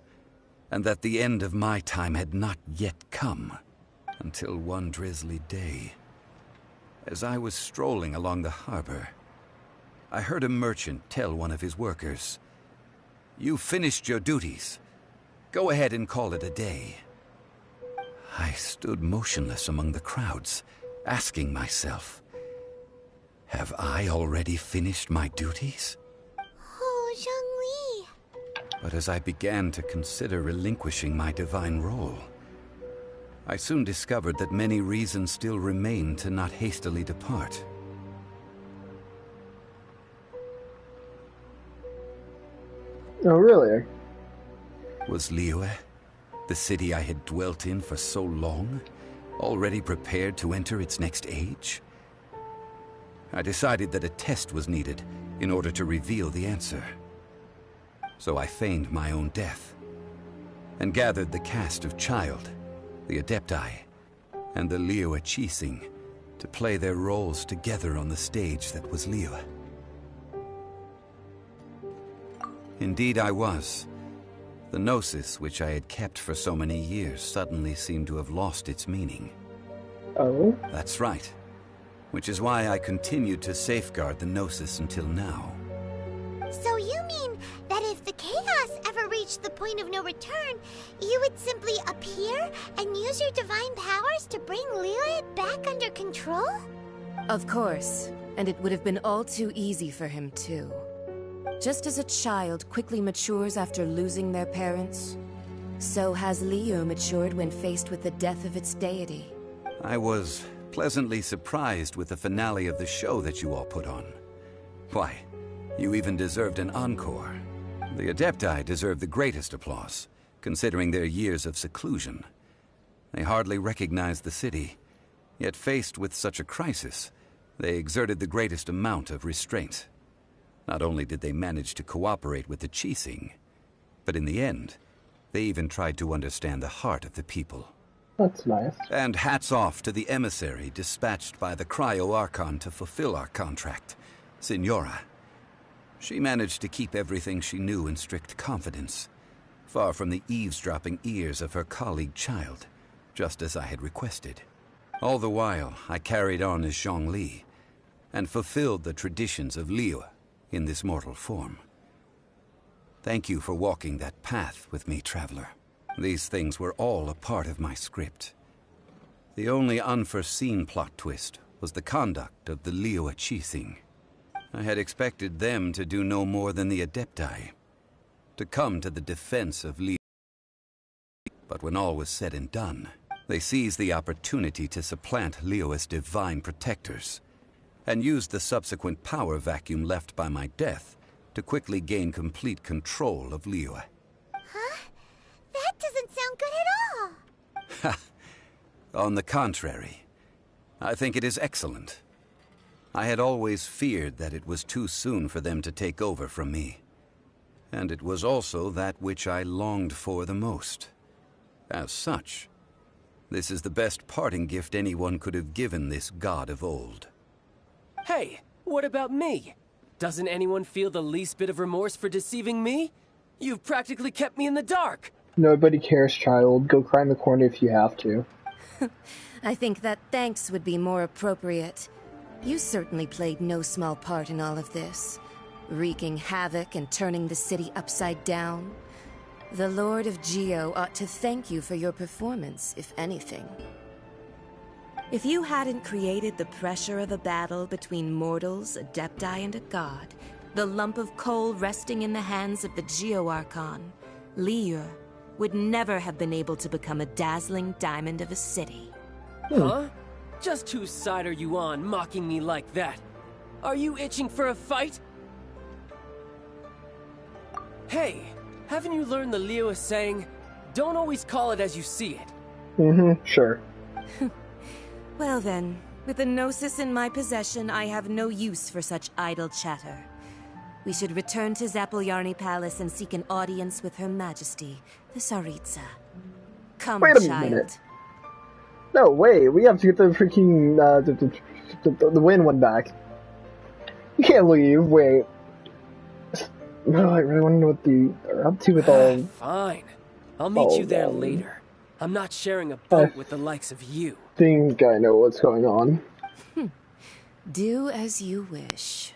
Speaker 10: and that the end of my time had not yet come, until one drizzly day, as I was strolling along the harbor, I heard a merchant tell one of his workers, "You've finished your duties. Go ahead and call it a day." I stood motionless among the crowds, asking myself, have I already finished my duties?
Speaker 3: Oh, Zhongli.
Speaker 10: But as I began to consider relinquishing my divine role, I soon discovered that many reasons still remained to not hastily depart.
Speaker 1: Oh, really?
Speaker 10: Was Liyue, the city I had dwelt in for so long, already prepared to enter its next age? I decided that a test was needed in order to reveal the answer. So I feigned my own death, and gathered the cast of Child, the Adepti, and the Liyue Qixing to play their roles together on the stage that was Liyue. Indeed I was. The Gnosis, which I had kept for so many years, suddenly seemed to have lost its meaning.
Speaker 1: Oh?
Speaker 10: That's right. Which is why I continued to safeguard the Gnosis until now.
Speaker 3: So you mean that if the chaos ever reached the point of no return, you would simply appear and use your divine powers to bring Liyue back under control?
Speaker 21: Of course, and it would have been all too easy for him too. Just as a child quickly matures after losing their parents, so has Liyue matured when faced with the death of its deity.
Speaker 10: I was pleasantly surprised with the finale of the show that you all put on. Why, you even deserved an encore. The Adepti deserve the greatest applause, considering their years of seclusion. They hardly recognized the city, yet faced with such a crisis, they exerted the greatest amount of restraint. Not only did they manage to cooperate with the Qixing, but in the end, they even tried to understand the heart of the people.
Speaker 1: That's nice.
Speaker 10: And hats off to the emissary dispatched by the Cryo-Archon to fulfill our contract, Senora. She managed to keep everything she knew in strict confidence, far from the eavesdropping ears of her colleague Child, just as I had requested. All the while, I carried on as Zhongli, and fulfilled the traditions of Liyue in this mortal form. Thank you for walking that path with me, traveler. These things were all a part of my script. The only unforeseen plot twist was the conduct of the Liyue Qixing. I had expected them to do no more than the Adepti, to come to the defense of Liyue. But when all was said and done, they seized the opportunity to supplant Liyue's divine protectors, and used the subsequent power vacuum left by my death to quickly gain complete control of Liyue.
Speaker 3: Huh? That doesn't sound good at all!
Speaker 10: Ha! On the contrary, I think it is excellent. I had always feared that it was too soon for them to take over from me. And it was also that which I longed for the most. As such, this is the best parting gift anyone could have given this god of old.
Speaker 12: Hey, what about me? Doesn't anyone feel the least bit of remorse for deceiving me? You've practically kept me in the dark.
Speaker 1: Nobody cares, child. Go cry in the corner if you have to.
Speaker 21: I think that thanks would be more appropriate. You certainly played no small part in all of this, wreaking havoc and turning the city upside down. The Lord of Geo ought to thank you for your performance, if anything. If you hadn't created the pressure of a battle between mortals, Adepti, and a god, the lump of coal resting in the hands of the Geo Archon, Liyue would never have been able to become a dazzling diamond of a city.
Speaker 12: Huh? Just whose side are you on, mocking me like that? Are you itching for a fight? Hey, haven't you learned the Liyue saying, don't always call it as you see it?
Speaker 1: Sure.
Speaker 21: Well then, with the Gnosis in my possession, I have no use for such idle chatter. We should return to Zapolyarny Palace and seek an audience with Her Majesty, the Tsaritsa. Come,
Speaker 1: Wait a
Speaker 21: child.
Speaker 1: minute. No, wait, we have to get the freaking, the wind one back. You can't leave, wait. No, I really want to know what they're up to with all...
Speaker 12: Fine. I'll meet you there later. I'm not sharing a boat with the likes of you.
Speaker 1: I think I know what's going on.
Speaker 21: Do as you wish.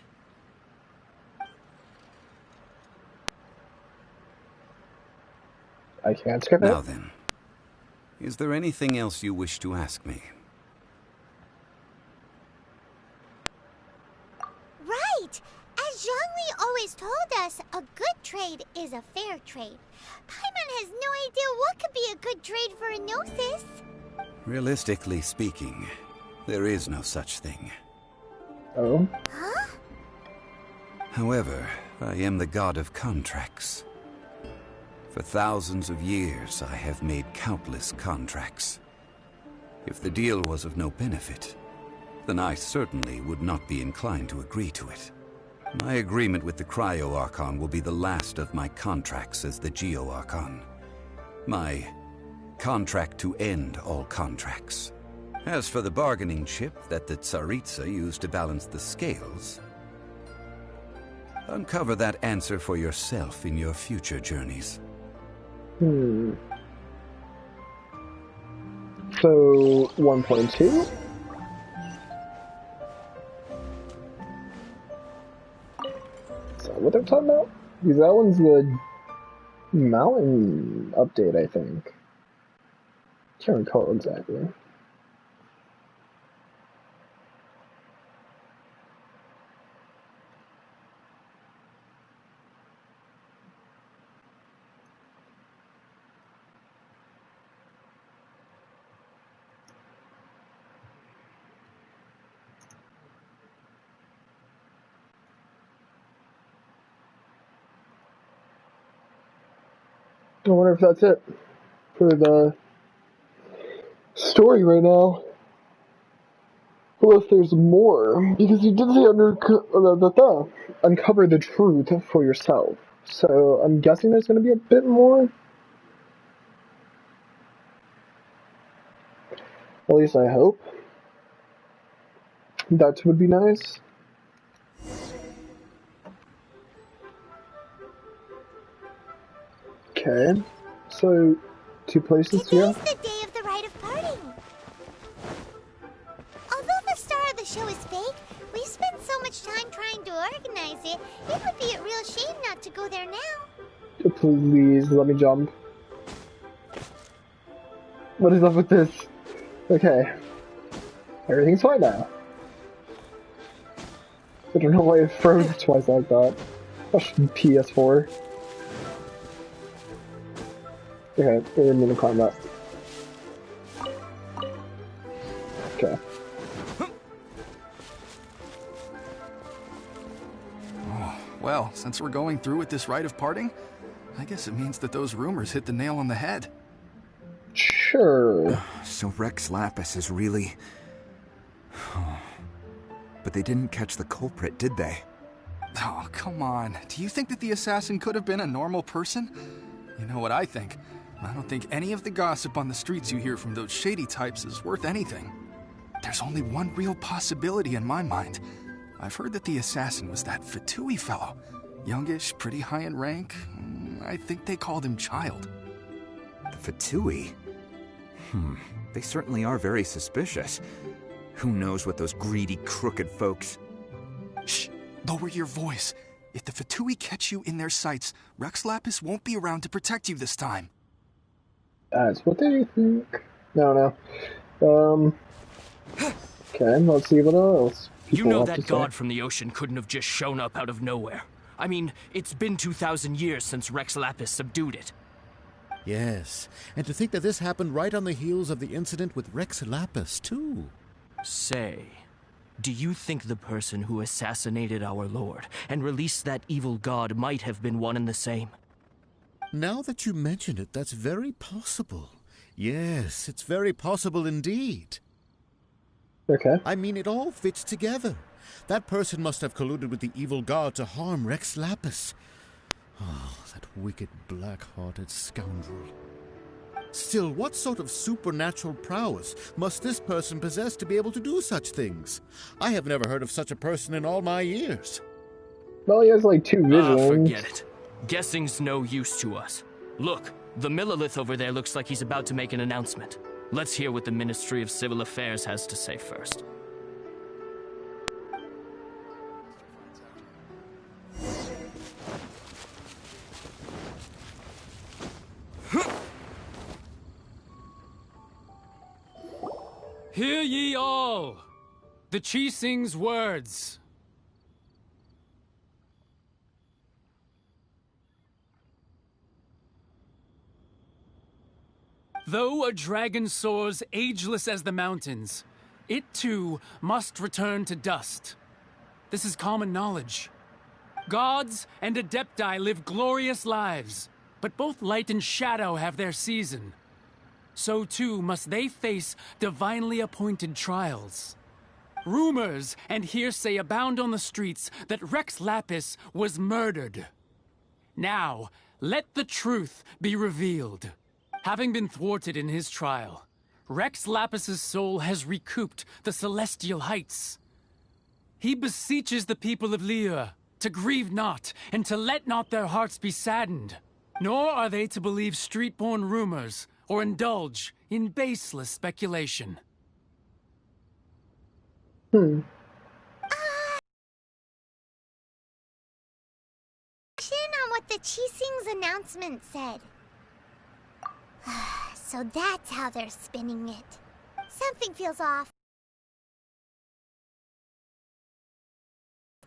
Speaker 1: I can't skip it.
Speaker 10: Now then, is there anything else you wish to ask me?
Speaker 3: Right! As Zhongli always told us, a good trade is a fair trade. Paimon has no idea what could be a good trade for a Gnosis.
Speaker 10: Realistically speaking, there is no such thing.
Speaker 1: Oh?
Speaker 3: Huh?
Speaker 10: However, I am the god of contracts. For thousands of years, I have made countless contracts. If the deal was of no benefit, then I certainly would not be inclined to agree to it. My agreement with the Cryo Archon will be the last of my contracts as the Geo Archon. My contract to end all contracts. As for the bargaining chip that the Tsaritsa used to balance the scales, uncover that answer for yourself in your future journeys.
Speaker 1: So, 1.2? Is that what they're talking about? Because that one's the mountain update, I think. Can't recall exactly. I wonder if that's it for the story right now. Unless there's more, because you did say uncover the truth for yourself. So I'm guessing there's going to be a bit more. At least I hope. That would be nice. Okay, so 2 places here.
Speaker 3: Today's the day of the rite of parting. Although the star of the show is fake, we've spent much time trying to organize it, it would be a real shame not to go there now.
Speaker 1: Please, let me jump. What is up with this? Okay. Everything's fine now. I don't know why it froze twice like that. Gosh, PS4. Okay, we're in the combat. Okay.
Speaker 19: Oh, well, since we're going through with this rite of parting, I guess it means that those rumors hit the nail on the head.
Speaker 1: Sure.
Speaker 22: So Rex Lapis is really... But they didn't catch the culprit, did they?
Speaker 19: Oh, come on. Do you think that the assassin could have been a normal person? You know what I think? I don't think any of the gossip on the streets you hear from those shady types is worth anything. There's only one real possibility in my mind. I've heard that the assassin was that Fatui fellow. Youngish, pretty high in rank. I think they called him Child.
Speaker 22: The Fatui? They certainly are very suspicious. Who knows what those greedy, crooked folks...
Speaker 19: Shh! Lower your voice. If the Fatui catch you in their sights, Rex Lapis won't be around to protect you this time.
Speaker 1: That's what they think. No. Okay, let's see what else
Speaker 16: You
Speaker 1: people
Speaker 16: know
Speaker 1: have
Speaker 16: that
Speaker 1: to say.
Speaker 16: god from the ocean couldn't have just shown up out of nowhere. I mean, it's been 2,000 years since Rex Lapis subdued it.
Speaker 23: Yes, and to think that this happened right on the heels of the incident with Rex Lapis, too.
Speaker 16: Say, do you think the person who assassinated our lord and released that evil god might have been one and the same?
Speaker 23: Now that you mention it, that's very possible. Yes, it's very possible indeed.
Speaker 1: Okay.
Speaker 23: I mean, it all fits together. That person must have colluded with the evil god to harm Rex Lapis. Oh, that wicked, black-hearted scoundrel. Still, what sort of supernatural prowess must this person possess to be able to do such things? I have never heard of such a person in all my years.
Speaker 1: Well, he has like 2 visions.
Speaker 16: Forget it. Guessing's no use to us. Look, the Millilith over there looks like he's about to make an announcement. Let's hear what the Ministry of Civil Affairs has to say first.
Speaker 24: Hear ye all, the Chising's words. Though a dragon soars ageless as the mountains, it too must return to dust. This is common knowledge. Gods and Adepti live glorious lives, but both light and shadow have their season. So too must they face divinely appointed trials. Rumors and hearsay abound on the streets that Rex Lapis was murdered. Now, let the truth be revealed. Having been thwarted in his trial, Rex Lapis's soul has recouped the celestial heights. He beseeches the people of Liyue to grieve not and to let not their hearts be saddened. Nor are they to believe street-born rumors or indulge in baseless speculation.
Speaker 3: On what the Chising's announcement said. So that's how they're spinning it. Something feels off.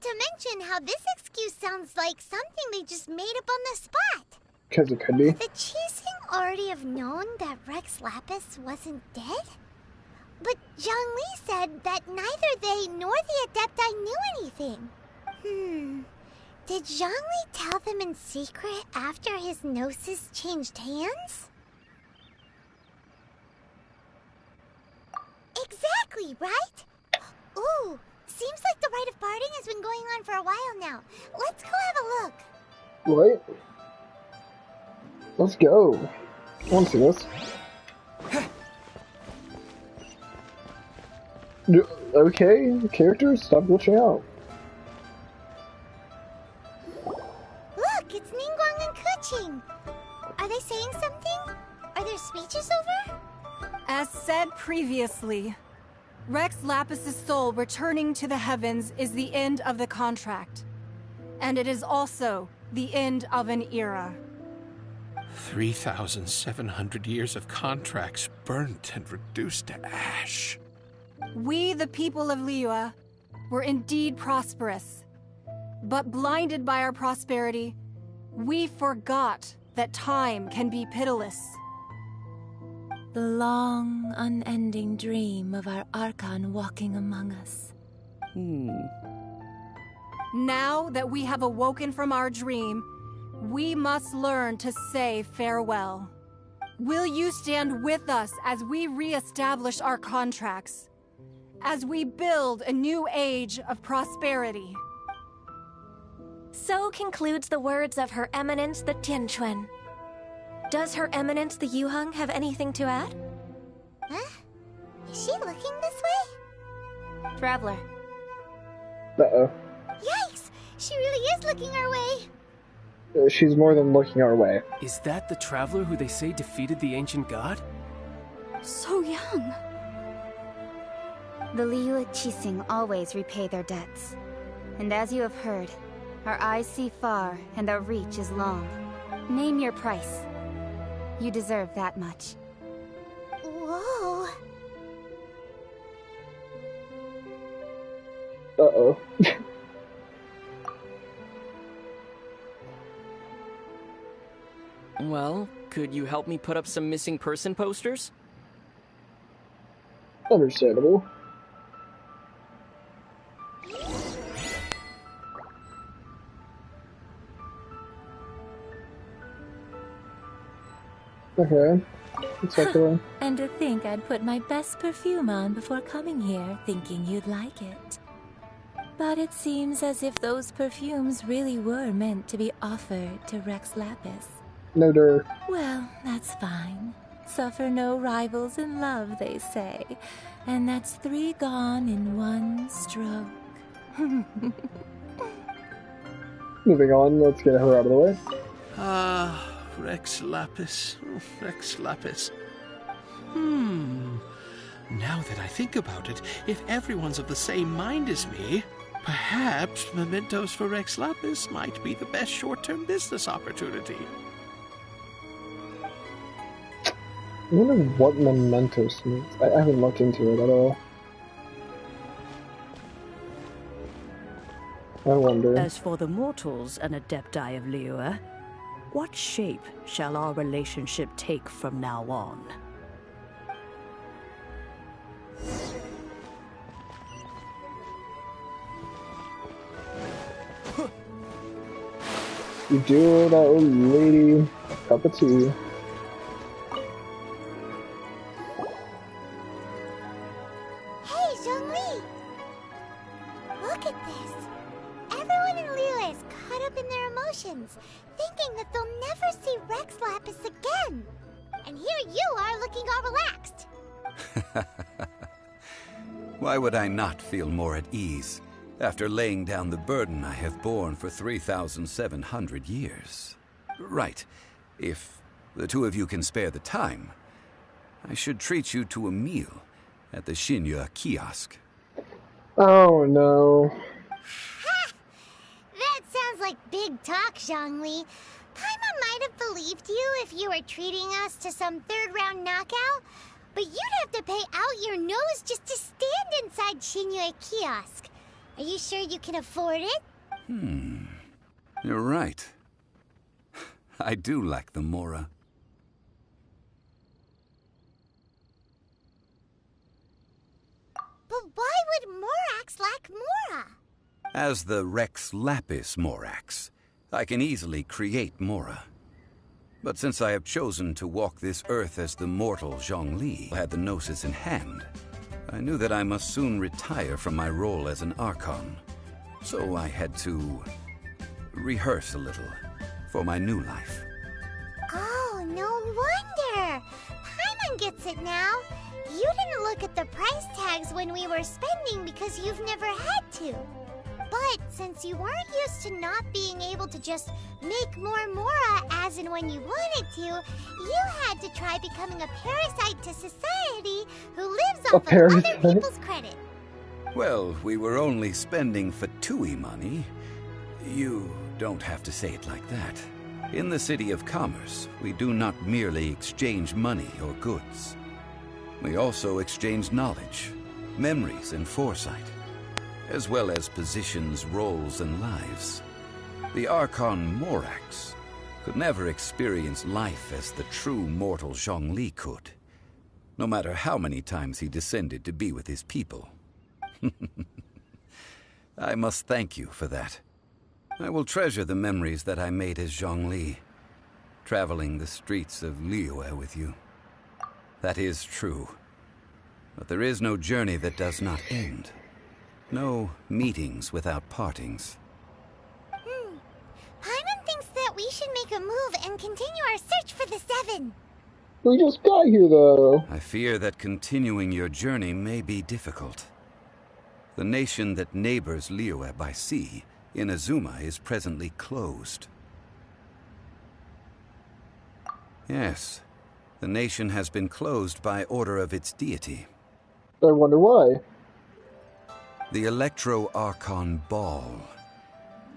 Speaker 3: To mention how this excuse sounds like something they just made up on the spot.
Speaker 1: Because it could be.
Speaker 3: The Chising already have known that Rex Lapis wasn't dead? But Zhongli said that neither they nor the Adepti knew anything. Did Zhongli tell them in secret after his gnosis changed hands? Exactly, right? Ooh, seems like the rite of parting has been going on for a while now. Let's go have a look.
Speaker 1: Right? Let's go. I want to see this. Okay, characters, stop glitching out.
Speaker 3: Look, it's Ningguang and Keqing. Are they saying something? Are there speeches over?
Speaker 4: As said previously, Rex Lapis's soul returning to the heavens is the end of the contract. And it is also the end of an era.
Speaker 2: 3,700 years of contracts burnt and reduced to ash.
Speaker 4: We, the people of Liyue, were indeed prosperous. But blinded by our prosperity, we forgot that time can be pitiless.
Speaker 6: The long, unending dream of our Archon walking among us.
Speaker 4: Now that we have awoken from our dream, we must learn to say farewell. Will you stand with us as we re-establish our contracts? As we build a new age of prosperity?
Speaker 9: So concludes the words of Her Eminence the Tianquan. Does Her Eminence the Yuheng have anything to add?
Speaker 3: Huh? Is she looking this way?
Speaker 14: Traveler.
Speaker 1: Uh-oh.
Speaker 3: Yikes! She really is looking our way.
Speaker 1: She's more than looking our way.
Speaker 12: Is that the traveler who they say defeated the ancient god?
Speaker 14: So young. The Liyue Qixing always repay their debts. And as you have heard, our eyes see far and our reach is long. Name your price. You deserve that much.
Speaker 3: Whoa.
Speaker 1: Uh-oh.
Speaker 12: Well, could you help me put up some missing person posters?
Speaker 1: Understandable. Okay. Exactly.
Speaker 6: And to think I'd put my best perfume on before coming here, thinking you'd like it. But it seems as if those perfumes really were meant to be offered to Rex Lapis.
Speaker 1: No dirt.
Speaker 6: Well, that's fine. Suffer no rivals in love, they say. And that's 3 gone in 1 stroke.
Speaker 1: Moving on, let's get her out of the way.
Speaker 2: Rex Lapis. Oh, Rex Lapis. Now that I think about it, if everyone's of the same mind as me, perhaps mementos for Rex Lapis might be the best short-term business opportunity.
Speaker 1: I wonder what mementos means. I haven't looked into it at all. I wonder.
Speaker 17: As for the mortals and adepti of Liyue, what shape shall our relationship take from now on?
Speaker 1: You do that old lady cup of tea.
Speaker 3: Hey, Zhongli! Look at this. Everyone in Liyue is caught up in their emotions, thinking that they'll never see Rex Lapis again. And here you are looking all relaxed.
Speaker 10: Why would I not feel more at ease after laying down the burden I have borne for 3,700 years? Right. If the two of you can spare the time, I should treat you to a meal at the Xinyue kiosk.
Speaker 1: Oh no.
Speaker 3: That sounds like big talk, Zhongli. Paimon might have believed you if you were treating us to some third-round knockout, but you'd have to pay out your nose just to stand inside Xinyue kiosk. Are you sure you can afford it?
Speaker 10: You're right. I do like the Mora.
Speaker 3: But why would Morax lack Mora?
Speaker 10: As the Rex Lapis Morax, I can easily create Mora. But since I have chosen to walk this earth as the mortal Zhongli had the Gnosis in hand, I knew that I must soon retire from my role as an Archon. So I had to rehearse a little for my new life.
Speaker 3: Oh, no wonder! Paimon gets it now. You didn't look at the price tags when we were spending because you've never had to. But since you weren't used to not being able to just make more Mora as and when you wanted to, you had to try becoming a parasite to society who lives off of other people's credit.
Speaker 10: Well, we were only spending Fatui money. You don't have to say it like that. In the City of Commerce, we do not merely exchange money or goods. We also exchange knowledge, memories, and foresight, as well as positions, roles, and lives. The Archon Morax could never experience life as the true mortal Zhongli could, no matter how many times he descended to be with his people. I must thank you for that. I will treasure the memories that I made as Zhongli, traveling the streets of Liyue with you. That is true. But there is no journey that does not end. No meetings without partings.
Speaker 3: Paimon thinks that we should make a move and continue our search for the Seven.
Speaker 1: We just got here, though.
Speaker 10: I fear that continuing your journey may be difficult. The nation that neighbors Liyue by sea, Inazuma, is presently closed. Yes, the nation has been closed by order of its deity.
Speaker 1: I wonder why.
Speaker 10: The Electro-Archon Ball.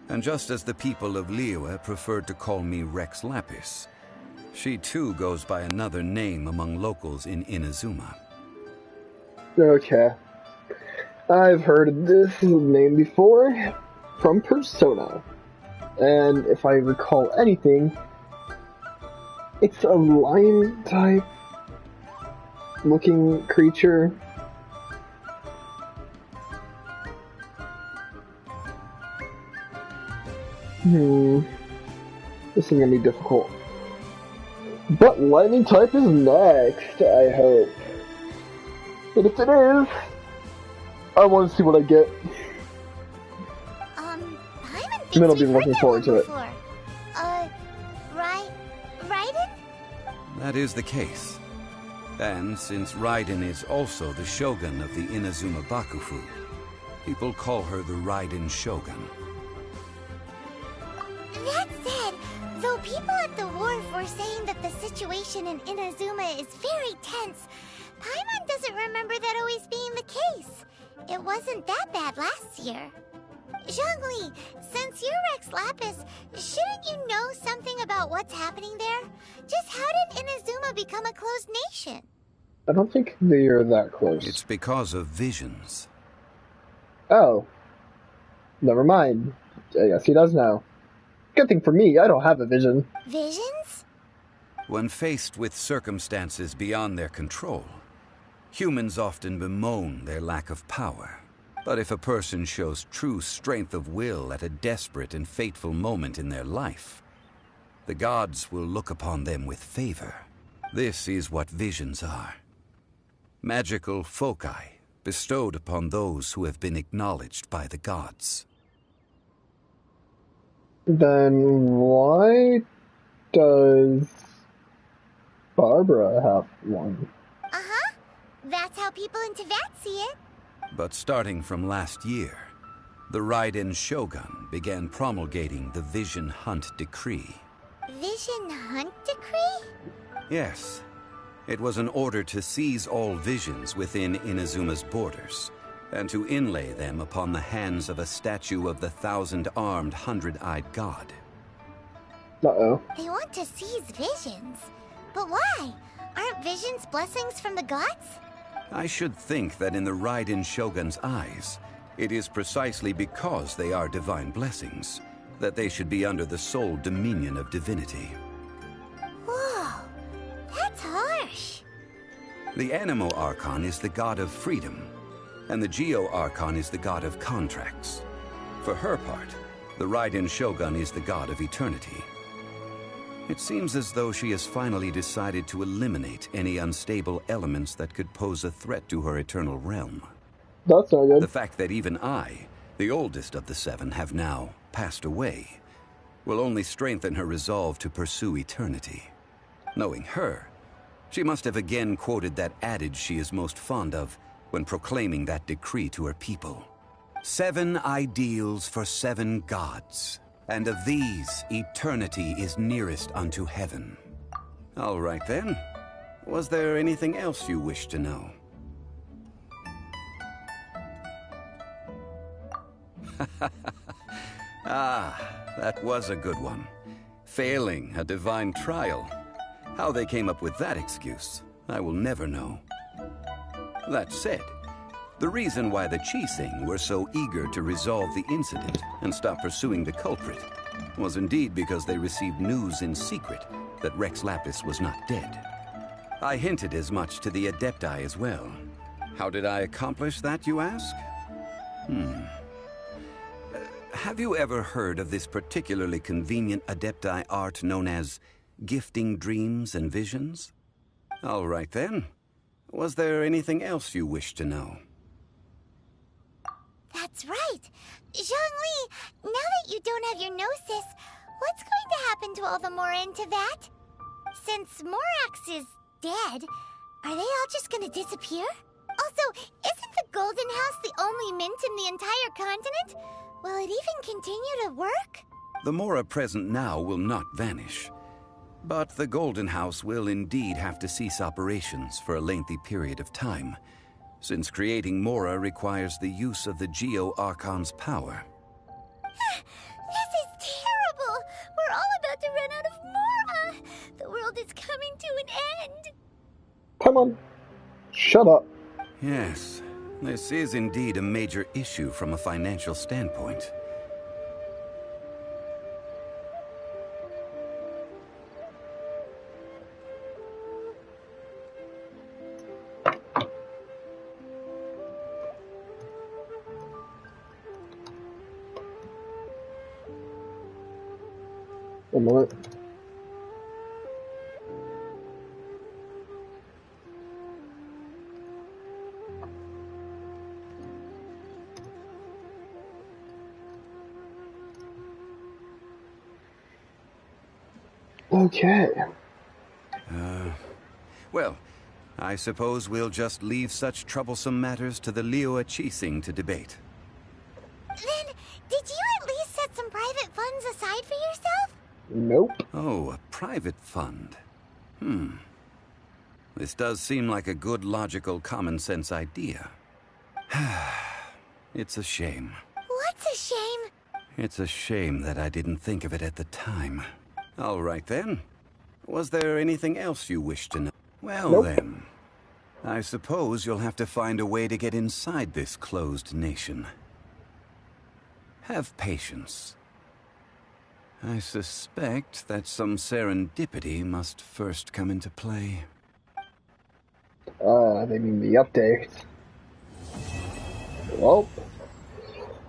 Speaker 10: And just as the people of Liyue preferred to call me Rex Lapis, she too goes by another name among locals in Inazuma.
Speaker 1: Okay. I've heard of this name before from Persona. And if I recall anything, it's a lion-type looking creature. This is gonna be difficult. But lightning type is next, I hope. And if it is, I want to see what I get.
Speaker 3: Paimon
Speaker 1: I'll be looking forward to it.
Speaker 3: Raiden?
Speaker 10: That is the case. And since Raiden is also the Shogun of the Inazuma Bakufu, people call her the Raiden Shogun.
Speaker 3: That said, though people at the wharf were saying that the situation in Inazuma is very tense, Paimon doesn't remember that always being the case. It wasn't that bad last year. Zhongli, since you're Rex Lapis, shouldn't you know something about what's happening there? Just how did Inazuma become a closed nation?
Speaker 1: I don't think they are that close.
Speaker 10: It's because of visions.
Speaker 1: Oh. Never mind. I guess he does know. Good thing for me, I don't have a vision.
Speaker 3: Visions?
Speaker 10: When faced with circumstances beyond their control, humans often bemoan their lack of power. But if a person shows true strength of will at a desperate and fateful moment in their life, the gods will look upon them with favor. This is what visions are. Magical foci bestowed upon those who have been acknowledged by the gods.
Speaker 1: Then why does Barbara have one?
Speaker 3: Uh-huh. That's how people in Teyvat see it.
Speaker 10: But starting from last year, the Raiden Shogun began promulgating the Vision Hunt Decree.
Speaker 3: Vision Hunt Decree?
Speaker 10: Yes. It was an order to seize all visions within Inazuma's borders, and to inlay them upon the hands of a statue of the 1,000-armed, 100-eyed god.
Speaker 1: Uh-oh.
Speaker 3: They want to seize visions. But why? Aren't visions blessings from the gods?
Speaker 10: I should think that in the Raiden Shogun's eyes, it is precisely because they are divine blessings that they should be under the sole dominion of divinity.
Speaker 3: Whoa, that's harsh.
Speaker 10: The Animo Archon is the god of freedom, and the Geo Archon is the god of contracts. For her part, the Raiden Shogun is the god of eternity. It seems as though she has finally decided to eliminate any unstable elements that could pose a threat to her eternal realm.
Speaker 1: That's not good.
Speaker 10: The fact that even I, the oldest of the seven, have now passed away, will only strengthen her resolve to pursue eternity. Knowing her, she must have again quoted that adage she is most fond of when proclaiming that decree to her people. 7 ideals for 7 gods, and of these, eternity is nearest unto heaven. All right then. Was there anything else you wish to know? Ah, that was a good one. Failing a divine trial. How they came up with that excuse, I will never know. That said, the reason why the Qixing were so eager to resolve the incident and stop pursuing the culprit was indeed because they received news in secret that Rex Lapis was not dead. I hinted as much to the Adepti as well. How did I accomplish that, you ask? Have you ever heard of this particularly convenient Adepti art known as gifting dreams and visions? All right then. Was there anything else you wished to know?
Speaker 3: That's right. Zhongli, now that you don't have your gnosis, what's going to happen to all the Mora in Teyvat? Since Morax is dead, are they all just gonna disappear? Also, isn't the Golden House the only mint in the entire continent? Will it even continue to work?
Speaker 10: The Mora present now will not vanish. But the Golden House will indeed have to cease operations for a lengthy period of time, since creating Mora requires the use of the Geo-Archon's power.
Speaker 3: This is terrible! We're all about to run out of Mora! The world is coming to an end!
Speaker 1: Come on. Shut up.
Speaker 10: Yes, this is indeed a major issue from a financial standpoint.
Speaker 1: One moment. Okay.
Speaker 10: Well, I suppose we'll just leave such troublesome matters to the Liyue Qixing to debate.
Speaker 3: Then, did you at least set some private funds aside for yourself?
Speaker 1: Nope.
Speaker 10: Oh, a private fund. This does seem like a good, logical, common-sense idea. It's a shame.
Speaker 3: What's a shame?
Speaker 10: It's a shame that I didn't think of it at the time. All right, then. Was there anything else you wish to know? Well,
Speaker 1: Nope.
Speaker 10: then. I suppose you'll have to find a way to get inside this closed nation. Have patience. I suspect that some serendipity must first come into play.
Speaker 1: They mean the update. Well,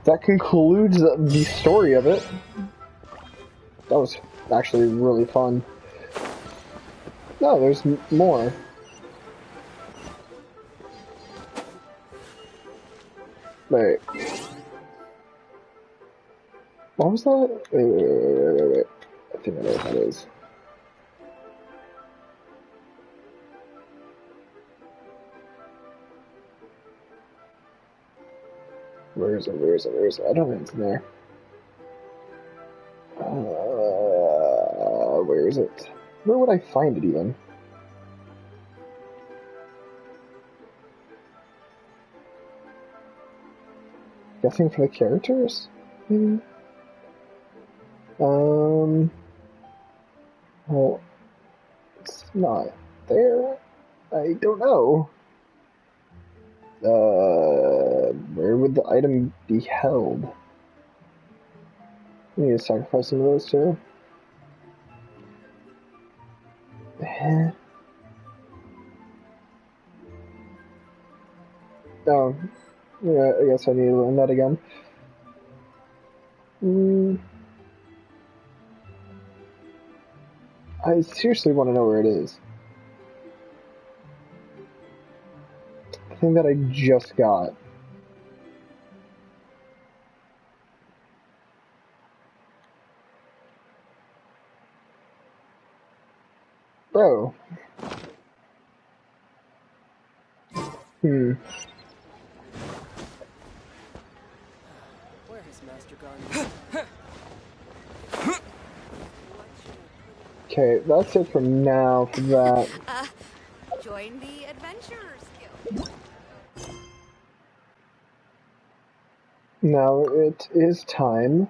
Speaker 1: that concludes the story of it. That was actually really fun. No, there's more. Wait. What was that? Wait. I think I know what that is. Where is it? I don't think it's in there. Where is it? Where would I find it even? Guessing for the characters? Maybe? Well, it's not there. I don't know. Where would the item be held? I need to sacrifice some of those too. Oh, yeah, I guess I need to learn that again. I seriously want to know where it is. The thing that I just got. Bro. Okay, that's it for now for that.
Speaker 14: Join the Adventurers Guild.
Speaker 1: Now it is time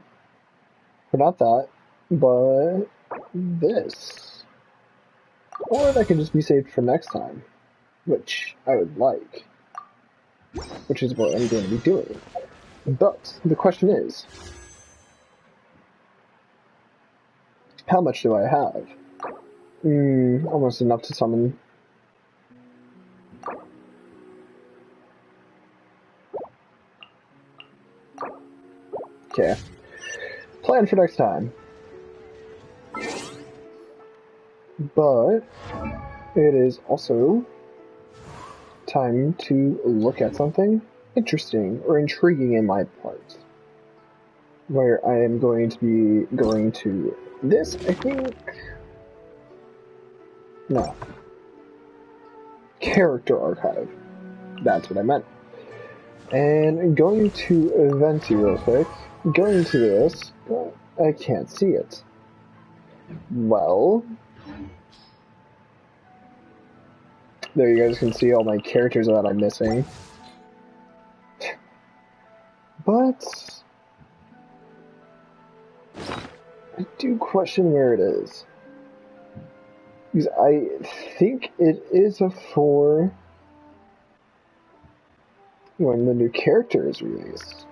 Speaker 1: for not that, but this. Or that can just be saved for next time, which I would like, which is what I'm going to be doing. But the question is, how much do I have? Almost enough to summon. Okay. Plan for next time. But it is also time to look at something interesting or intriguing in my part. Where I am going to be going to this, I think. No. Character archive. That's what I meant. And going to Venti real quick. Going to this. I can't see it. Well. There you guys can see all my characters that I'm missing. But I do question where it is. Because I think it is for when the new character is released.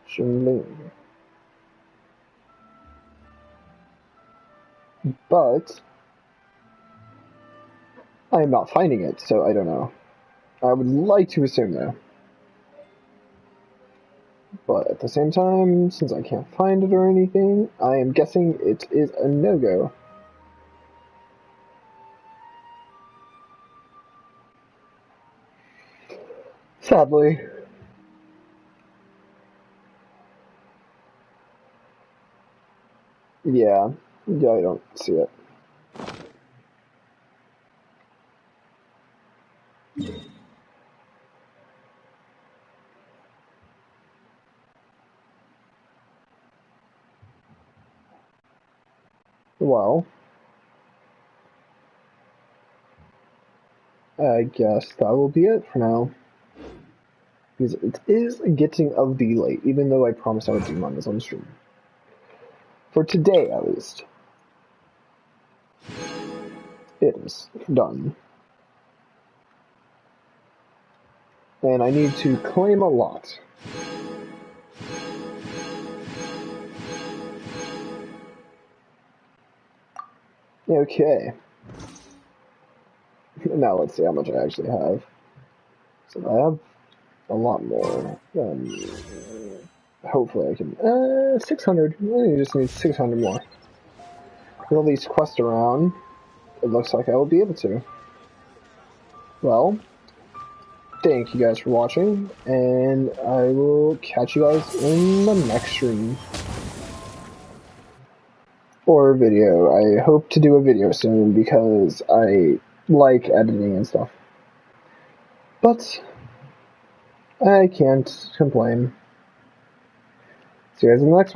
Speaker 1: Shinling. But I am not finding it, so I don't know. I would like to assume though. But at the same time, since I can't find it or anything, I am guessing it is a no-go. Sadly. Yeah, I don't see it. Well, I guess that will be it for now. Because it is getting a bit late, even though I promised I would do mangas on stream. For today, at least. It is done. And I need to claim a lot. Okay. Now let's see how much I actually have. So I have a lot more. Hopefully I can... 600. I just need 600 more. With all these quests around, it looks like I will be able to. Well, thank you guys for watching, and I will catch you guys in the next stream. Or video. I hope to do a video soon, because I like editing and stuff. But I can't complain. See you guys in the next one.